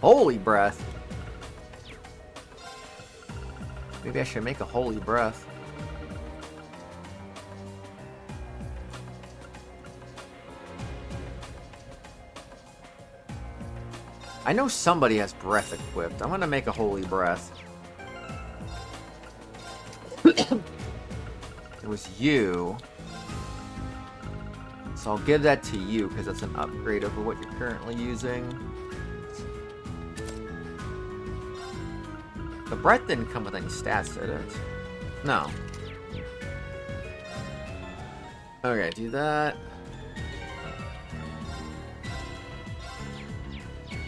Holy breath. Maybe I should make a holy breath. I know somebody has breath equipped. I'm gonna make a holy breath. It was you. So I'll give that to you because that's an upgrade over what you're currently using. The breath didn't come with any stats, did it? No. Okay, do that.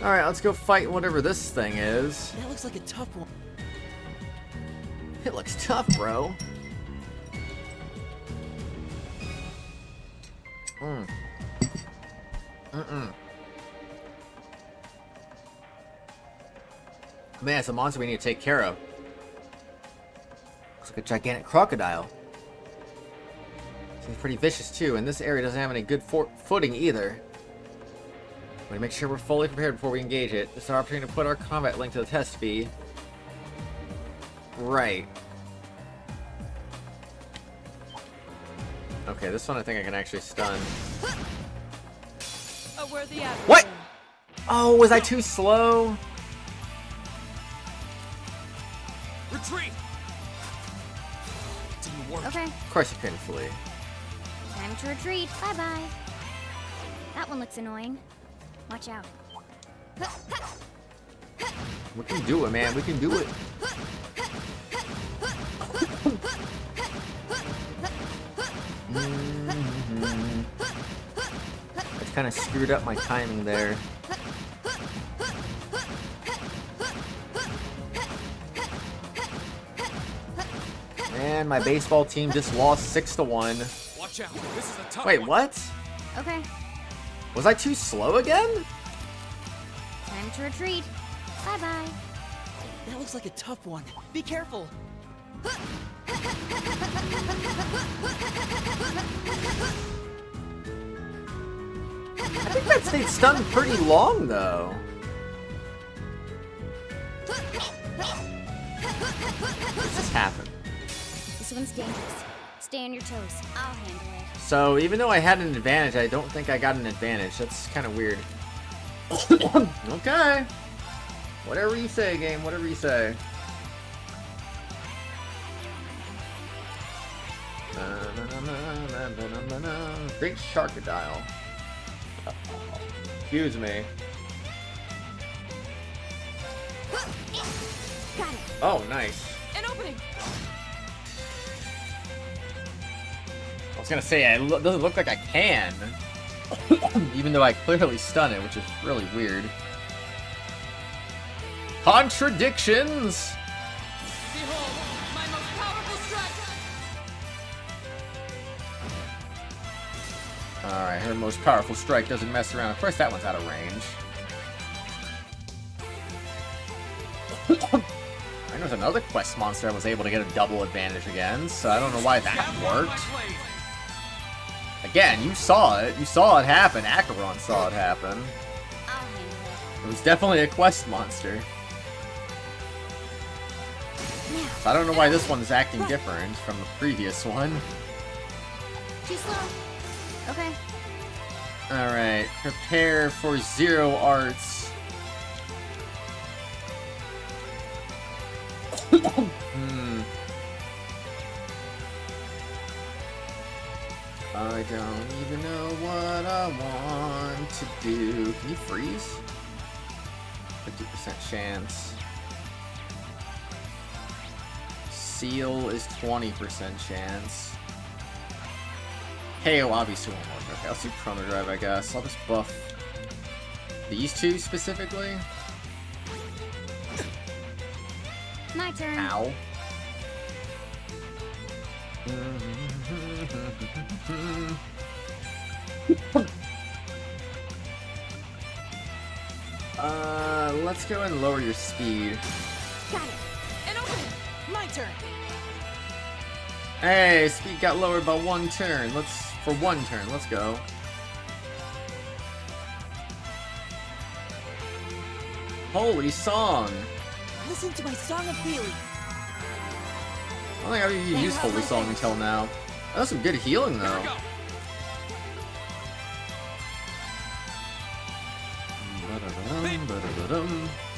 Alright, let's go fight whatever this thing is. That looks like a tough one. It looks tough, bro. Man, it's a monster we need to take care of. Looks like a gigantic crocodile. Seems pretty vicious too, and this area doesn't have any good footing either. We want to make sure we're fully prepared before we engage it. This is our opportunity to put our combat link to the test fee. Right. Okay, this one I think I can actually stun. A worthy adversary. What? Oh, was I too slow? Retreat! Didn't work. Okay, Of course you couldn't flee. time to retreat. Bye-bye. That one looks annoying. Watch out. We can do it, man. We can do it. I kind of screwed up my timing there. And my baseball team just lost 6-1. Watch out. This is a tough Wait, one. what? Okay, Was I too slow again? time to retreat. Bye-bye. That looks like a tough one. Be careful. I think that stayed stunned pretty long, though. What's this happen? This one's dangerous. Stay on your toes. I'll handle it. So, even though I had an advantage, I don't think I got an advantage. That's kind of weird. Okay. Whatever you say, game. Whatever you say. Big Sharkadile. Excuse me. Got it. Oh, nice. An opening! I was gonna say, it doesn't look like I can. Even though I clearly stun it, which is really weird. Contradictions! Behold, my most powerful strike! Alright, her most powerful strike doesn't mess around. Of course, that one's out of range. I know there's another quest monster I was able to get a double advantage against, so I don't know why that worked. Again, you saw it. You saw it happen. Acheron saw it happen. I'll handle it. It was definitely a quest monster. Now. So I don't know why this one is acting different from the previous one. Too slow. Okay. Alright, prepare for Zero Arts. I don't even know what I want to do. Can you freeze? 50% chance. Seal is 20% chance. KO obviously won't work. Okay, I'll do Chrono Drive, I guess. I'll just buff these two specifically. My turn. Ow. Let's go and lower your speed. Got it. An opening! My turn! Hey, speed got lowered by one turn. For one turn, let's go. Holy song! Listen to my song of healing. I don't think I've even used Holy Song until now. That was some good healing though.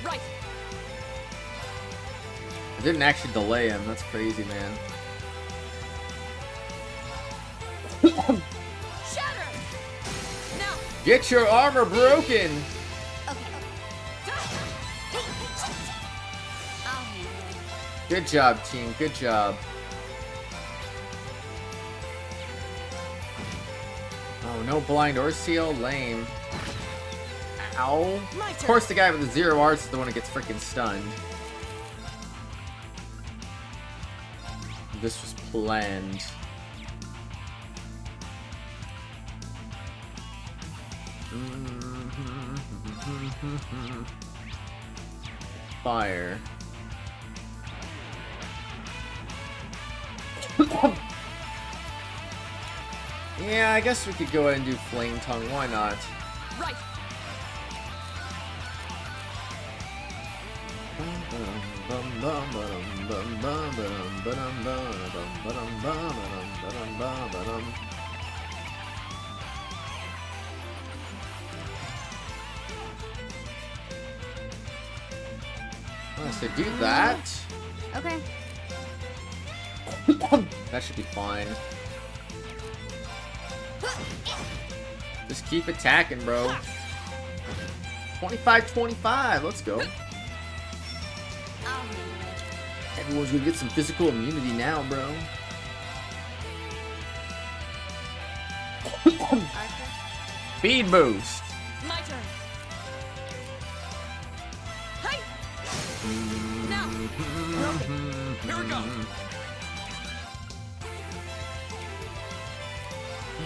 Right! I didn't actually delay him. That's crazy, man. Shatter! Now! Get your armor broken! Okay. I'll handle it. Good job, team. Good job. Oh, no blind or seal? Lame. Ow. Of course the guy with the Zero Arts is the one that gets freaking stunned. This was planned. Fire. Yeah, I guess we could go ahead and do Flame Tongue. Why not? Right! So do that. Okay. That should be fine. Just keep attacking, bro. 25-25. Let's go. I'll handle it. Everyone's gonna get some physical immunity now, bro. Arthur. Speed boost. My turn! Hi! Now! Here we go.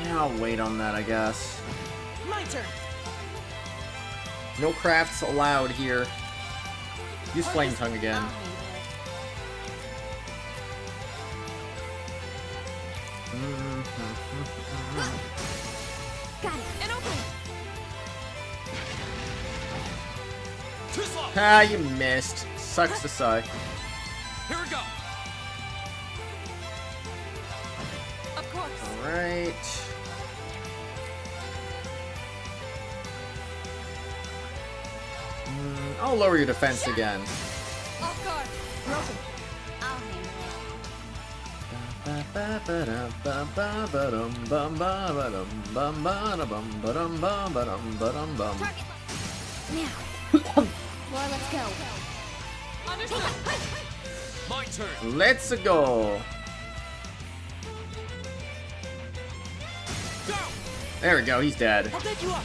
Yeah, I'll wait on that, I guess. My turn! No crafts allowed here. Use Flame Tongue again. I'll handle it. Got it. An opening! Too slow. Ah, you missed. Sucks to suck. Here we go. Of course. Alright. I'll lower your defense again. Off guard. Broken. I'll handle Target. Now. Laura, let's go. Understood. My turn. Let's go. Go. There we go, he's dead. I'll bet you up.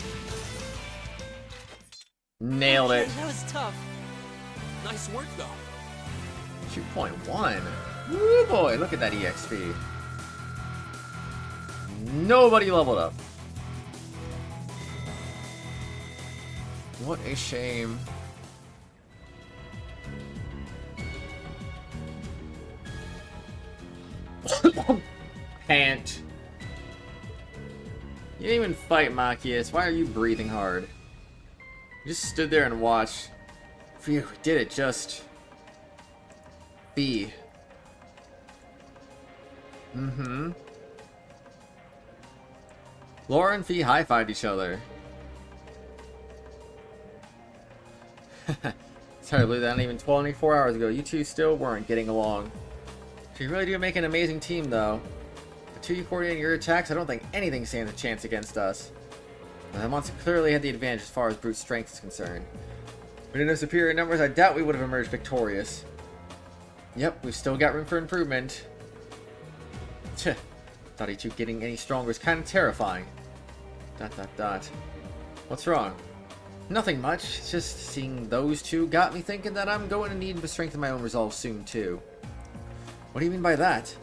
Nailed it. That was tough. Nice work, though. 2.1. Woo boy, look at that EXP. Nobody leveled up. What a shame. Pant. You didn't even fight Machias. Why are you breathing hard? You just stood there and watched. Phew, did it just. Fie. Laura and Fie high-fived each other. It's hard to believe that not even 24 hours ago, you two still weren't getting along. So you really do make an amazing team, though. The two you coordinating your attacks, I don't think anything stands a chance against us. And that monster clearly had the advantage as far as brute strength is concerned. If we didn't have superior numbers, I doubt we would have emerged victorious. Yep, we've still got room for improvement. Tch, thought you two getting any stronger is kind of terrifying. ... What's wrong? Nothing much, it's just seeing those two got me thinking that I'm going to need to strengthen my own resolve soon too. What do you mean by that?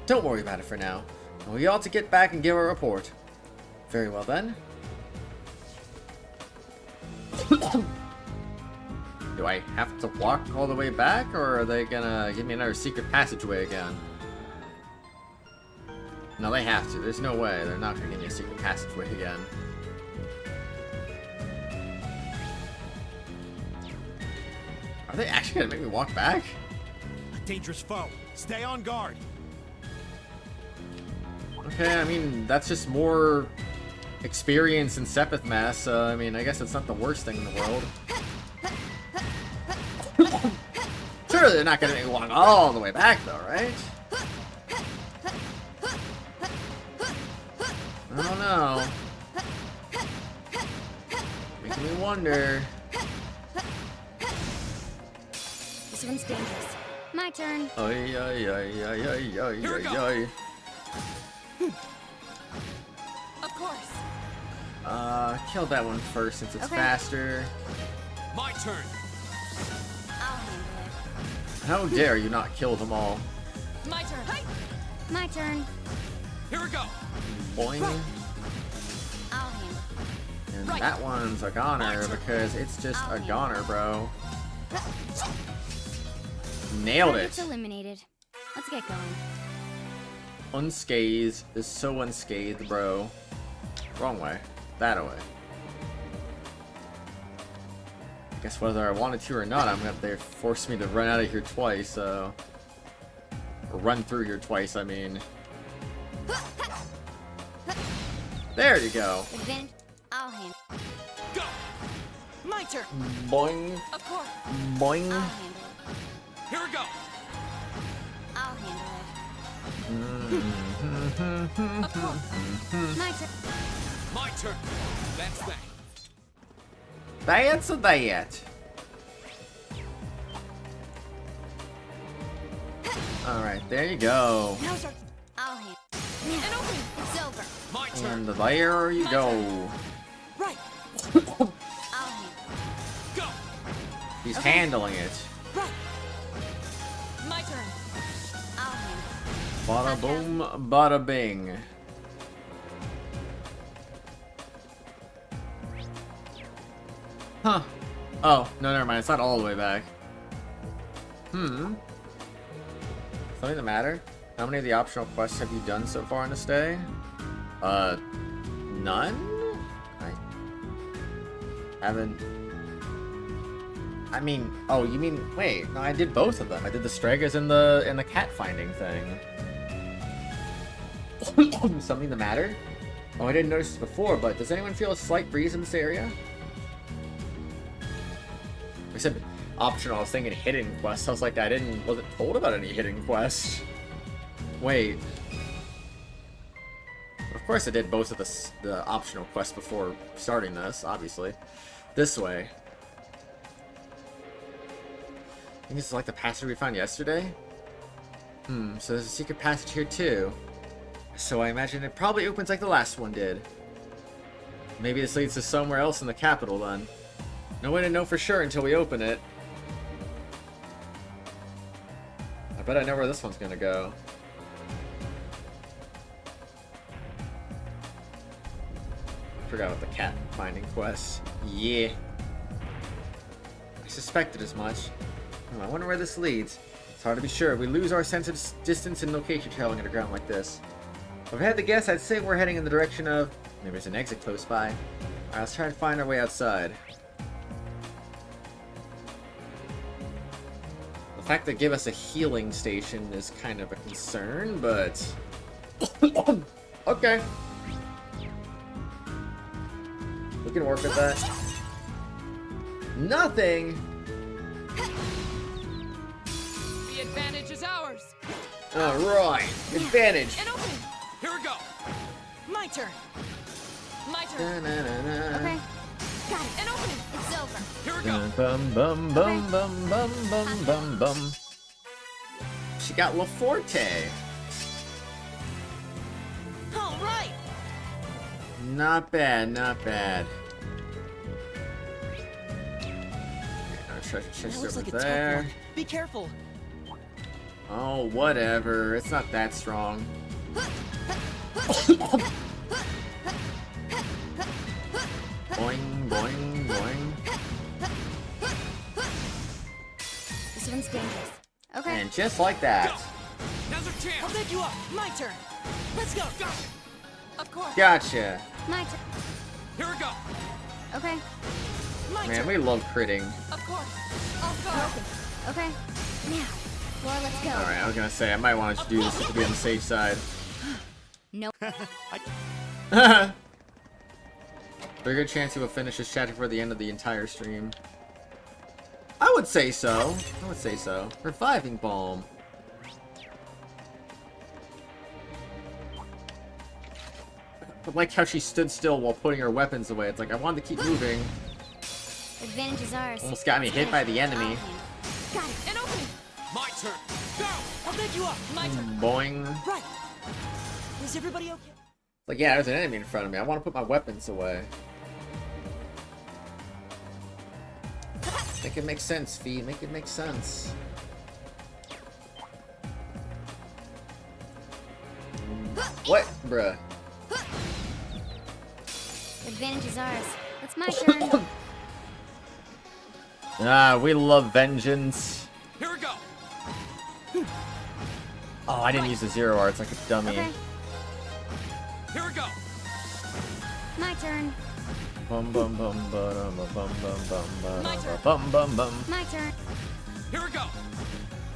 Don't worry about it for now. We ought to get back and give our report. Very well then. Do I have to walk all the way back, or are they gonna give me another secret passageway again? No, they have to. There's no way they're not gonna give me a secret passageway again. Are they actually gonna make me walk back? A dangerous foe. Stay on guard. Okay, I mean, that's just more experience in Sepith Mass, so I mean, I guess it's not the worst thing in the world. Surely they're not gonna make me walk all the way back though, right? I don't know. Making me wonder. This one's dangerous. My turn. Ay, ay, ay, ay, ay, ay, Here we ay, go. ay. Of course. Kill that one first since it's Okay. faster. My turn. I'll handle it. How dare you not kill them all? My turn. My turn. Here we go. Boing. I'll handle it. And Right. that one's a goner because it's just a goner, bro. Nailed Target's it. eliminated. Let's get going. Unscathed is so unscathed, bro. Wrong way. That way. Guess whether I wanted to or not, I'm gonna they forced me to run out of here twice, so or run through here twice, I mean. There you go. Advantage. I'll handle it. Go. My turn. Boing, Of course. boing. I'll handle it. Here we go. I'll handle Of course. it. My turn. My turn. That's that. That's that. Alright, there you go. Now's our... I'll handle it. And open. It's over. My turn. And there you go. Right. I'll handle it. Go. He's handling it. Right. My turn. I'll handle it. Bada boom, bada bing. Huh. Oh, no, never mind. It's not all the way back. Something the matter? How many of the optional quests have you done so far in this day? None? I I mean, oh, you mean, wait, no, I did both of them. I did the Stregas and the cat finding thing. Something the matter? Oh, I didn't notice this before, but does anyone feel a slight breeze in this area? I said optional, I was thinking hidden quest. I was like, wasn't told about any hidden quest. Wait. Of course I did both of the optional quests before starting this, obviously. This way. I think this is like the passage we found yesterday? So there's a secret passage here too. So I imagine it probably opens like the last one did. Maybe this leads to somewhere else in the capital then. No way to know for sure until we open it. I bet I know where this one's gonna go. Forgot about the cat finding quest. Yeah. I suspected as much. I wonder where this leads. It's hard to be sure. We lose our sense of distance and location traveling underground like this. If I had to guess, I'd say we're heading in the direction of... Maybe there's an exit close by. Alright, let's try to find our way outside. The fact they give us a healing station is kind of a concern, but... Okay. We can work with that. Nothing! The advantage is ours. Alright, advantage. An opening. Here we go. My turn. My turn. Okay. Got it. An opening. It's over. Here we go. Bum bum bum bum bum bum bum bum. She got La Forte. All right. Not bad, not bad. Treasure That chest looks over like a tough there. one. Be careful. Oh, whatever. It's not that strong. Boing, boing, boing. This one's dangerous. Okay. And just like that. Now's our chance. I'll pick you up. My turn. Let's go. Got it. Of course. Gotcha. My turn. Here we go. Okay. My Man, turn. we love critting. Of course. I'll go. Okay. Now, Laura, let's go. Alright, I was gonna say, I might want to do this to be on the safe side. Nope. Very good chance you will finish this chat before the end of the entire stream. I would say so. I would say so. Reviving Balm. I like how she stood still while putting her weapons away. It's like, I wanted to keep moving. Advantage is ours. Almost got me hit by the enemy. Got it. An opening. My turn. Go. I'll pick you up. My turn. Boing. Right. Is everybody okay? Like, yeah, there's an enemy in front of me. I want to put my weapons away. Make it make sense, Fie. Make it make sense. What? Bruh. Advantage is ours. It's my turn. Ah, we love vengeance. Here we go. Oh, I didn't use the zero arts like a dummy. Okay. Here we go. My turn. Bum bum bum bum bum bum bum My turn. bum bum bum. My turn. Here we go.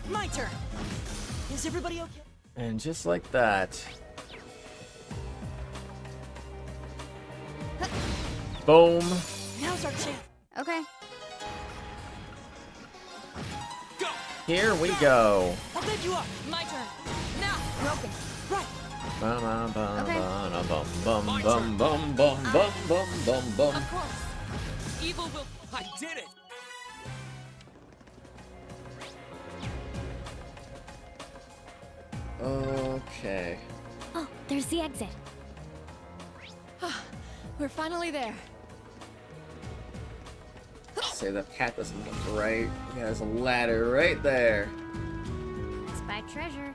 My turn. Is everybody okay? And just like that. Boom. Now's our chance. Okay. Go. Here we go. I'll pick you up. My turn. Now. Broken. Right. Bum bum bum Okay. bum bum bum bum bum bum bum bum bum. Of course. Evil will. I did it. Okay. Oh, there's the exit. We're finally there. Say the cat doesn't look right. Yeah, there's a ladder right there. Spy treasure.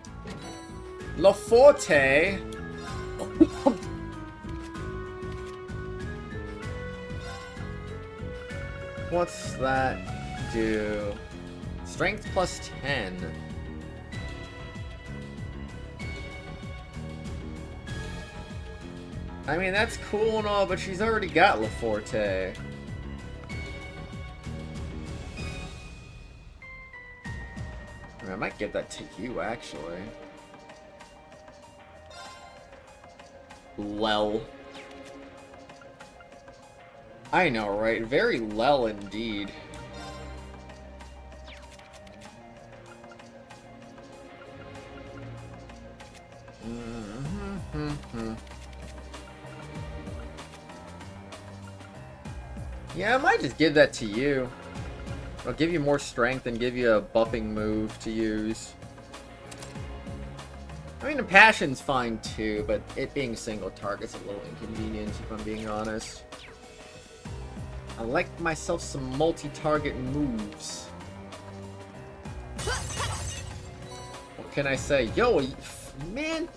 La Forte. What's that do? Strength plus 10. I mean, that's cool and all, but she's already got La Forte. I mean, I might give that to you, actually. Lel. I know, right? Very lel indeed. Yeah, I might just give that to you. I'll give you more strength and give you a buffing move to use. I mean, the passion's fine too, but it being single target's a little inconvenient if I'm being honest. I like myself some multi-target moves. What can I say? Yo, man!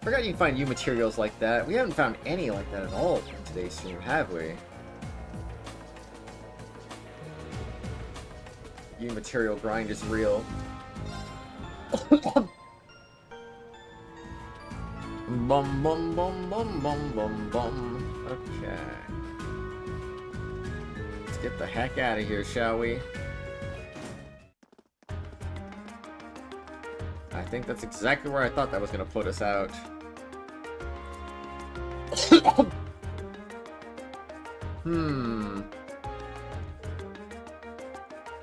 Forgot you can find U materials like that. We haven't found any like that at all in today's stream, have we? U material grind is real. Bum bum bum bum bum bum bum. Okay. Let's get the heck out of here, shall we? I think that's exactly where I thought that was gonna put us out.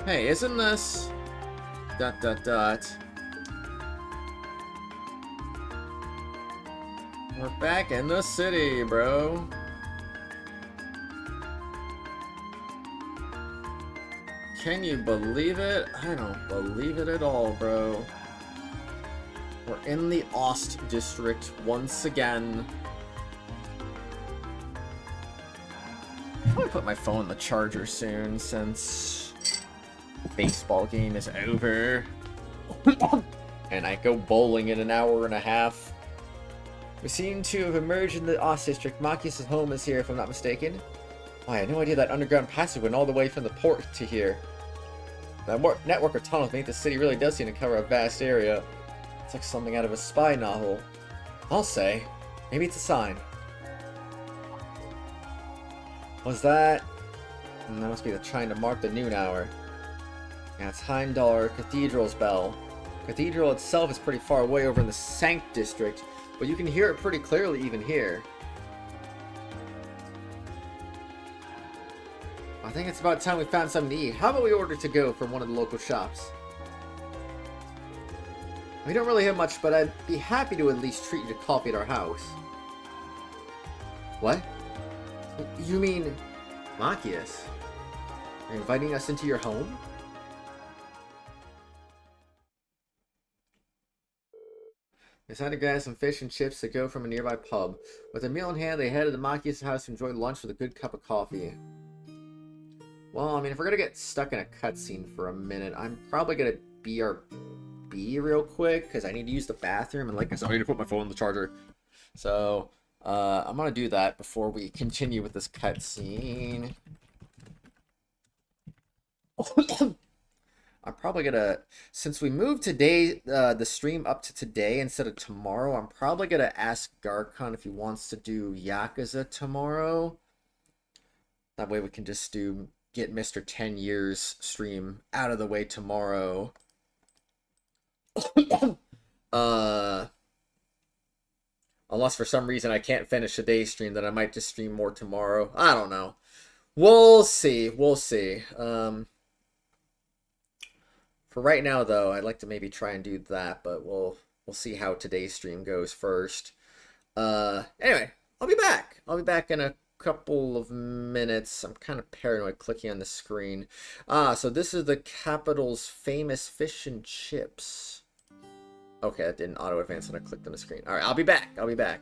Hey, isn't this... ... We're back in the city, bro. Can you believe it? I don't believe it at all, bro. We're in the Ost district once again. I'll probably put my phone in the charger soon since the baseball game is over. And I go bowling in an hour and a half. We seem to have emerged in the Ost district. Machias' home is here, if I'm not mistaken. Oh, I had no idea that underground passage went all the way from the port to here. The network of tunnels beneath the city really does seem to cover a vast area. It's like something out of a spy novel. I'll say. Maybe it's a sign. Was that? That must be the chime to mark the noon hour. Yeah, it's Heimdall Cathedral's bell. Cathedral itself is pretty far away over in the Sankt district, but you can hear it pretty clearly even here. I think it's about time we found something to eat. How about we order to go from one of the local shops? We don't really have much, but I'd be happy to at least treat you to coffee at our house. What? You mean... Machias? You're inviting us into your home? They decided to grab some fish and chips to go from a nearby pub. With their meal in hand, they headed to Machias' house to enjoy lunch with a good cup of coffee. Well, I mean, if we're gonna get stuck in a cutscene for a minute, I'm probably gonna BRB real quick, because I need to use the bathroom, and like I said, I need to put my phone in the charger. So, I'm gonna do that before we continue with this cutscene. I'm probably gonna, since we moved today, the stream up to today instead of tomorrow, I'm probably gonna ask Garkon if he wants to do Yakuza tomorrow. That way we can just get Mr. 10 Years stream out of the way tomorrow. Unless for some reason I can't finish today's stream, then I might just stream more tomorrow. I don't know. We'll see. We'll see. For right now, though, I'd like to maybe try and do that, but we'll see how today's stream goes first. Anyway, I'll be back. I'll be back in a couple of minutes. I'm kind of paranoid clicking on the screen. So this is the capital's famous fish and chips. Okay, that didn't auto-advance when I clicked on the screen. Alright, I'll be back. I'll be back.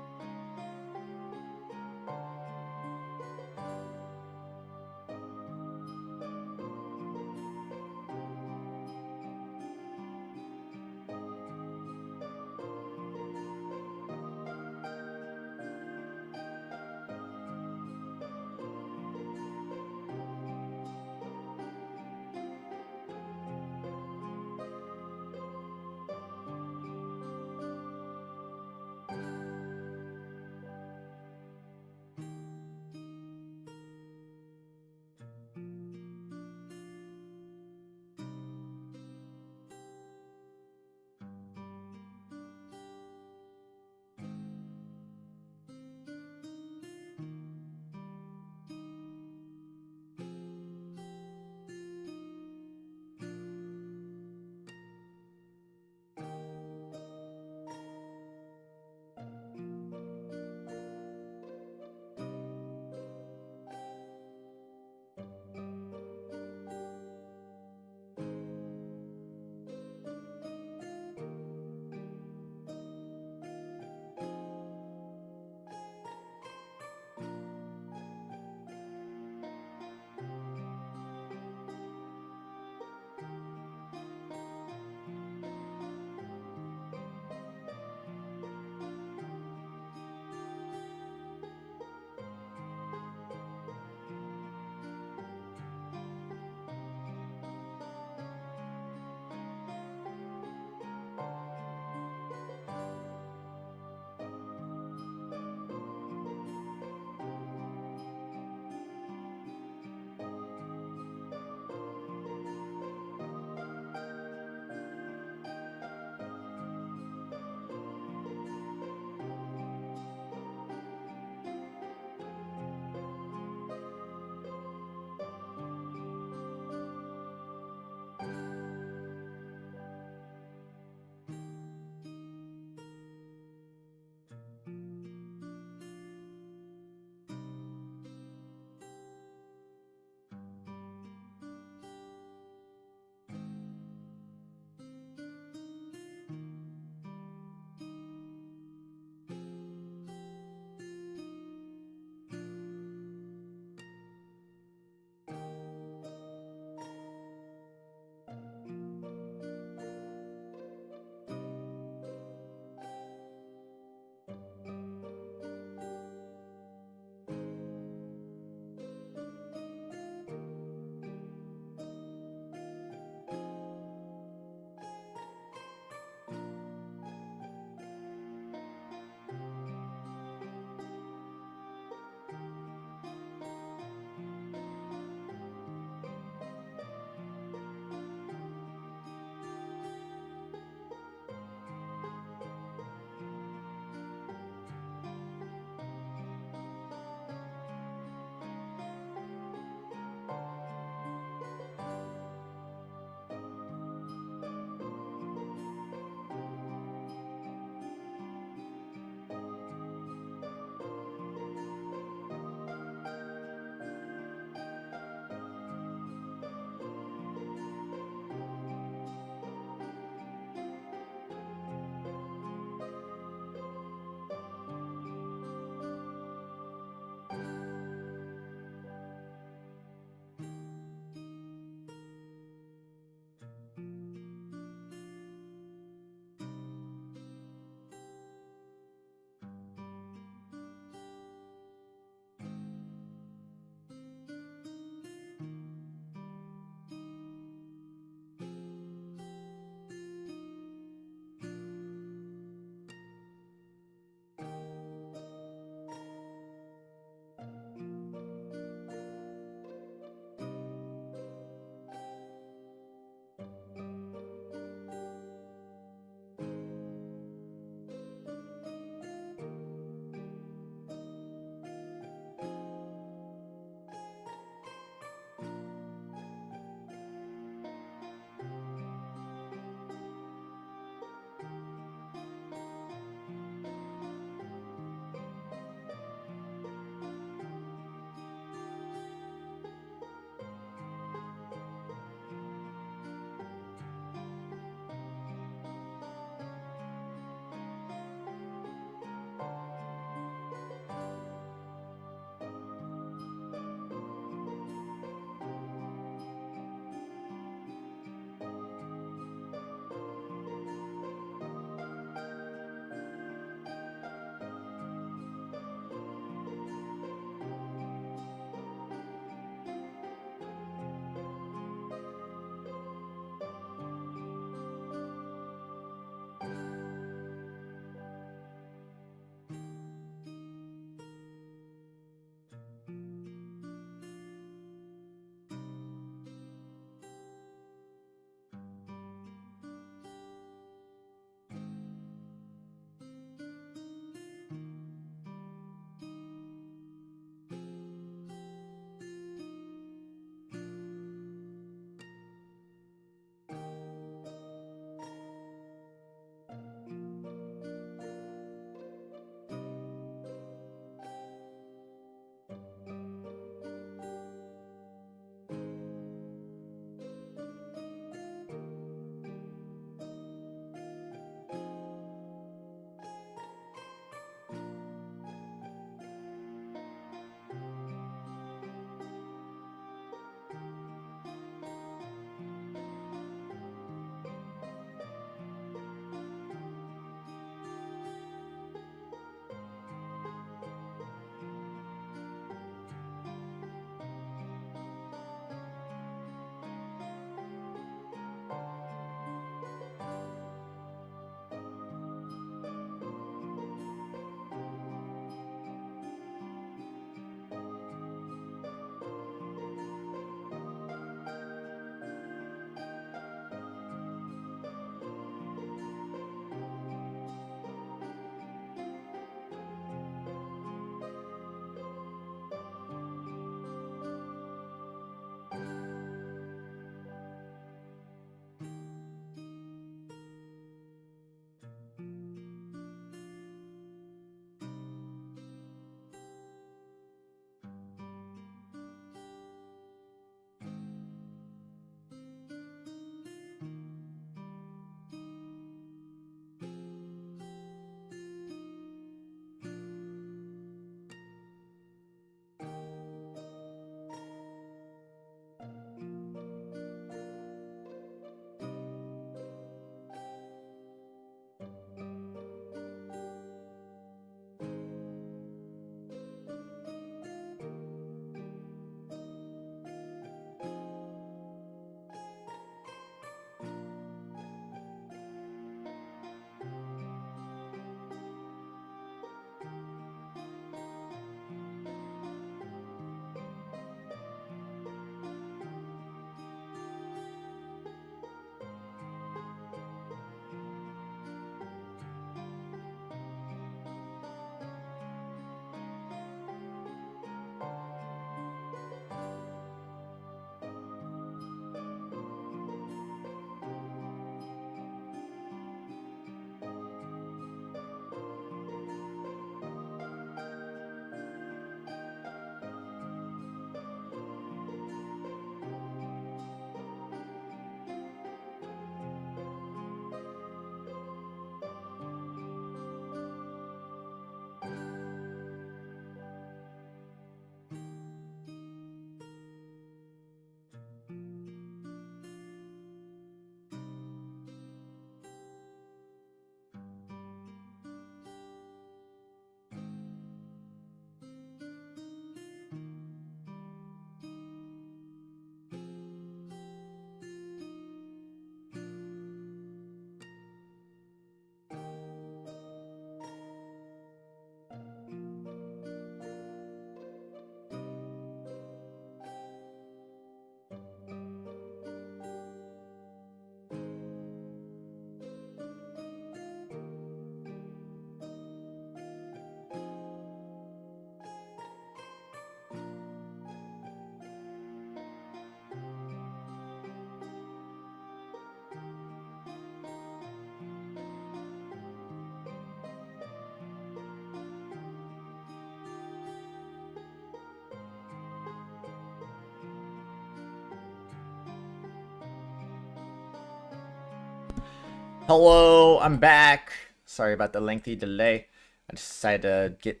Hello, I'm back. Sorry about the lengthy delay. I just decided to get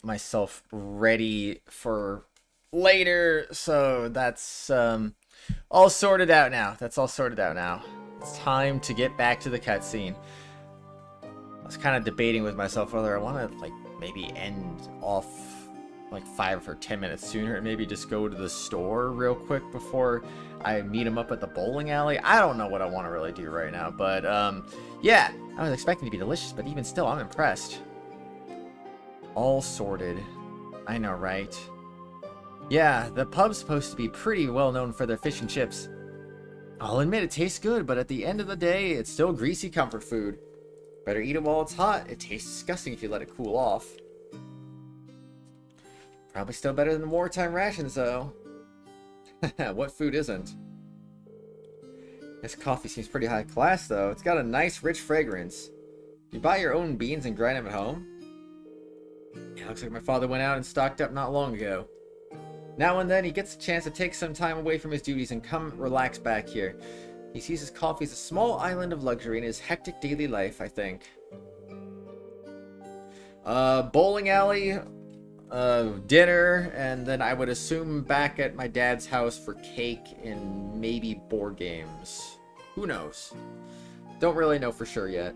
myself ready for later, so that's all sorted out now. That's all sorted out now. It's time to get back to the cutscene. I was kind of debating with myself whether I want to, like, maybe end off like 5 or 10 minutes sooner and maybe just go to the store real quick before I meet him up at the bowling alley. I don't know what I want to really do right now, but yeah, I was expecting it to be delicious, but even still, I'm impressed. All sorted. I know, right? Yeah, the pub's supposed to be pretty well known for their fish and chips. I'll admit it tastes good, but at the end of the day, it's still greasy comfort food. Better eat it while it's hot. It tastes disgusting if you let it cool off. Probably still better than wartime rations, though. What food isn't? This coffee seems pretty high class, though. It's got a nice, rich fragrance. You buy your own beans and grind them at home? Yeah, looks like my father went out and stocked up not long ago. Now and then, he gets a chance to take some time away from his duties and come relax back here. He sees his coffee as a small island of luxury in his hectic daily life, I think. Bowling alley, dinner, and then I would assume back at my dad's house for cake and maybe board games. Who knows? Don't really know for sure yet.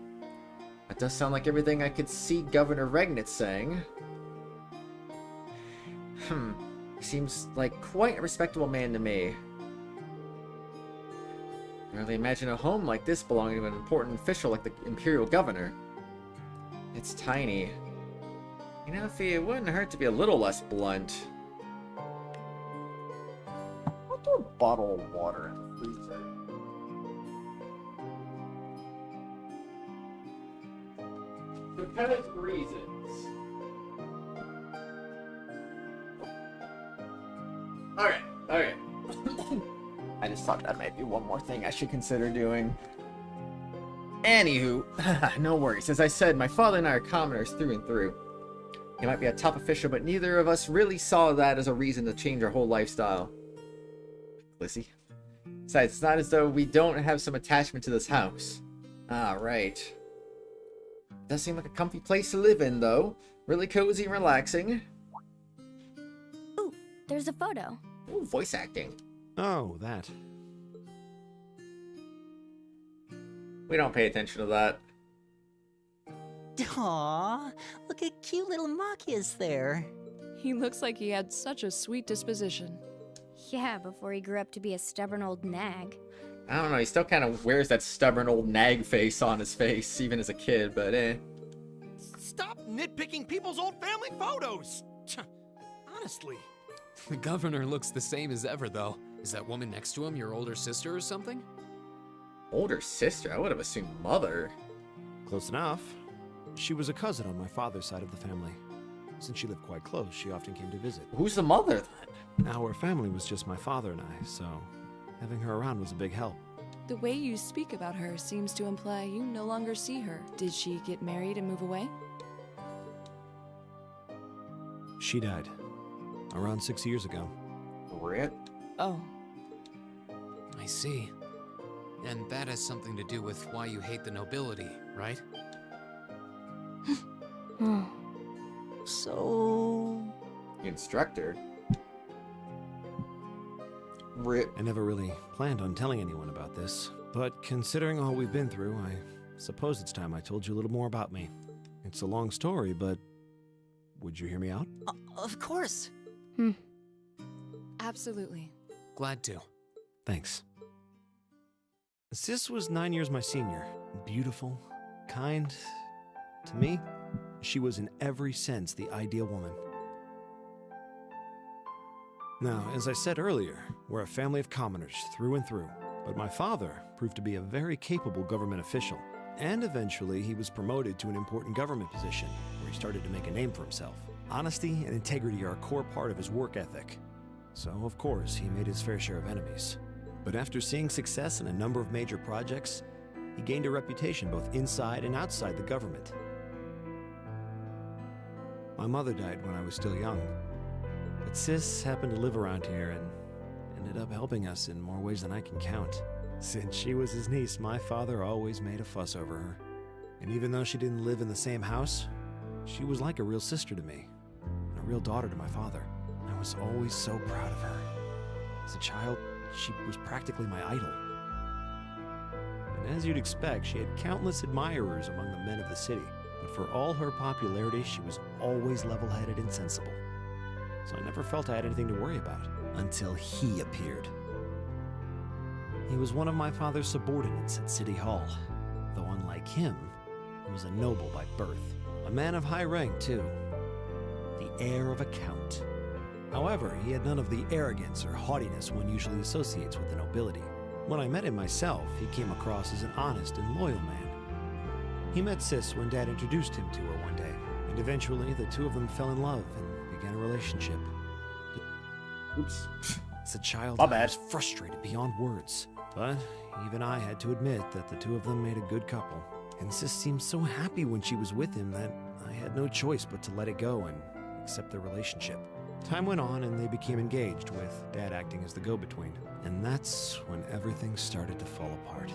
That does sound like everything I could see Governor Regnitz saying. He seems like quite a respectable man to me. I really imagine a home like this belonging to an important official like the Imperial Governor. It's tiny. You know, Fie, it wouldn't hurt to be a little less blunt. I'll throw a bottle of water in the freezer. Because reasons. Okay. I just thought that might be one more thing I should consider doing. Anywho, no worries. As I said, my father and I are commoners through and through. He might be a top official, but neither of us really saw that as a reason to change our whole lifestyle. Lizzie. Besides, it's not as though we don't have some attachment to this house. Ah, right. Does seem like a comfy place to live in, though. Really cozy and relaxing. Ooh, there's a photo. Ooh, voice acting. Oh, that. We don't pay attention to that. Aww, look at cute little Machias there. He looks like he had such a sweet disposition. Yeah, before he grew up to be a stubborn old nag. I don't know, he still kind of wears that stubborn old nag face on his face, even as a kid, but eh. Stop nitpicking people's old family photos! Honestly. The governor looks the same as ever, though. Is that woman next to him your older sister or something? Older sister? I would have assumed mother. Close enough. She was a cousin on my father's side of the family. Since she lived quite close, she often came to visit. Who's the mother, then? Our family was just my father and I, so having her around was a big help. The way you speak about her seems to imply you no longer see her. Did she get married and move away? She died. Around 6 years ago. Rip? Oh. I see. And that has something to do with why you hate the nobility, right? So... Instructor? Rip. I never really planned on telling anyone about this, but considering all we've been through, I suppose it's time I told you a little more about me. It's a long story, but would you hear me out? Of course. Absolutely. Glad to. Thanks. Sis was 9 years my senior. Beautiful, kind. To me, she was in every sense the ideal woman. Now, as I said earlier, we're a family of commoners through and through. But my father proved to be a very capable government official. And eventually, he was promoted to an important government position, where he started to make a name for himself. Honesty and integrity are a core part of his work ethic. So, of course, he made his fair share of enemies. But after seeing success in a number of major projects, he gained a reputation both inside and outside the government. My mother died when I was still young, but Sis happened to live around here and ended up helping us in more ways than I can count. Since she was his niece, my father always made a fuss over her. And even though she didn't live in the same house, she was like a real sister to me, and a real daughter to my father. I was always so proud of her. As a child, she was practically my idol. And as you'd expect, she had countless admirers among the men of the city, but for all her popularity, she was always level-headed and sensible. So I never felt I had anything to worry about, until he appeared. He was one of my father's subordinates at City Hall, though unlike him, he was a noble by birth. A man of high rank, too. The heir of a count. However, he had none of the arrogance or haughtiness one usually associates with the nobility. When I met him myself, he came across as an honest and loyal man. He met Sis when Dad introduced him to her one day, and eventually the two of them fell in love and began a relationship. Oops. As a child, My I bad. was frustrated beyond words. But even I had to admit that the two of them made a good couple. And Sis seemed so happy when she was with him that I had no choice but to let it go and accept their relationship. Time went on and they became engaged, with Dad acting as the go-between. And that's when everything started to fall apart.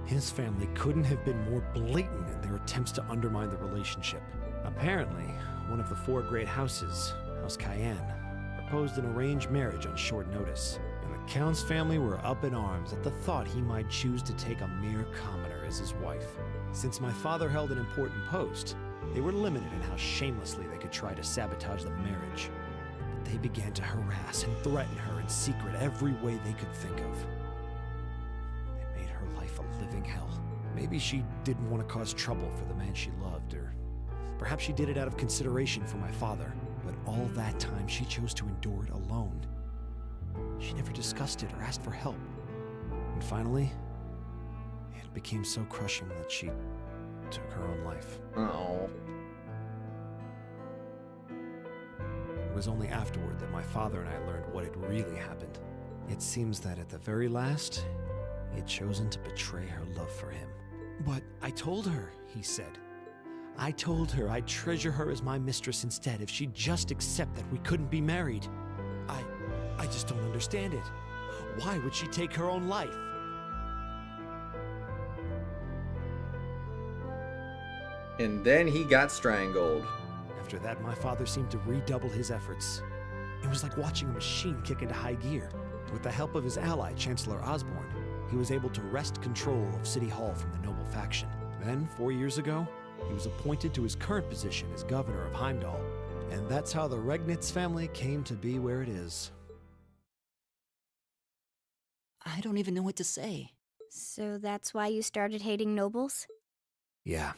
His family couldn't have been more blatant in their attempts to undermine the relationship. Apparently, one of the four great houses, House Cayenne, proposed an arranged marriage on short notice. And the Count's family were up in arms at the thought he might choose to take a mere commoner as his wife. Since my father held an important post, they were limited in how shamelessly they could try to sabotage the marriage. But they began to harass and threaten her in secret every way they could think of. They made her life a living hell. Maybe she didn't want to cause trouble for the man she loved, or perhaps she did it out of consideration for my father. But all that time, she chose to endure it alone. She never discussed it or asked for help. And finally, it became so crushing that she took her own life. Oh. It was only afterward that my father and I learned what had really happened. It seems that at the very last, he had chosen to betray her love for him. But I told her, he said. I told her I'd treasure her as my mistress instead if she'd just accept that we couldn't be married. I just don't understand it. Why would she take her own life? And then he got strangled. After that, my father seemed to redouble his efforts. It was like watching a machine kick into high gear. With the help of his ally, Chancellor Osborne, he was able to wrest control of City Hall from the noble faction. Then, 4 years ago, he was appointed to his current position as governor of Heimdall. And that's how the Regnitz family came to be where it is. I don't even know what to say. So that's why you started hating nobles? Yeah.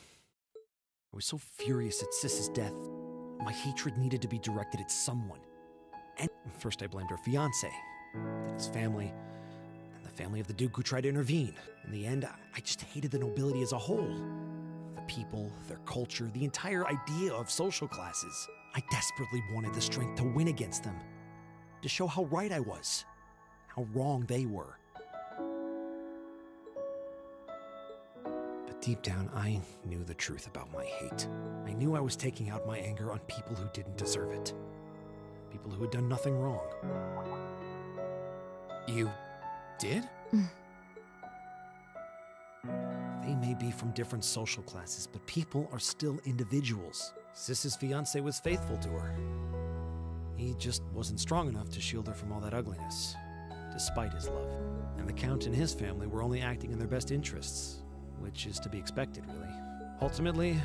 I was so furious at Sis's death. My hatred needed to be directed at someone. And first I blamed her fiancé, then his family, and the family of the Duke who tried to intervene. In the end, I just hated the nobility as a whole. The people, their culture, the entire idea of social classes. I desperately wanted the strength to win against them. To show how right I was. How wrong they were. But deep down, I knew the truth about my hate. I knew I was taking out my anger on people who didn't deserve it. People who had done nothing wrong. You did? They may be from different social classes, but people are still individuals. Sis's fiancé was faithful to her. He just wasn't strong enough to shield her from all that ugliness, despite his love. And the Count and his family were only acting in their best interests, which is to be expected, really. Ultimately,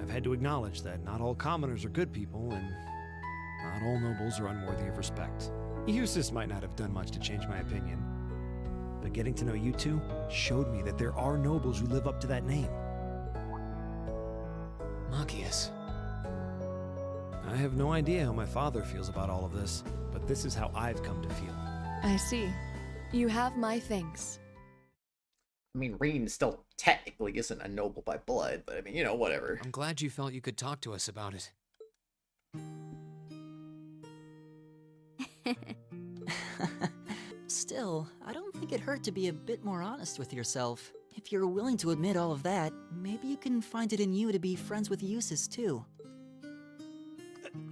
I've had to acknowledge that not all commoners are good people, and not all nobles are unworthy of respect. Eustace might not have done much to change my opinion, but getting to know you two showed me that there are nobles who live up to that name. Machias. I have no idea how my father feels about all of this, but this is how I've come to feel. I see. You have my thanks. I mean, Reen still technically isn't a noble by blood, but I mean, you know, whatever. I'm glad you felt you could talk to us about it. Still, I don't think it hurt to be a bit more honest with yourself. If you're willing to admit all of that, maybe you can find it in you to be friends with Eustace too.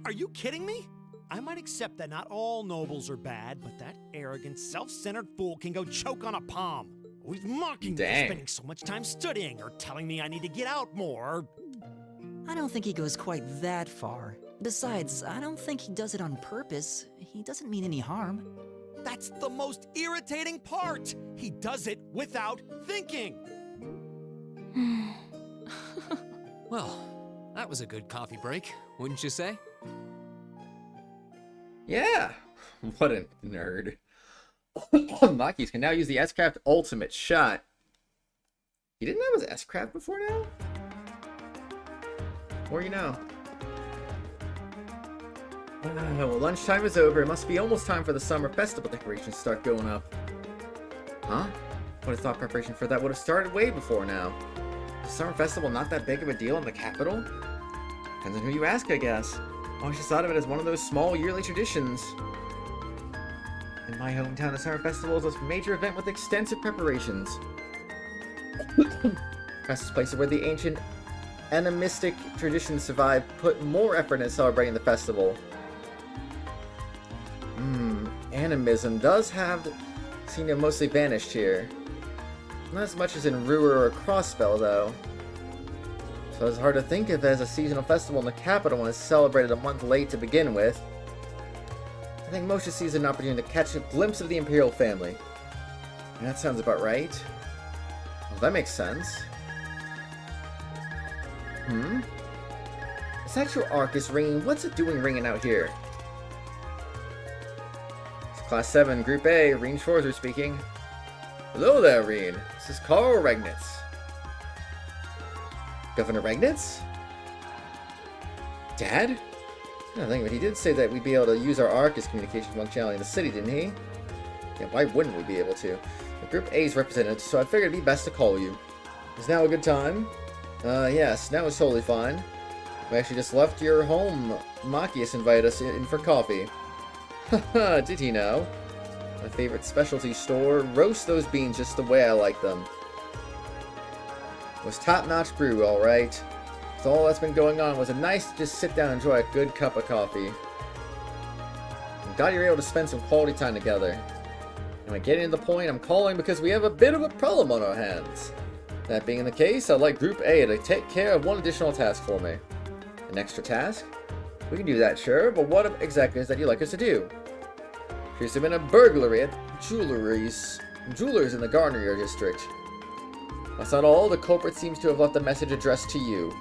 Are you kidding me? I might accept that not all nobles are bad, but that arrogant, self-centered fool can go choke on a palm. Always mocking me for Dang. spending so much time studying, or telling me I need to get out more. I don't think he goes quite that far. Besides, I don't think he does it on purpose. He doesn't mean any harm. That's the most irritating part! He does it without thinking! Well, that was a good coffee break, wouldn't you say? Yeah. What a nerd. Makis can now use the S-Craft Ultimate Shot. You didn't know it was S-Craft before now? Or you know. Well, lunchtime is over. It must be almost time for the summer festival decorations to start going up. Huh? Would have thought preparation for that would have started way before now. Is the summer festival not that big of a deal in the capital? Depends on who you ask, I guess. I always just thought of it as one of those small yearly traditions. In my hometown, the summer festival is a major event with extensive preparations. Perhaps this place where the ancient animistic traditions survive put more effort into celebrating the festival. Animism does seem to have mostly vanished here. Not as much as in Ruhr or Crossspell, though. So it's hard to think of it as a seasonal festival in the capital when it's celebrated a month late to begin with. I think most just sees an opportunity to catch a glimpse of the Imperial family. And that sounds about right. Well, that makes sense. Is that your Arcus ringing? What's it doing ringing out here? It's Class 7, Group A, Reen Schwarzer speaking. Hello there, Reen. This is Karl Regnitz. Governor Regnitz? Dad? I think but he did say that we'd be able to use our Arcus communication functionality in the city, didn't he? Yeah, why wouldn't we be able to? The Group A is represented, so I figured it'd be best to call you. Is now a good time? Yes, now it's totally fine. We actually just left your home. Machias invited us in for coffee. Haha, did he now? My favorite specialty store. Roast those beans just the way I like them. It was top-notch brew, alright. With all that's been going on, was it nice to just sit down and enjoy a good cup of coffee. I'm glad you're able to spend some quality time together. And getting to the point, I'm calling because we have a bit of a problem on our hands. That being the case, I'd like Group A to take care of one additional task for me. An extra task? We can do that, sure, but what exactly is that you'd like us to do? Appears to have been a burglary at jewelers in the Garnier district. That's not all. The culprit seems to have left a message addressed to you.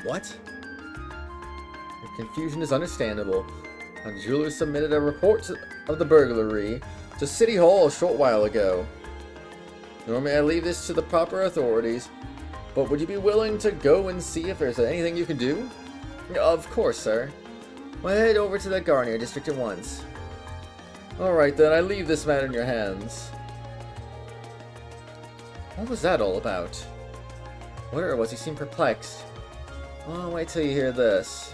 What? Your confusion is understandable. A jeweler submitted a report of the burglary to City Hall a short while ago. Normally I leave this to the proper authorities, but would you be willing to go and see if there's anything you can do? Of course, sir. Well, head over to the Garnier district at once. Alright then, I leave this matter in your hands. What was that all about? Where was he? Seemed perplexed. Oh, wait till you hear this.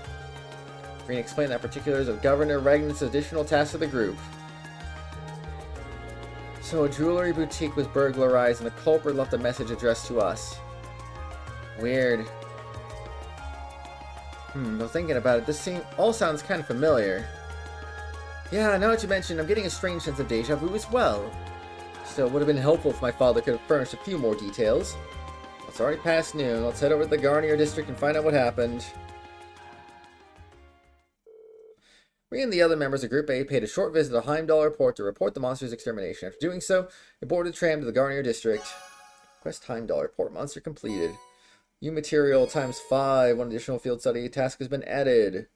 We're going to explain the particulars of Governor Regnitz's additional task to the group. So a jewelry boutique was burglarized and the culprit left a message addressed to us. Weird. Though thinking about it, this all sounds kind of familiar. Yeah, now that you mention, I'm getting a strange sense of deja vu as well. Still, it would have been helpful if my father could have furnished a few more details. It's already past noon. Let's head over to the Garnier district and find out what happened. We and the other members of Group A paid a short visit to Heimdall Port to report the monster's extermination. After doing so, they boarded the tram to the Garnier district. Quest Heimdall Port. Monster completed. New material times 5. One additional field study task has been added.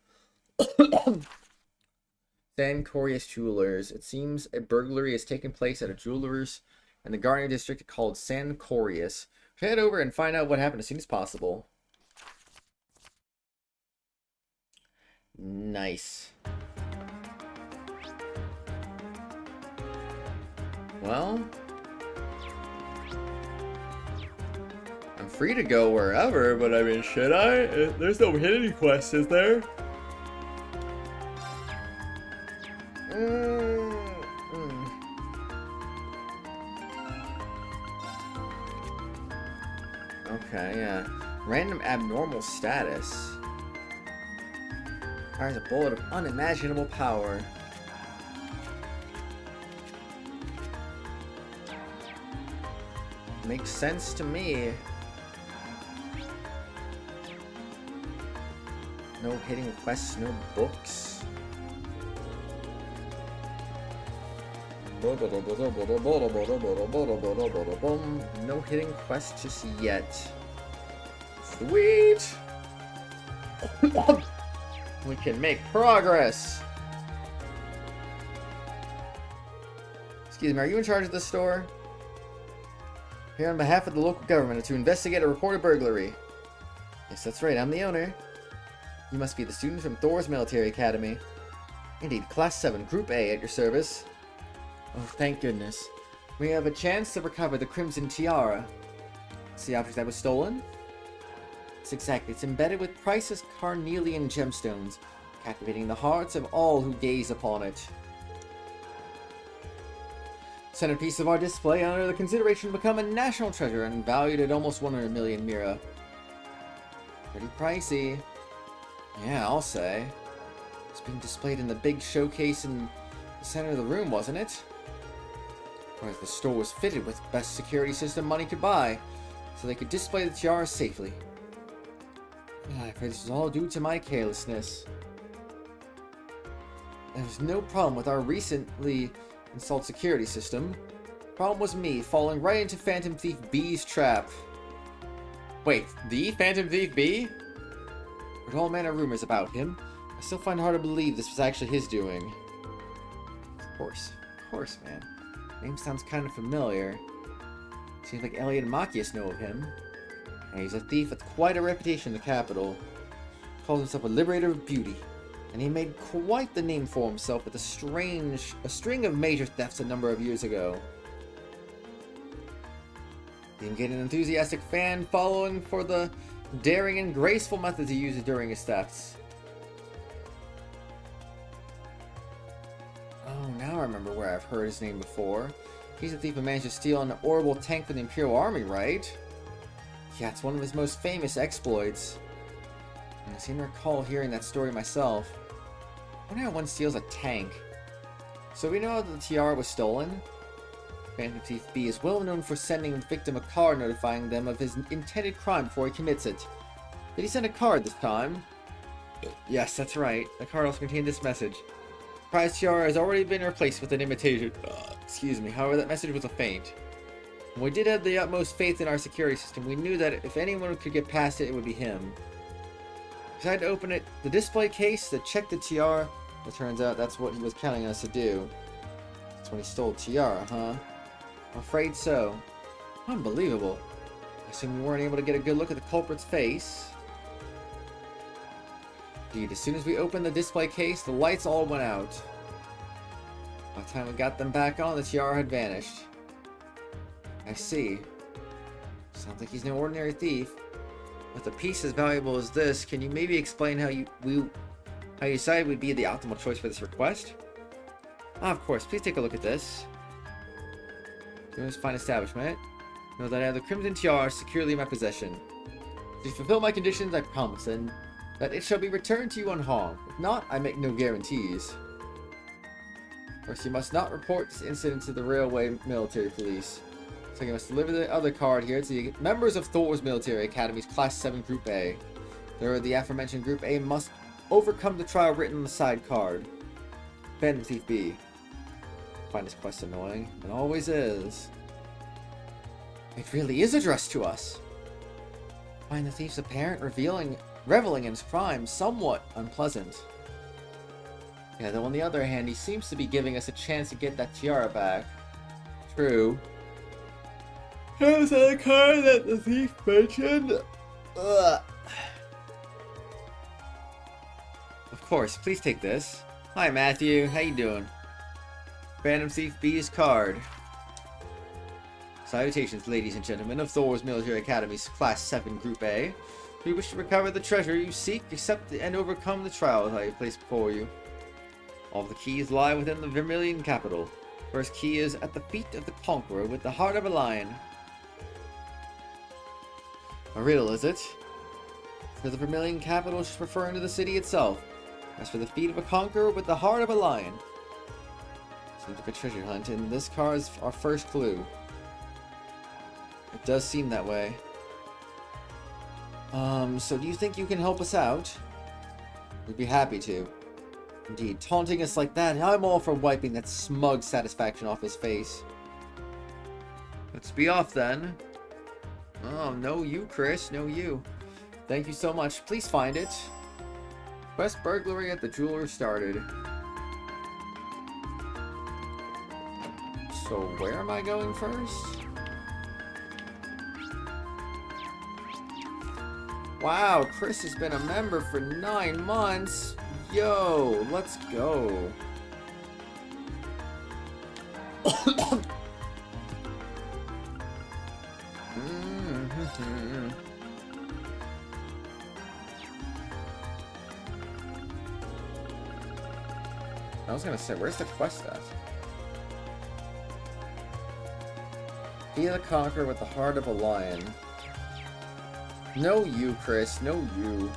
San Corius Jewelers. It seems a burglary has taken place at a jeweler's in the Garnier district called San Corius. Head over and find out what happened as soon as possible. Nice. Well, I'm free to go wherever, but I mean, should I? There's no hidden quest, is there? Okay, yeah. Random abnormal status. Fires a bullet of unimaginable power. Makes sense to me. No hidden quests, no books. No hidden quests just yet. Sweet! We can make progress! Excuse me, are you in charge of this store? Here on behalf of the local government to investigate a reported burglary. Yes, that's right, I'm the owner. You must be the student from Thor's Military Academy. Indeed, Class 7, Group A at your service. Oh, thank goodness. We have a chance to recover the Crimson Tiara. It's the object that was stolen? It's exactly. It's embedded with priceless carnelian gemstones, captivating the hearts of all who gaze upon it. Centerpiece of our display under the consideration to become a national treasure and valued at almost 100 million mira. Pretty pricey. Yeah, I'll say. It's being displayed in the big showcase in the center of the room, wasn't it? Or the store was fitted with the best security system money could buy, so they could display the tiara safely. I afraid this was all due to my carelessness. There's no problem with our recently installed security system. The problem was me falling right into Phantom Thief B's trap. Wait, the Phantom Thief B? There's all manner of rumors about him. I still find it hard to believe this was actually his doing. Of course, man. Name sounds kind of familiar. Seems like Elliot and Machias know of him. And he's a thief with quite a reputation in the capital. Calls himself a liberator of beauty. And he made quite the name for himself with a string of major thefts a number of years ago. He can get an enthusiastic fan following for the daring and graceful methods he uses during his thefts. Oh, now I remember where I've heard his name before. He's a thief who managed to steal an orbital tank for the Imperial Army, right? Yeah, it's one of his most famous exploits. And I seem to recall hearing that story myself. I wonder how one steals a tank. So we know that the tiara was stolen. Phantom Thief B is well known for sending the victim a card notifying them of his intended crime before he commits it. Did he send a card this time? Yes, that's right. The card also contained this message. The prize tiara has already been replaced with an imitation. Excuse me, however, that message was a feint. When we did have the utmost faith in our security system, we knew that if anyone could get past it, it would be him. We decided to open it, the display case, to check the tiara. It turns out that's what he was counting us to do. That's when he stole tiara, huh? I'm afraid so. Unbelievable. I assume we weren't able to get a good look at the culprit's face. Indeed, as soon as we opened the display case, the lights all went out. By the time we got them back on, the tiara had vanished. I see. Sounds like he's no ordinary thief. With a piece as valuable as this, can you maybe explain how you decided would be the optimal choice for this request? Of course, please take a look at this. Doing this fine establishment. Know that I have the Crimson Tiara securely in my possession. If you fulfill my conditions, I promise, and that it shall be returned to you unharmed. If not, I make no guarantees. Of course, you must not report this incident to the Railway Military Police. So you must deliver the other card here to the members of Thor's Military Academy's Class 7 Group A. The aforementioned Group A must overcome the trial written on the side card. Phantom Thief B. I find this quest annoying. It always is. It really is addressed to us. I find the thief's apparent reveling in his crime somewhat unpleasant. Yeah, though on the other hand, he seems to be giving us a chance to get that tiara back. True. Is that a card that the thief mentioned? Ugh. Of course, please take this. Hi Matthew, how you doing? Phantom Thief B's card. Salutations, ladies and gentlemen of Thor's Military Academy's Class 7 Group A. If you wish to recover the treasure you seek, accept and overcome the trials I have placed before you. All the keys lie within the Vermilion capital. First key is at the feet of the Conqueror with the heart of a lion. A riddle, is it? For the Vermilion capital is referring to the city itself. As for the feet of a conqueror with the heart of a lion. Seems like a treasure hunt, and this car is our first clue. It does seem that way. So do you think you can help us out? We'd be happy to. Indeed, taunting us like that, I'm all for wiping that smug satisfaction off his face. Let's be off then. Oh, no you, Chris, no you. Thank you so much. Please find it. Quest burglary at the jeweler started. So where am I going first? Wow, Chris has been a member for 9 months. Yo, let's go. I was gonna say, where's the quest at? Be the conqueror with the heart of a lion. No you, Chris. No you.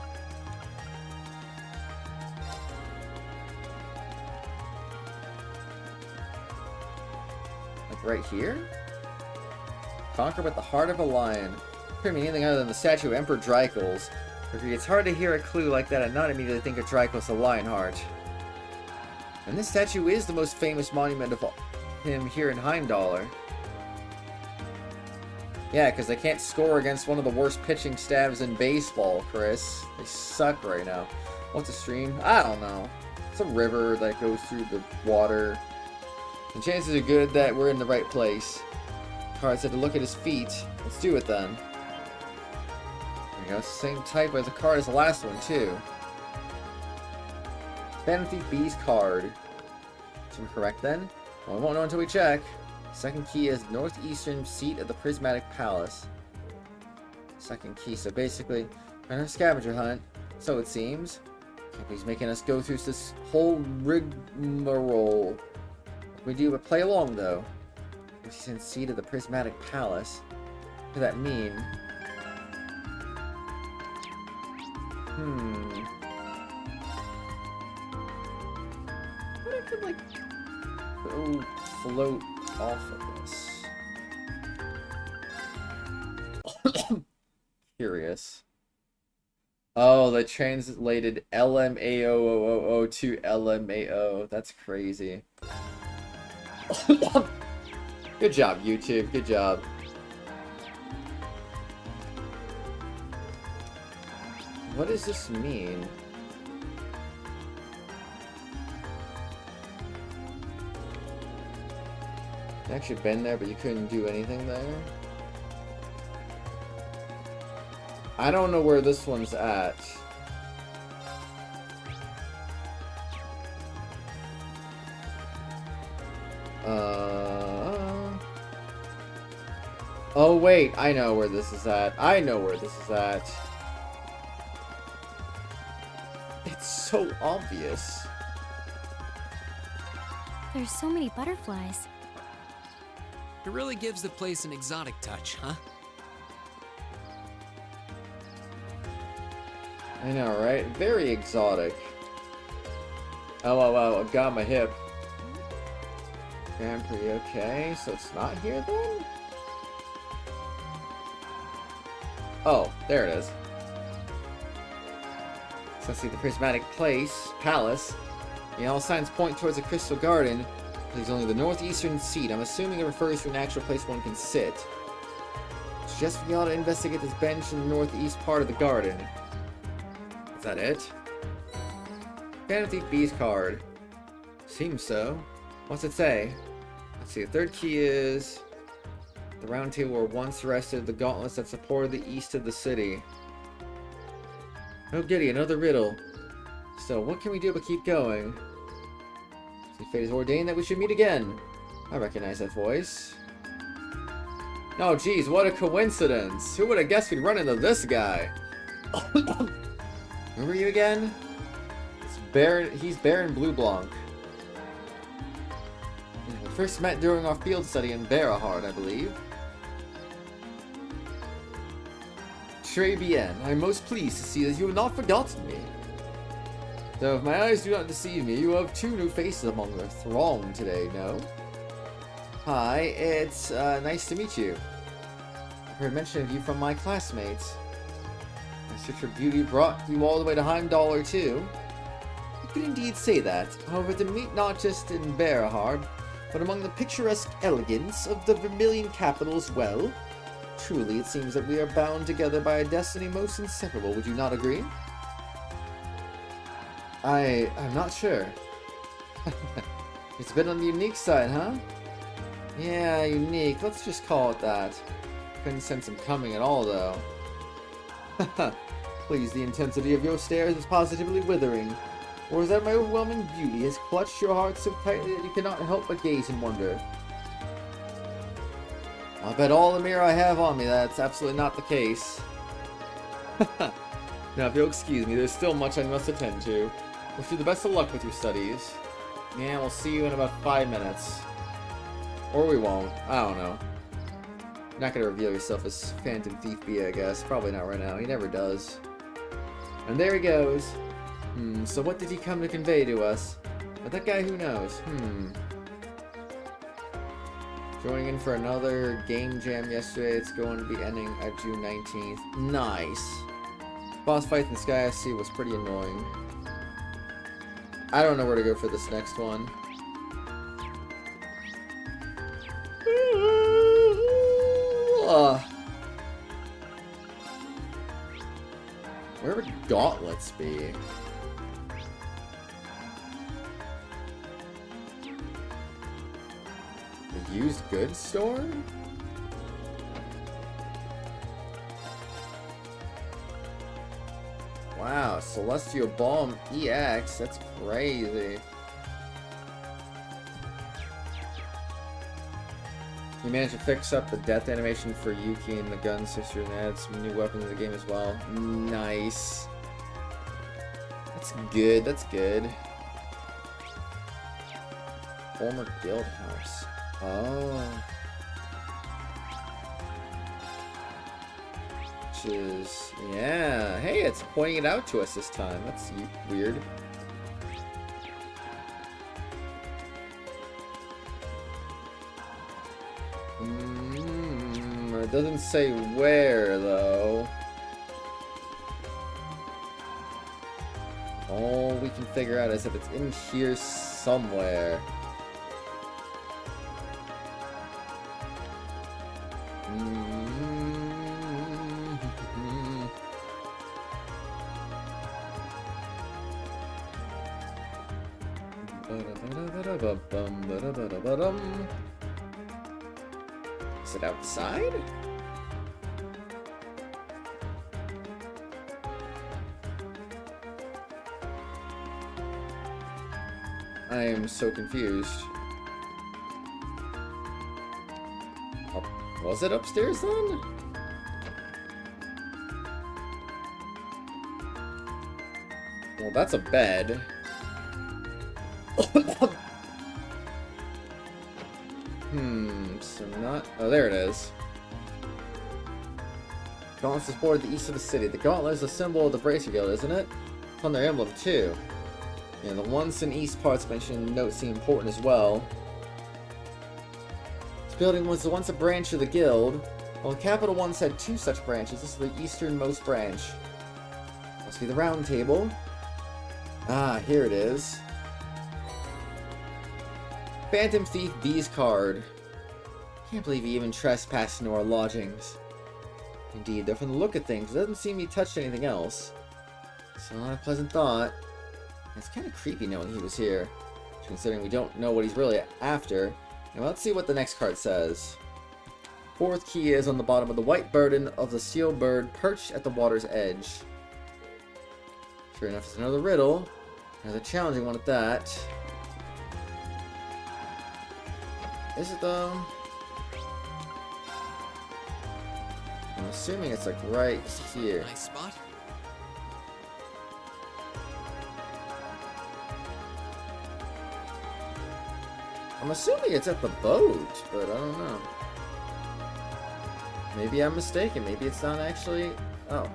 Like right here? Conquer with the heart of a lion. Could mean anything other than the statue of Emperor Dracos. It's hard to hear a clue like that and not immediately think of Dracos the Lionheart. And this statue is the most famous monument of him here in Heimdallr. Yeah, because they can't score against one of the worst pitching staffs in baseball, Chris. They suck right now. What's a stream? I don't know. It's a river that goes through the water. The chances are good that we're in the right place. Card said to look at his feet. Let's do it then. There we go. Same type as the card as the last one, too. Benefit B's card. Is it correct then? Well, we won't know until we check. Second key is northeastern seat of the Prismatic Palace. Second key, so basically, we're on a scavenger hunt, so it seems. He's making us go through this whole rigmarole. We do but play along though. Northeastern seat of the Prismatic Palace. What does that mean? What if I could, like, go float off of this? Curious. Oh, they translated LMAO to LMAO. That's crazy. Good job, YouTube. Good job. What does this mean? You actually been there, but you couldn't do anything there? I don't know where this one's at. Oh wait, I know where this is at. I know where this is at. It's so obvious. There's so many butterflies. It really gives the place an exotic touch, huh? I know, right? Very exotic. Oh, I got my hip. Grand Prix, okay. So it's not here then? Oh, there it is. So let's see, the Prismatic Palace. The all signs point towards the Crystal Garden. There's only the northeastern seat. I'm assuming it refers to an actual place one can sit. Suggest we ought to investigate this bench in the northeast part of the garden. Is that it? Vanity B's card. Seems so. What's it say? Let's see, the third key is... The round table were once rested the gauntlets that supported the east of the city. Oh giddy, another riddle. So, what can we do but keep going? See, fate has ordained that we should meet again. I recognize that voice. Oh geez, what a coincidence! Who would have guessed we'd run into this guy? Who are you again? It's Baron. He's Baron Blueblanc. We first met during our field study in Berahard, I believe. Très bien. I'm most pleased to see that you have not forgotten me. Though if my eyes do not deceive me, you have two new faces among the throng today, no? Hi, it's nice to meet you. I've heard mention of you from my classmates. My search for beauty brought you all the way to Heimdall too. You could indeed say that. However, to meet not just in Berahard, but among the picturesque elegance of the Vermilion capital as well. Truly, it seems that we are bound together by a destiny most inseparable. Would you not agree? I'm not sure. It's a bit on the unique side, huh? Yeah, unique. Let's just call it that. Couldn't sense him coming at all, though. Please, the intensity of your stares is positively withering. Or is that my overwhelming beauty has clutched your heart so tightly that you cannot help but gaze in wonder? I'll bet all the mirror I have on me that's absolutely not the case. Now, if you'll excuse me, there's still much I must attend to. Wish you the best of luck with your studies. Yeah, we'll see you in about 5 minutes. Or we won't. I don't know. You're not gonna reveal yourself as Phantom Thief B, I guess. Probably not right now. He never does. And there he goes. So what did he come to convey to us? But that guy, who knows? Joining in for another game jam yesterday. It's going to be ending at June 19th. Nice. Boss fight in the Sky SC was pretty annoying. I don't know where to go for this next one. Where would gauntlets be? The used goods store? Wow, Celestial Balm EX, that's crazy. You managed to fix up the death animation for Yuki and the gun sister and add some new weapons in the game as well. Nice. That's good, that's good. Former guild house. Oh. Which is, yeah. Hey, it's pointing it out to us this time. That's weird. It doesn't say where, though. All we can figure out is that it's in here somewhere. Is it outside? I am so confused. Oh, was it upstairs then? Well, that's a bed. So not... Oh, there it is. Gauntlets is board the east of the city. The gauntlet is a symbol of the Bracer Guild, isn't it? It's on their emblem, too. And the once and east parts mentioned in the note seem important as well. This building was once a branch of the guild. While the capital once had 2 such branches, this is the easternmost branch. Must be the round table. Ah, here it is. Phantom Thief B's card. Can't believe he even trespassed into our lodgings. Indeed, though from the look of things, it doesn't seem he touched anything else. So not a pleasant thought. It's kind of creepy knowing he was here, considering we don't know what he's really after. Now let's see what the next card says. 4th key is on the bottom of the white burden of the steel bird perched at the water's edge. Sure enough, it's another riddle. Another challenging one at that. Is it though? I'm assuming it's like right here. Nice spot. I'm assuming it's at the boat, but I don't know. Maybe I'm mistaken. Maybe it's not actually... Oh.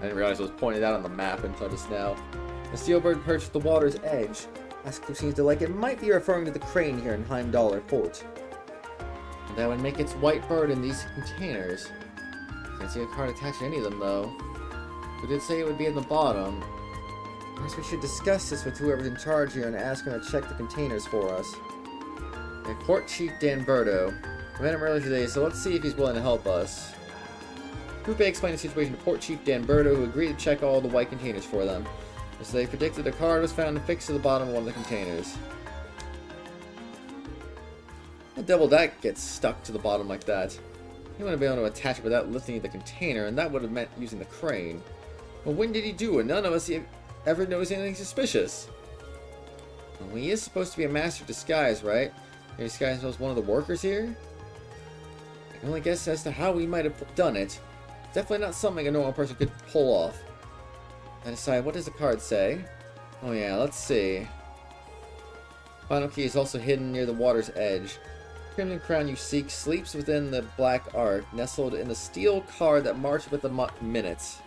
I didn't realize it was pointed out on the map until just now. The steelbird perched at the water's edge. Askley seems to like it might be referring to the crane here in Heimdall Port. And that would make its white bird in these containers. Can't see a card attached to any of them though. We did say it would be at the bottom. Perhaps we should discuss this with whoever's in charge here and ask him to check the containers for us. And Port Chief Danberto. I met him earlier today, so let's see if he's willing to help us. Group A explained the situation to Port Chief Danberto, who agreed to check all the white containers for them. As they predicted, a card was found affixed to the bottom of one of the containers. How the devil that gets stuck to the bottom like that? He wouldn't be able to attach it without lifting the container, and that would have meant using the crane. Well, when did he do it? None of us ever noticed anything suspicious. Well, he is supposed to be a master of disguise, right? He disguised as one of the workers here? I can only guess as to how he might have done it. Definitely not something a normal person could pull off. I decide, what does the card say? Oh yeah, let's see. Final key is also hidden near the water's edge. Crimson crown you seek sleeps within the black ark, nestled in the steel card that marched with the minutes.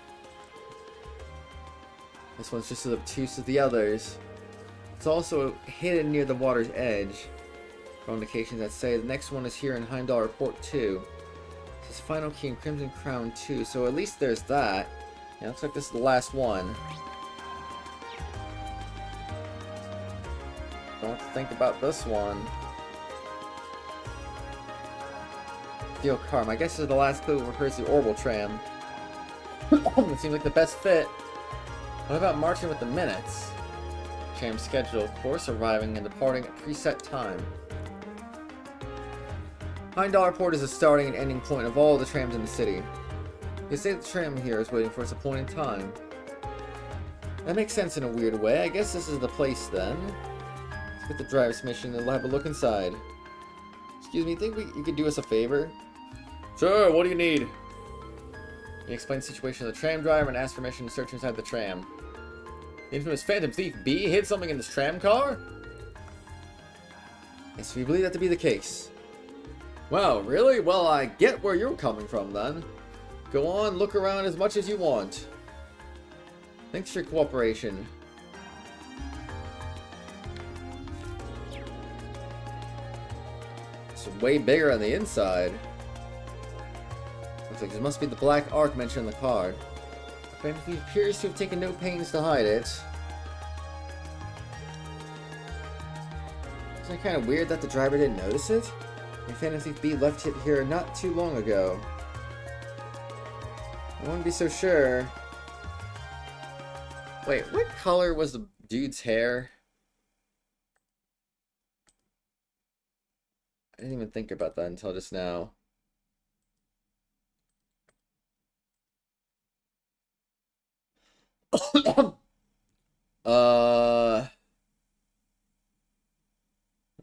This one's just as obtuse as the others. It's also hidden near the water's edge. For indications that say the next one is here in Heimdall Port 2. It says final key in Crimson Crown 2, so at least there's that. Yeah, looks like this is the last one. Don't think about this one. Steel Karm. I guess this is the last clue refers to the orbital tram. It seems like the best fit. What about marching with the minutes? Tram schedule, of course, arriving and departing at preset time. Heimdall Port is the starting and ending point of all the trams in the city. You can say the tram here is waiting for its appointed time. That makes sense in a weird way. I guess this is the place then. Let's get the driver's mission and we'll have a look inside. Excuse me, think you could do us a favor? Sure, what do you need? You explain the situation to the tram driver and ask permission to search inside the tram. The infamous Phantom Thief B hid something in this tram car? Yes, we believe that to be the case. Wow, really? Well, I get where you're coming from then. Go on, look around as much as you want. Thanks for your cooperation. It's way bigger on the inside. Looks like this must be the black ark mentioned in the card. The Phantom Thief appears to have taken no pains to hide it. Isn't it kind of weird that the driver didn't notice it? The Phantom Thief B left it here not too long ago. I wouldn't be so sure. Wait, what color was the dude's hair? I didn't even think about that until just now.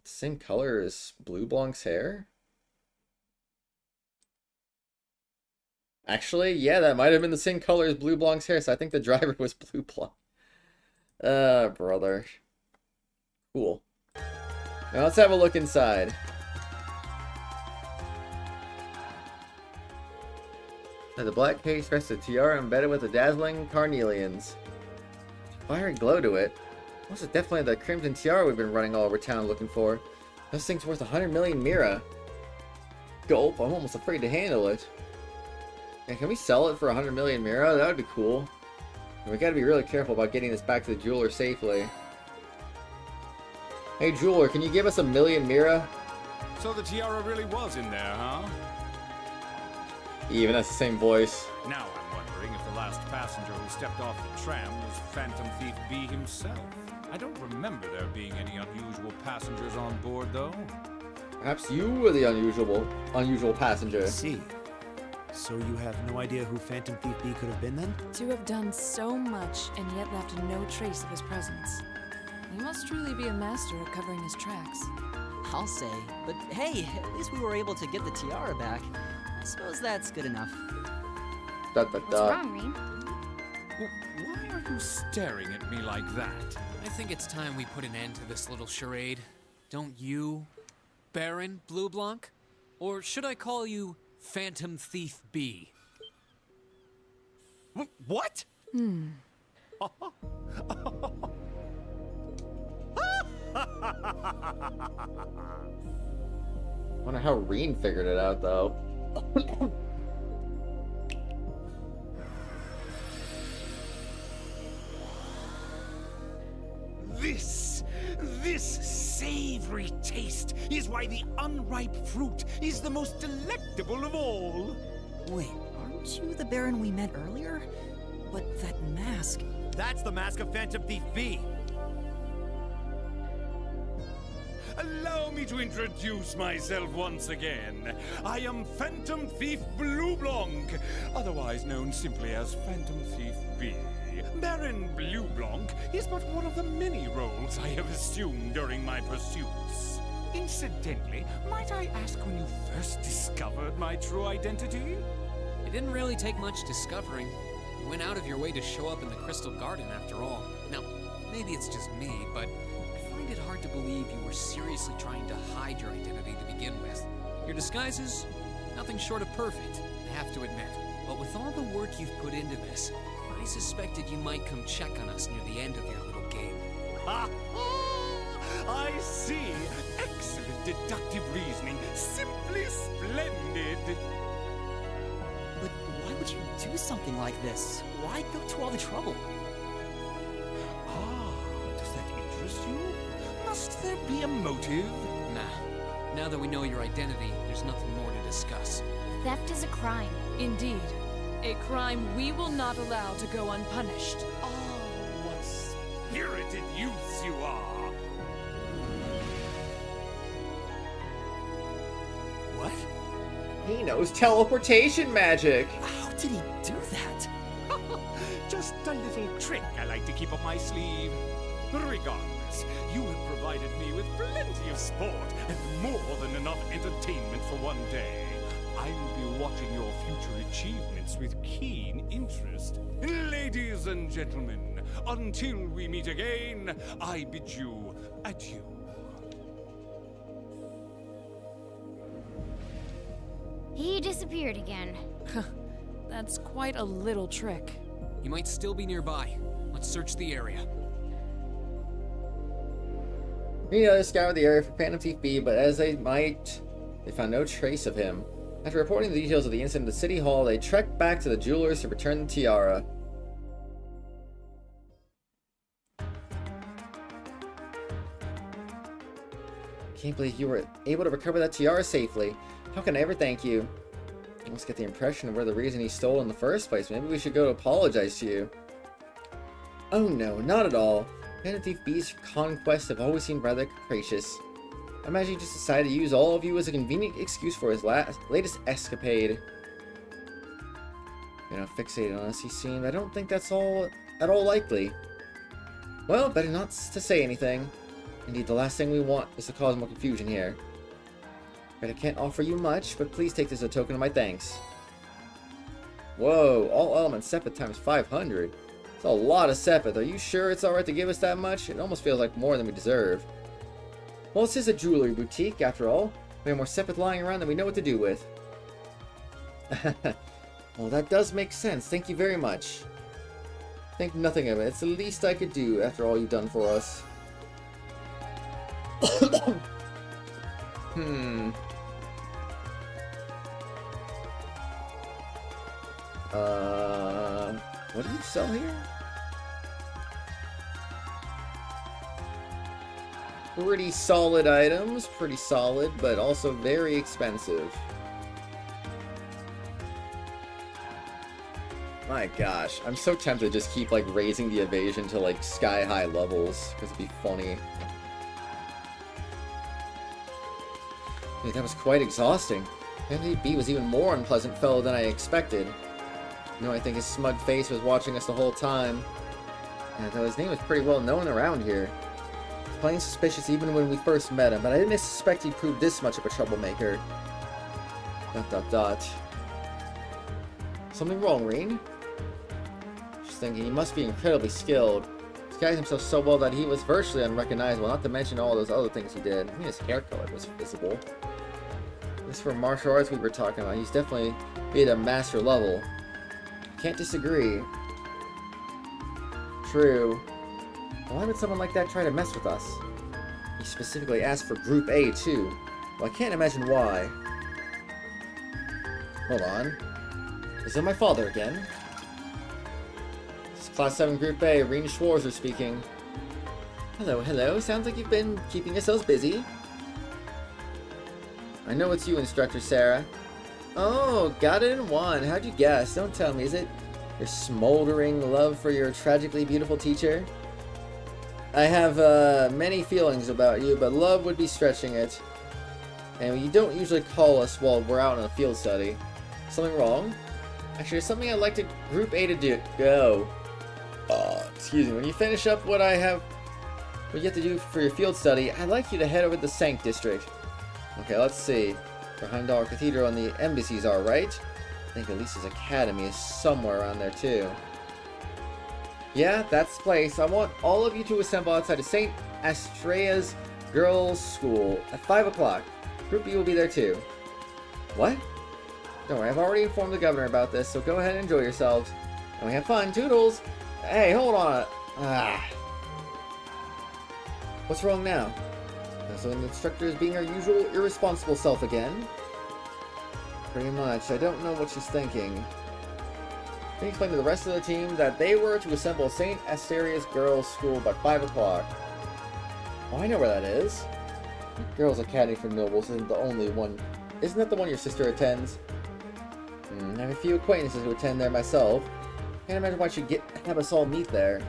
Same color as Blue Blanc's hair? Actually, yeah, that might have been the same color as Blue Blanc's hair, so I think the driver was Blue Blanc. Brother. Cool. Now let's have a look inside. At the black case rests a tiara embedded with the dazzling carnelians. Fiery glow to it. This is definitely the crimson tiara we've been running all over town looking for. This thing's worth 100 million mira. Gulp, I'm almost afraid to handle it. Yeah, can we sell it for 100 million mira? That would be cool. And we gotta be really careful about getting this back to the jeweler safely. Hey jeweler, can you give us 1 million mira? So the tiara really was in there, huh? Even that's the same voice. Now I'm wondering if the last passenger who stepped off the tram was Phantom Thief B himself. I don't remember there being any unusual passengers on board, though. Perhaps you were the unusual passenger. I see. So you have no idea who Phantom Thief B could have been then? To have done so much and yet left no trace of his presence. He must truly be a master at covering his tracks. I'll say. But hey, at least we were able to get the tiara back. I suppose that's good enough. What's wrong, Reem? Why are you staring at me like that? I think it's time we put an end to this little charade. Don't you, Baron Blue Blanc? Or should I call you Phantom Thief B? What? I wonder how Reen figured it out, though. This savory taste is why the unripe fruit is the most delectable of all. Wait, aren't you the Baron we met earlier? But that mask... That's the mask of Phantom Thief B. Allow me to introduce myself once again. I am Phantom Thief Blue Blanc, otherwise known simply as Phantom Thief B. Baron Blue Blanc is but one of the many roles I have assumed during my pursuits. Incidentally, might I ask when you first discovered my true identity? It didn't really take much discovering. You went out of your way to show up in the Crystal Garden after all. Now, maybe it's just me, but I find it hard to believe you were seriously trying to hide your identity to begin with. Your disguise is nothing short of perfect, I have to admit. But with all the work you've put into this, I suspected you might come check on us near the end of your little game. Ha ha! I see. Excellent deductive reasoning. Simply splendid. But why would you do something like this? Why go to all the trouble? Ah, does that interest you? Must there be a motive? Nah. Now that we know your identity, there's nothing more to discuss. Theft is a crime. Indeed. A crime we will not allow to go unpunished. Ah, what spirited youths you are! What? He knows teleportation magic! How did he do that? Just a little trick I like to keep up my sleeve. Regardless, you have provided me with plenty of sport and more than enough entertainment for one day. I will be watching your future achievements with keen interest. Ladies and gentlemen, until we meet again, I bid you adieu. He disappeared again. That's quite a little trick. You might still be nearby. Let's search the area. We scoured the area for Phantom Thief B, but as they might, they found no trace of him. After reporting the details of the incident to City Hall, they trekked back to the jewelers to return the tiara. Can't believe you were able to recover that tiara safely. How can I ever thank you? I almost get the impression of we're the reason he stole in the first place. Maybe we should go to apologize to you. Oh no, not at all. Phantom Thief B's conquests have always seemed rather capricious. I imagine he just decided to use all of you as a convenient excuse for his latest escapade. You know, fixated on us, he seemed. I don't think that's at all likely. Well, better not to say anything. Indeed, the last thing we want is to cause more confusion here. Right, I can't offer you much, but please take this as a token of my thanks. Whoa, all elements Sepith times 500. It's a lot of Sepith. Are you sure it's alright to give us that much? It almost feels like more than we deserve. Well, this is a jewelry boutique, after all. We have more Sepith lying around than we know what to do with. Well, that does make sense. Thank you very much. Think nothing of it. It's the least I could do after all you've done for us. What do you sell here? Pretty solid items, pretty solid, but also very expensive. My gosh, I'm so tempted to just keep like raising the evasion to like sky high levels, because it'd be funny. Dude, that was quite exhausting. MDB was even more unpleasant fellow than I expected. You know, I think his smug face was watching us the whole time. And though his name was pretty well known around here. Plain suspicious even when we first met him, but I didn't suspect he'd prove this much of a troublemaker. ... Something wrong, Reen? Just thinking, he must be incredibly skilled. Disguised himself so well that he was virtually unrecognizable, not to mention all those other things he did. I mean, his hair color was visible. This for martial arts we were talking about. He's definitely at a master level. Can't disagree. True. Why would someone like that try to mess with us? He specifically asked for Group A, too. Well, I can't imagine why. Hold on. Is it my father again? This is Class 7 Group A, Reen Schwarzer speaking. Hello, hello. Sounds like you've been keeping yourselves busy. I know it's you, Instructor Sarah. Oh, got it in one. How'd you guess? Don't tell me, is it your smoldering love for your tragically beautiful teacher? I have many feelings about you, but love would be stretching it. And you don't usually call us while we're out on a field study. Something wrong? Actually, there's something I'd like to Group A to do. Go. Excuse me. When you finish up what you have to do for your field study, I'd like you to head over to the Sank District. Okay, let's see. Where Heimdall Cathedral and the embassies are, right? I think Elise's Academy is somewhere around there, too. Yeah, that's the place. I want all of you to assemble outside of St. Astrea's Girls' School at 5 o'clock. Group B will be there, too. What? Don't worry, I've already informed the governor about this, so go ahead and enjoy yourselves. And we have fun. Toodles! Hey, hold on. What's wrong now? So the instructor is being her usual irresponsible self again? Pretty much. I don't know what she's thinking. Can you explain to the rest of the team that they were to assemble St. Asterius Girls' School by 5 o'clock? Oh, I know where that is. Girls' Academy for Nobles isn't the only one. Isn't that the one your sister attends? I have a few acquaintances who attend there myself. Can't imagine why she'd have us all meet there.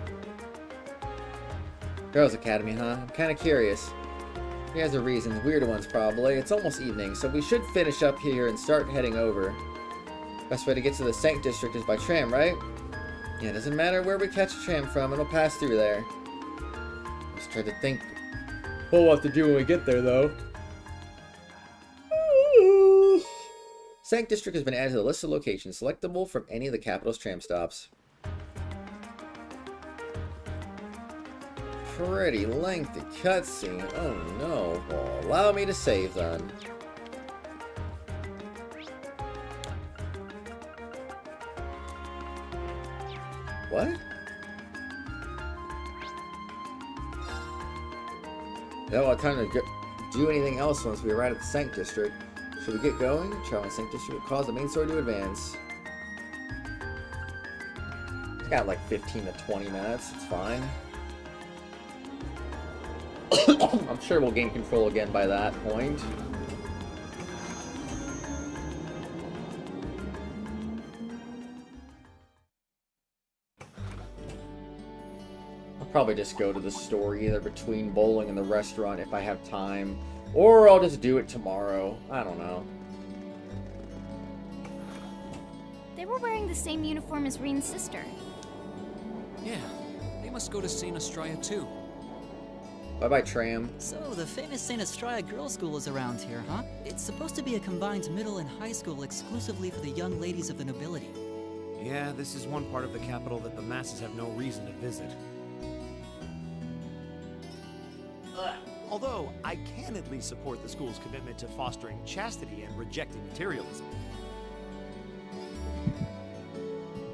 Girls' Academy, huh? I'm kind of curious. He has a reason, weird ones probably. It's almost evening, so we should finish up here and start heading over. Best way to get to the Sank District is by tram, right? Yeah, it doesn't matter where we catch a tram from, it'll pass through there. Just try to think what we'll have to do when we get there, though. Sank District has been added to the list of locations selectable from any of the capital's tram stops. Pretty lengthy cutscene. Oh no. Well, allow me to save then. What? I don't have time to do anything else once we arrive at the Sank District. Should we get going? Traveling Sank District will cause the main story to advance. It's got like 15 to 20 minutes. It's fine. I'm sure we'll gain control again by that point. I'll probably just go to the store either between bowling and the restaurant if I have time. Or I'll just do it tomorrow. I don't know. They were wearing the same uniform as Reen's sister. Yeah, they must go to St. Astraea too. Bye-bye, tram. So, the famous St. Astraea Girls' School is around here, huh? It's supposed to be a combined middle and high school exclusively for the young ladies of the nobility. Yeah, this is one part of the capital that the masses have no reason to visit. Although, I can at least support the school's commitment to fostering chastity and rejecting materialism.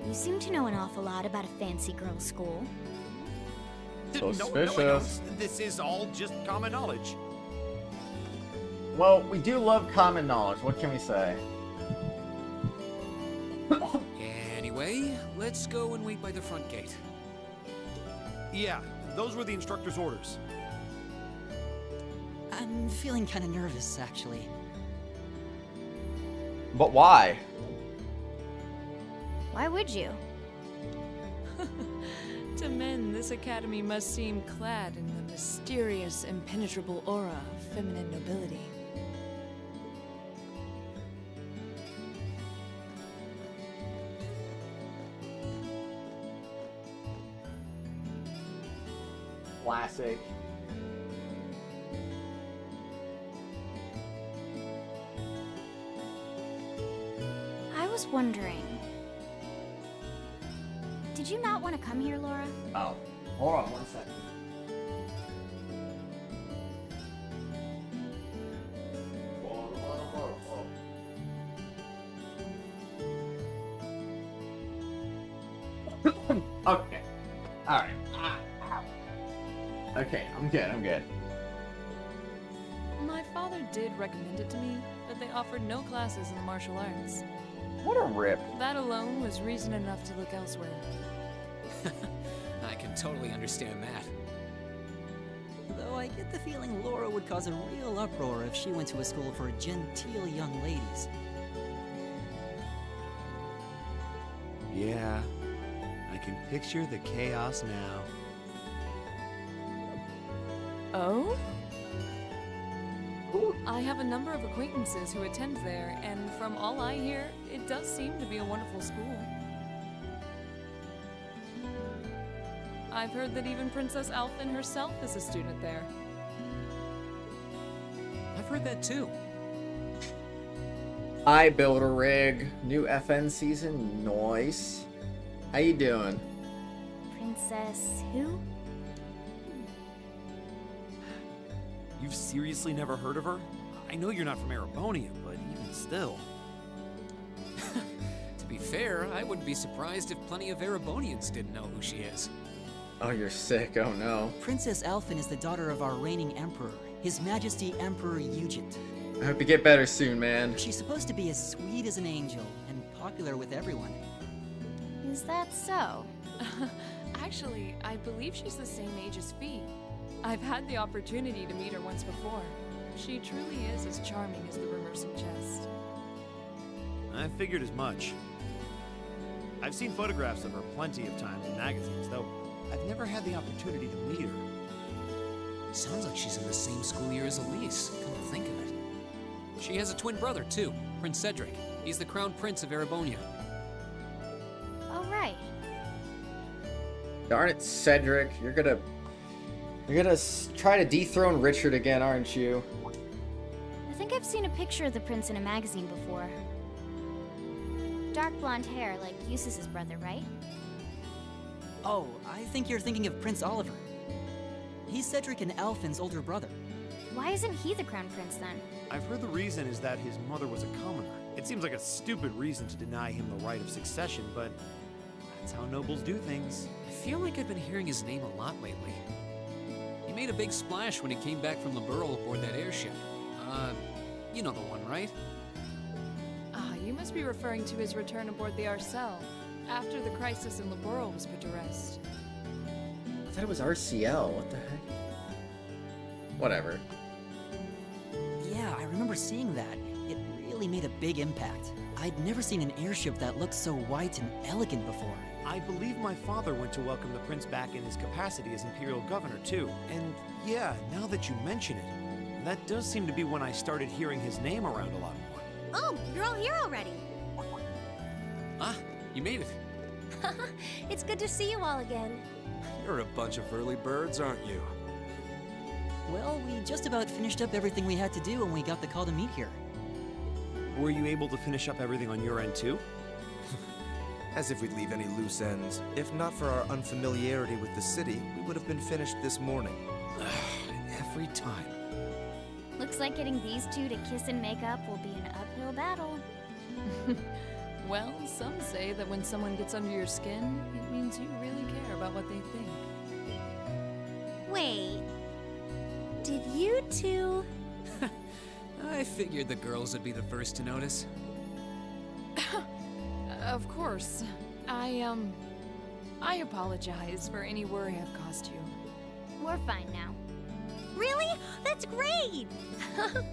You seem to know an awful lot about a fancy girls' school. Suspicious. This is all just common knowledge. Well, we do love common knowledge. What can we say? Anyway, let's go and wait by the front gate. Yeah, those were the instructor's orders. I'm feeling kind of nervous, actually. But why? Why would you? To men, this academy must seem clad in the mysterious, impenetrable aura of feminine nobility. Classic. I was wondering. Did you not want to come here, Laura? Oh, hold on one second. Okay. Alright. Okay, I'm good. My father did recommend it to me, but they offered no classes in the martial arts. What a rip. That alone was reason enough to look elsewhere. I can totally understand that. Though I get the feeling Laura would cause a real uproar if she went to a school for genteel young ladies. Yeah, I can picture the chaos now. Oh? I have a number of acquaintances who attend there, and from all I hear, it does seem to be a wonderful school. I've heard that even Princess Alphen herself is a student there. I've heard that too. I build a rig. New FN season. Nice. How you doing? Princess who? You've seriously never heard of her? I know you're not from Erebonia, but even still. To be fair, I wouldn't be surprised if plenty of Erebonians didn't know who she is. Oh, you're sick. Oh no. Princess Alphen is the daughter of our reigning emperor, His Majesty Emperor Eugent. I hope you get better soon, man. She's supposed to be as sweet as an angel and popular with everyone. Is that so? Actually, I believe she's the same age as Fie. I've had the opportunity to meet her once before. She truly is as charming as the rumors suggest. I figured as much. I've seen photographs of her plenty of times in magazines, though I've never had the opportunity to meet her. Sounds like she's in the same school year as Elise, come to think of it. She has a twin brother, too, Prince Cedric. He's the crown prince of Erebonia. Oh, right. Darn it, Cedric. You're gonna try to dethrone Richard again, aren't you? I think I've seen a picture of the prince in a magazine before. Dark blonde hair, like Eustace's brother, right? Oh, I think you're thinking of Prince Oliver. He's Cedric and Alphen's older brother. Why isn't he the crown prince then? I've heard the reason is that his mother was a commoner. It seems like a stupid reason to deny him the right of succession, but that's how nobles do things. I feel like I've been hearing his name a lot lately. He made a big splash when he came back from Liberl aboard that airship. You know the one, right? Ah, you must be referring to his return aboard the Arcel, after the crisis in Liberl was put to rest. I thought it was RCL. What the heck? Whatever. Yeah, I remember seeing that. It really made a big impact. I'd never seen an airship that looked so white and elegant before. I believe my father went to welcome the prince back in his capacity as imperial governor, too. And yeah, now that you mention it, that does seem to be when I started hearing his name around a lot more. Oh, you're all here already. Ah, you made it. It's good to see you all again. You're a bunch of early birds, aren't you? Well, we just about finished up everything we had to do when we got the call to meet here. Were you able to finish up everything on your end, too? As if we'd leave any loose ends. If not for our unfamiliarity with the city, we would have been finished this morning. Every time. Looks like getting these two to kiss and make up will be an uphill battle. Well, some say that when someone gets under your skin, it means you really care about what they think. Wait. Did you two... I figured the girls would be the first to notice. Of course. I apologize for any worry I've caused you. We're fine now. Really? That's great!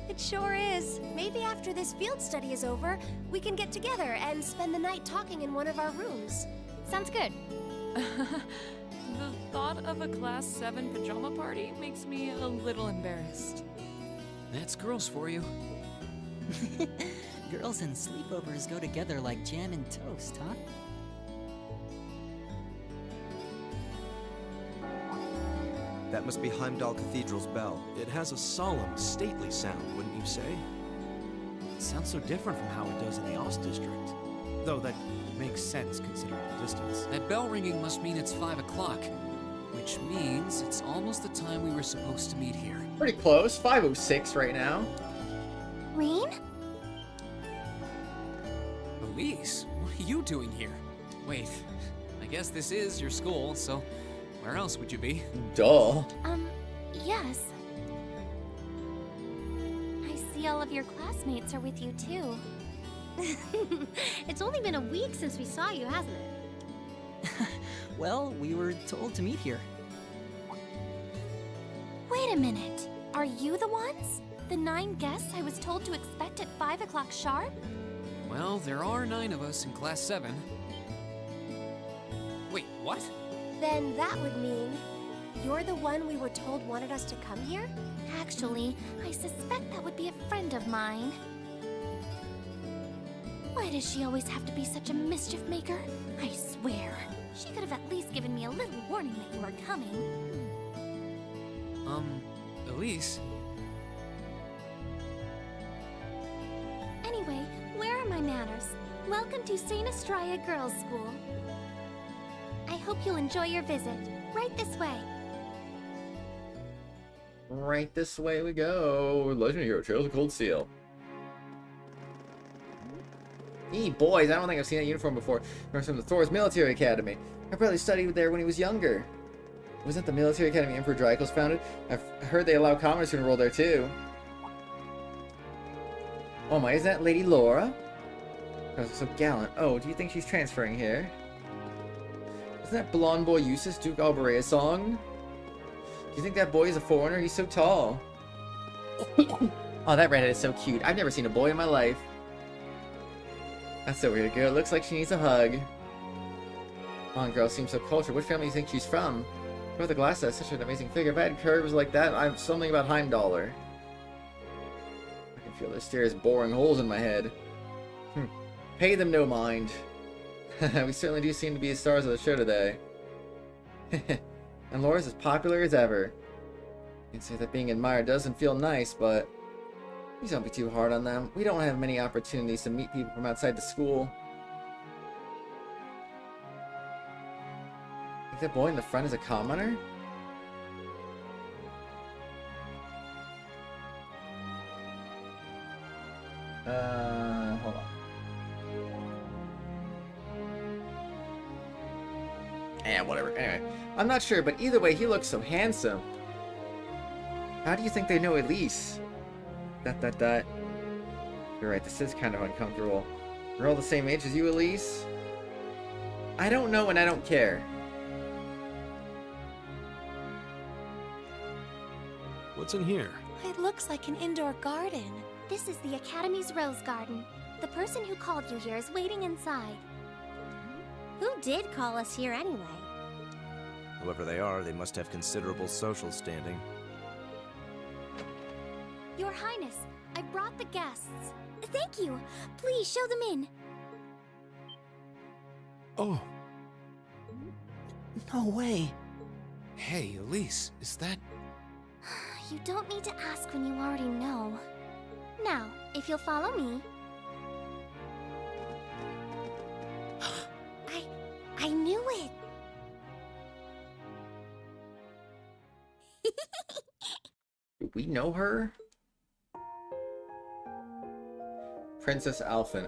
It sure is. Maybe after this field study is over, we can get together and spend the night talking in one of our rooms. Sounds good. The thought of a Class 7 pajama party makes me a little embarrassed. That's girls for you. Girls and sleepovers go together like jam and toast, huh? That must be Heimdall Cathedral's bell. It has a solemn, stately sound, wouldn't you say? It sounds so different from how it does in the Ost District. Though that makes sense considering the distance. That bell ringing must mean it's 5 o'clock, which means it's almost the time we were supposed to meet here. Pretty close. 5:06 right now. Rain? Elise, what are you doing here? Wait, I I guess this is your school, so where else would you be? Duh. Yes. I see all of your classmates are with you, too. It's only been a week since we saw you, hasn't it? Well, we were told to meet here. Wait a minute. Are you the ones? The 9 guests I was told to expect at 5 o'clock sharp? Well, there are 9 of us in Class 7. Wait, what? Then that would mean you're the one we were told wanted us to come here? Actually, I suspect that would be a friend of mine. Why does she always have to be such a mischief maker? I swear. She could have at least given me a little warning that you were coming. Elise? Anyway, where are my manners? Welcome to St. Estrella Girls' School. I hope you'll enjoy your visit. Right this way. Right this way we go. Legend Hero Trails of Cold Steel. Hey, boys, I don't think I've seen that uniform before. Comes from the Thor's Military Academy. I probably studied there when he was younger. Wasn't the military academy Emperor Dracos founded? I've heard they allow commoners to enroll there too. Oh my, is that Lady Laura? That was so gallant. Oh, do you think she's transferring here? Isn't that blonde boy Eustace Duke Alberea's song? Do you think that boy is a foreigner? He's so tall. Oh, that redhead is so cute. I've never seen a boy in my life. That's so weird, girl. It looks like she needs a hug. Come on, girl. Seems so cultured. What family do you think she's from? Brother Glass has such an amazing figure. If I had curves like that, I'm something about Heimdallr. I can feel the stairs boring holes in my head. Pay them no mind. We certainly do seem to be the stars of the show today. And Laura's as popular as ever. You can say that being admired doesn't feel nice, but please don't be too hard on them. We don't have many opportunities to meet people from outside the school. Think that boy in the front is a commoner? Hold on. Whatever. Anyway, I'm not sure, but either way, he looks so handsome. How do you think they know Elise? ... You're right, this is kind of uncomfortable. We're all the same age as you, Elise? I don't know and I don't care. What's in here? It looks like an indoor garden. This is the Academy's Rose Garden. The person who called you here is waiting inside. Who did call us here anyway? Whoever they are, they must have considerable social standing. Your Highness, I brought the guests. Thank you. Please show them in. Oh. No way. Hey, Elise, is that... You don't need to ask when you already know. Now, if you'll follow me... I knew it! Do we know her? Princess Alphen.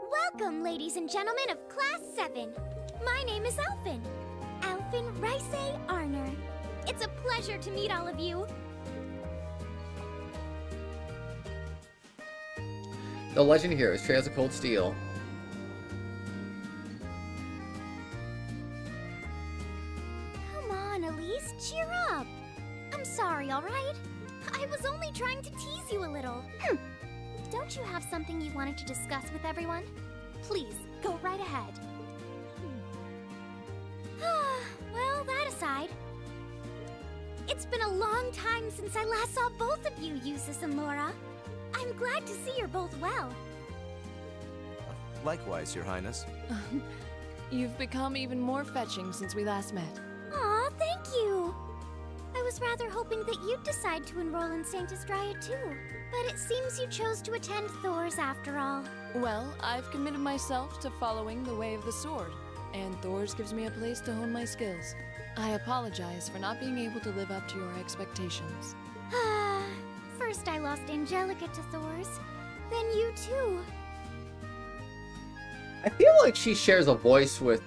Welcome, ladies and gentlemen of Class 7. My name is Alphen. Alphen Rice Arner. It's a pleasure to meet all of you. The Legend Heroes, Trails of Cold Steel. Come on, Elise, cheer up. I'm sorry, all right? I was only trying to tease you a little. Don't you have something you wanted to discuss with everyone? Please, go right ahead. Well, that aside, it's been a long time since I last saw both of you, Eustace and Laura. I'm glad to see you're both well. Likewise, Your Highness. You've become even more fetching since we last met. Aw, thank you. I was rather hoping that you'd decide to enroll in St. Estrella too, but it seems you chose to attend Thor's after all. Well, I've committed myself to following the way of the sword, and Thor's gives me a place to hone my skills. I apologize for not being able to live up to your expectations. First I lost Angelica to Thor's, then you too. I feel like she shares a voice with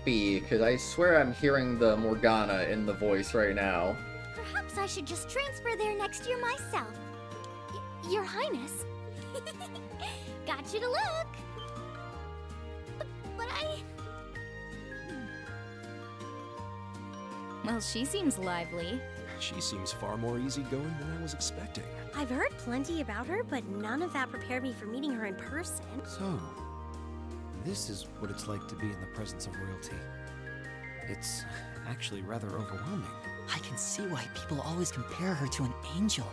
Fie, because I swear I'm hearing the Morgana in the voice right now. Perhaps I should just transfer there next year myself. Your Highness. Got you to look. But I... Well, she seems lively. She seems far more easygoing than I was expecting. I've heard plenty about her, but none of that prepared me for meeting her in person. So, this is what it's like to be in the presence of royalty. It's actually rather overwhelming. I can see why people always compare her to an angel.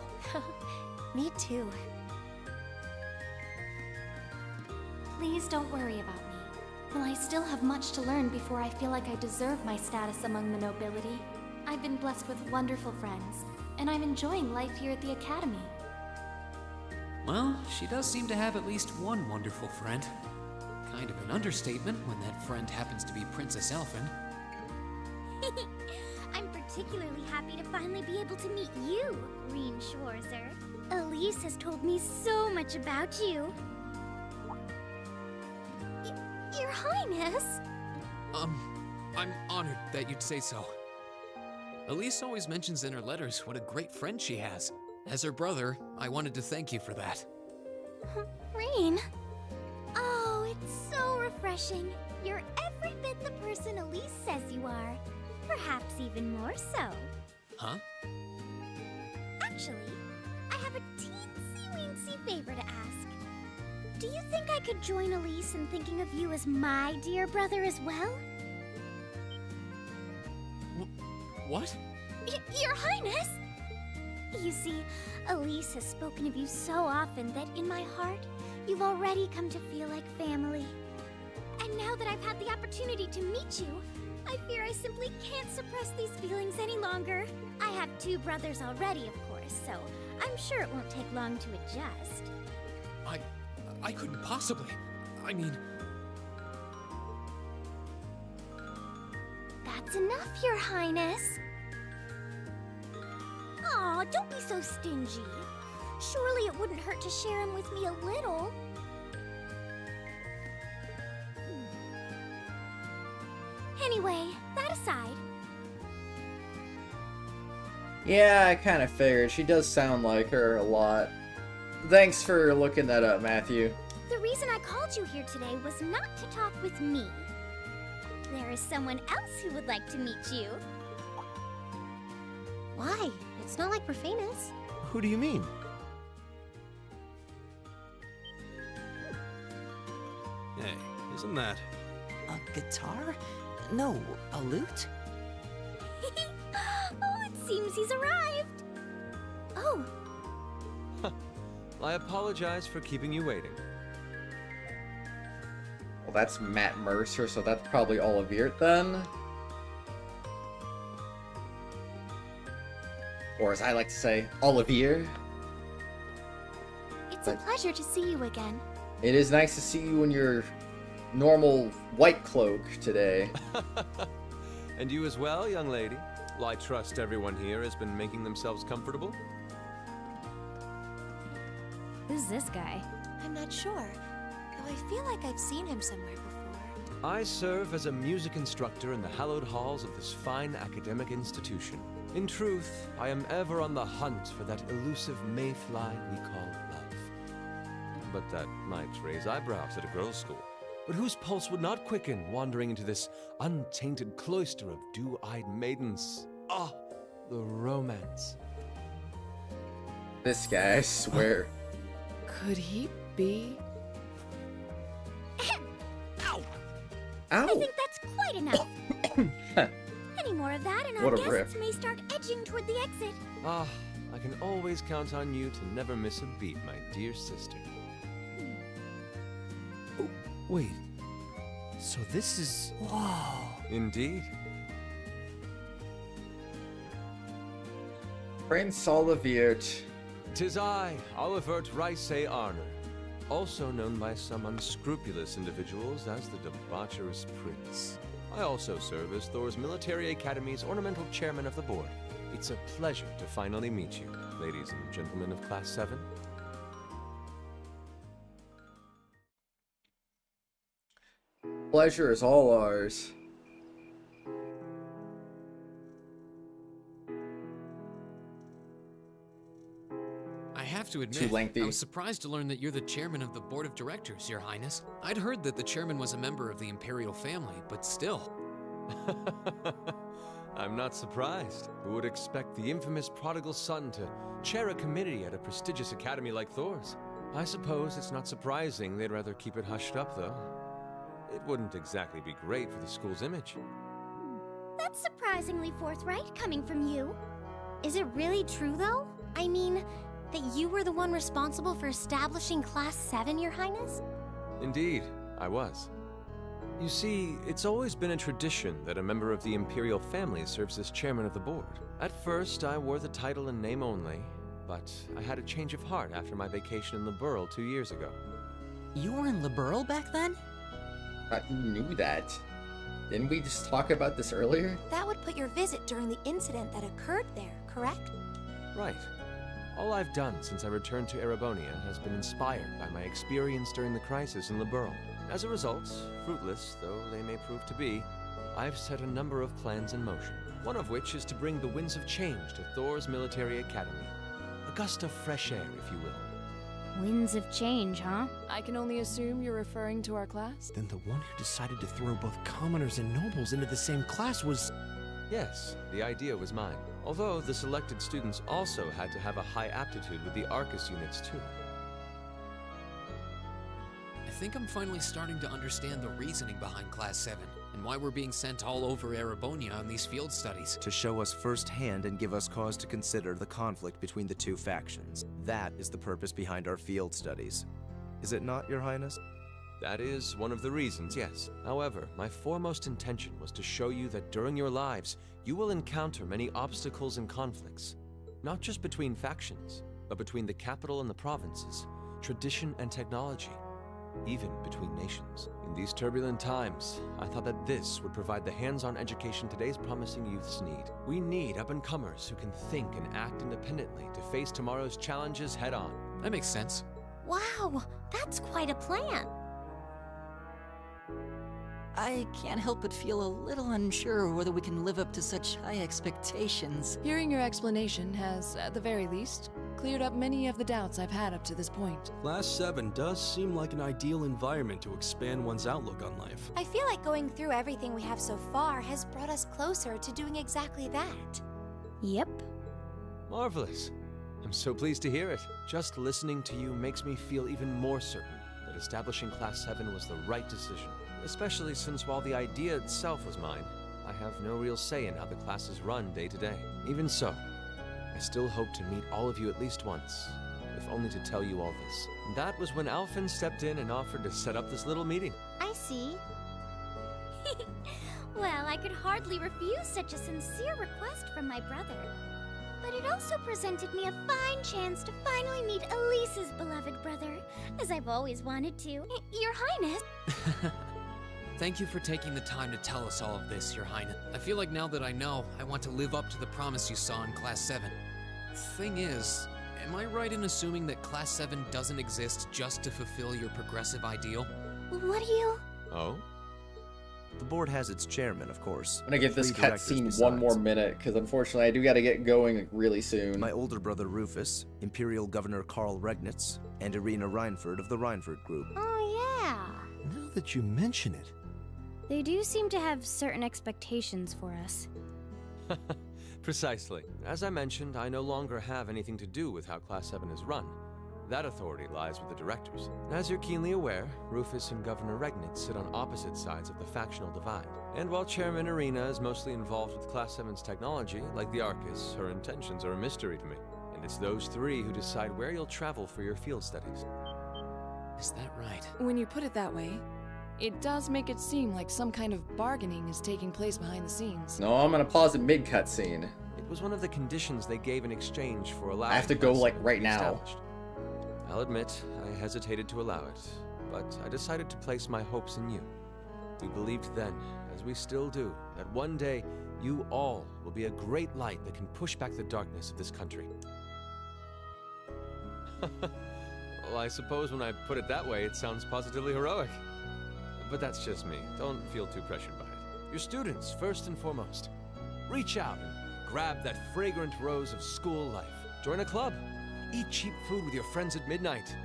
Me too. Please don't worry about me. Well, I still have much to learn before I feel like I deserve my status among the nobility. I've been blessed with wonderful friends, and I'm enjoying life here at the Academy. Well, she does seem to have at least one wonderful friend. Kind of an understatement when that friend happens to be Princess Elfin. I'm particularly happy to finally be able to meet you, Reen Schwarzer. Elise has told me so much about you. Your Highness? I'm honored that you'd say so. Elise always mentions in her letters what a great friend she has. As her brother, I wanted to thank you for that. Reen? Oh, it's so refreshing. You're every bit the person Elise says you are. Perhaps even more so. Huh? Actually, I have a teensy-weensy favor to ask. Do you think I could join Elise in thinking of you as my dear brother as well? What? Your Highness! You see, Elise has spoken of you so often that in my heart, you've already come to feel like family. And now that I've had the opportunity to meet you, I fear I simply can't suppress these feelings any longer. I have 2 brothers already, of course, so I'm sure it won't take long to adjust. I couldn't possibly. I mean... That's enough, Your Highness. Aw, don't be so stingy. Surely it wouldn't hurt to share him with me a little. Anyway, that aside. Yeah, I kind of figured. She does sound like her a lot. Thanks for looking that up, Matthew. The reason I called you here today was not to talk with me. There is someone else who would like to meet you. Why? It's not like we're famous. Who do you mean? Hey, isn't that... A guitar? No, a lute? Oh, it seems he's arrived. Oh. I apologize for keeping you waiting. Well, that's Matt Mercer, so that's probably Olivier then. Or as I like to say, Olivier. It's a pleasure to see you again. It is nice to see you in your normal white cloak today. And you as well, young lady. Well, I trust everyone here has been making themselves comfortable. Who's this guy? I'm not sure, though I feel like I've seen him somewhere before. I serve as a music instructor in the hallowed halls of this fine academic institution. In truth, I am ever on the hunt for that elusive mayfly we call love. But that might raise eyebrows at a girls' school. But whose pulse would not quicken wandering into this untainted cloister of dew-eyed maidens? Ah, the romance. This guy, I swear. Could he be? Ow! Ow! I think that's quite enough. Any more of that and our What a guests rip. may start edging toward the exit. Ah, I can always count on you to never miss a beat, my dear sister. Oh, wait. So this is... Whoa. Indeed. Prince Olivier. 'Tis I, Olivert Rice Arner, also known by some unscrupulous individuals as the Debaucherous Prince. I also serve as Thor's Military Academy's ornamental chairman of the board. It's a pleasure to finally meet you, ladies and gentlemen of Class 7. Pleasure is all ours. I have to Too admit, lengthy. I was surprised to learn that you're the chairman of the board of directors, Your Highness. I'd heard that the chairman was a member of the Imperial family, but still. I'm not surprised. Who would expect the infamous prodigal son to chair a committee at a prestigious academy like Thor's? I suppose it's not surprising they'd rather keep it hushed up, though. It wouldn't exactly be great for the school's image. That's surprisingly forthright coming from you. Is it really true, though? I mean, that you were the one responsible for establishing Class 7, Your Highness? Indeed, I was. You see, it's always been a tradition that a member of the Imperial family serves as chairman of the board. At first, I wore the title in name only, but I had a change of heart after my vacation in Liberl 2 years ago. You were in Liberl back then? You knew that. Didn't we just talk about this earlier? That would put your visit during the incident that occurred there, correct? Right. All I've done since I returned to Erebonia has been inspired by my experience during the crisis in Liberl. As a result, fruitless though they may prove to be, I've set a number of plans in motion. One of which is to bring the winds of change to Thor's military academy. A gust of fresh air, if you will. Winds of change, huh? I can only assume you're referring to our class? Then the one who decided to throw both commoners and nobles into the same class was... Yes, the idea was mine. Although the selected students also had to have a high aptitude with the Arcus units too. I think I'm finally starting to understand the reasoning behind Class 7, and why we're being sent all over Erebonia on these field studies. To show us firsthand and give us cause to consider the conflict between the two factions. That is the purpose behind our field studies. Is it not, Your Highness? That is one of the reasons, yes. However, my foremost intention was to show you that during your lives, you will encounter many obstacles and conflicts. Not just between factions, but between the capital and the provinces, tradition and technology, even between nations. In these turbulent times, I thought that this would provide the hands-on education today's promising youths need. We need up-and-comers who can think and act independently to face tomorrow's challenges head-on. That makes sense. Wow, that's quite a plan. I can't help but feel a little unsure whether we can live up to such high expectations. Hearing your explanation has, at the very least, cleared up many of the doubts I've had up to this point. Class 7 does seem like an ideal environment to expand one's outlook on life. I feel like going through everything we have so far has brought us closer to doing exactly that. Yep. Marvelous. I'm so pleased to hear it. Just listening to you makes me feel even more certain that establishing Class 7 was the right decision. Especially since while the idea itself was mine, I have no real say in how the class is run day to day. Even so, I still hope to meet all of you at least once, if only to tell you all this. And that was when Alphen stepped in and offered to set up this little meeting. I see. Well, I could hardly refuse such a sincere request from my brother. But it also presented me a fine chance to finally meet Elise's beloved brother, as I've always wanted to. Your Highness. Thank you for taking the time to tell us all of this, Your Highness. I feel like now that I know, I want to live up to the promise you saw in Class 7. Thing is, am I right in assuming that Class 7 doesn't exist just to fulfill your progressive ideal? What do you... Oh? The board has its chairman, of course. I'm gonna give this 3 directors cutscene one more besides. minute, because unfortunately I do gotta get going really soon. My older brother Rufus, Imperial Governor Karl Regnitz, and Irina Reinford of the Reinford Group. Oh, yeah. Now that you mention it, They do seem to have certain expectations for us. Precisely. As I mentioned, I no longer have anything to do with how Class 7 is run. That authority lies with the directors. As you're keenly aware, Rufus and Governor Regnitz sit on opposite sides of the factional divide. And while Chairman Irina is mostly involved with Class 7's technology, like the Arcus, her intentions are a mystery to me. And it's those three who decide where you'll travel for your field studies. Is that right? When you put it that way, it does make it seem like some kind of bargaining is taking place behind the scenes. No, I'm gonna pause it mid-cutscene. It was one of the conditions they gave in exchange for allowing I have to go, Class like, 7 right to be now. established. I'll admit, I hesitated to allow it, but I decided to place my hopes in you. We believed then, as we still do, that one day, you all will be a great light that can push back the darkness of this country. Well, I suppose when I put it that way, it sounds positively heroic. but that's just me. Don't feel too pressured by it. You're students, first and foremost. Reach out and grab that fragrant rose of school life. Join a club. Eat cheap food with your friends at midnight.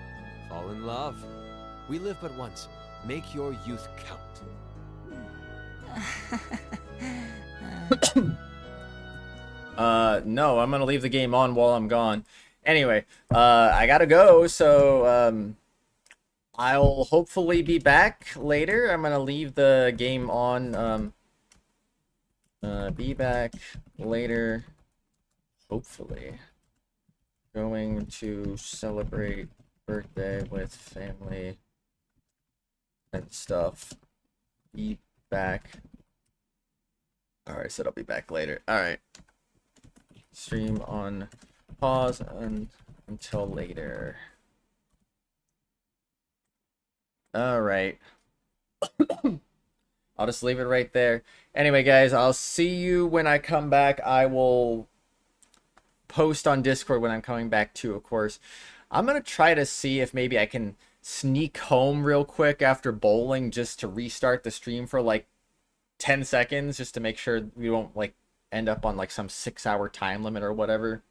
Fall in love. We live but once. Make your youth count. No, I'm gonna leave the game on while I'm gone. Anyway, I gotta go, so, I'll hopefully be back later. I'm gonna leave the game on, be back later, hopefully. Going to celebrate birthday with family and stuff. Be back. Alright, I said I'll be back later. Alright. Stream on pause until later. Alright. I'll just leave it right there. Anyway, guys, I'll see you when I come back. I will post on Discord when I'm coming back too, of course. I'm going to try to see if maybe I can sneak home real quick after bowling just to restart the stream for like 10 seconds just to make sure we won't like end up on like some 6-hour time limit or whatever.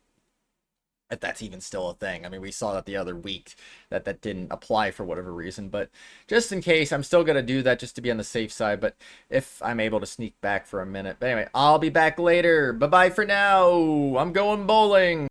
If that's even still a thing. I mean, we saw that the other week that didn't apply for whatever reason, but just in case, I'm still going to do that just to be on the safe side, but if I'm able to sneak back for a minute. But anyway, I'll be back later. Bye-bye for now. I'm going bowling.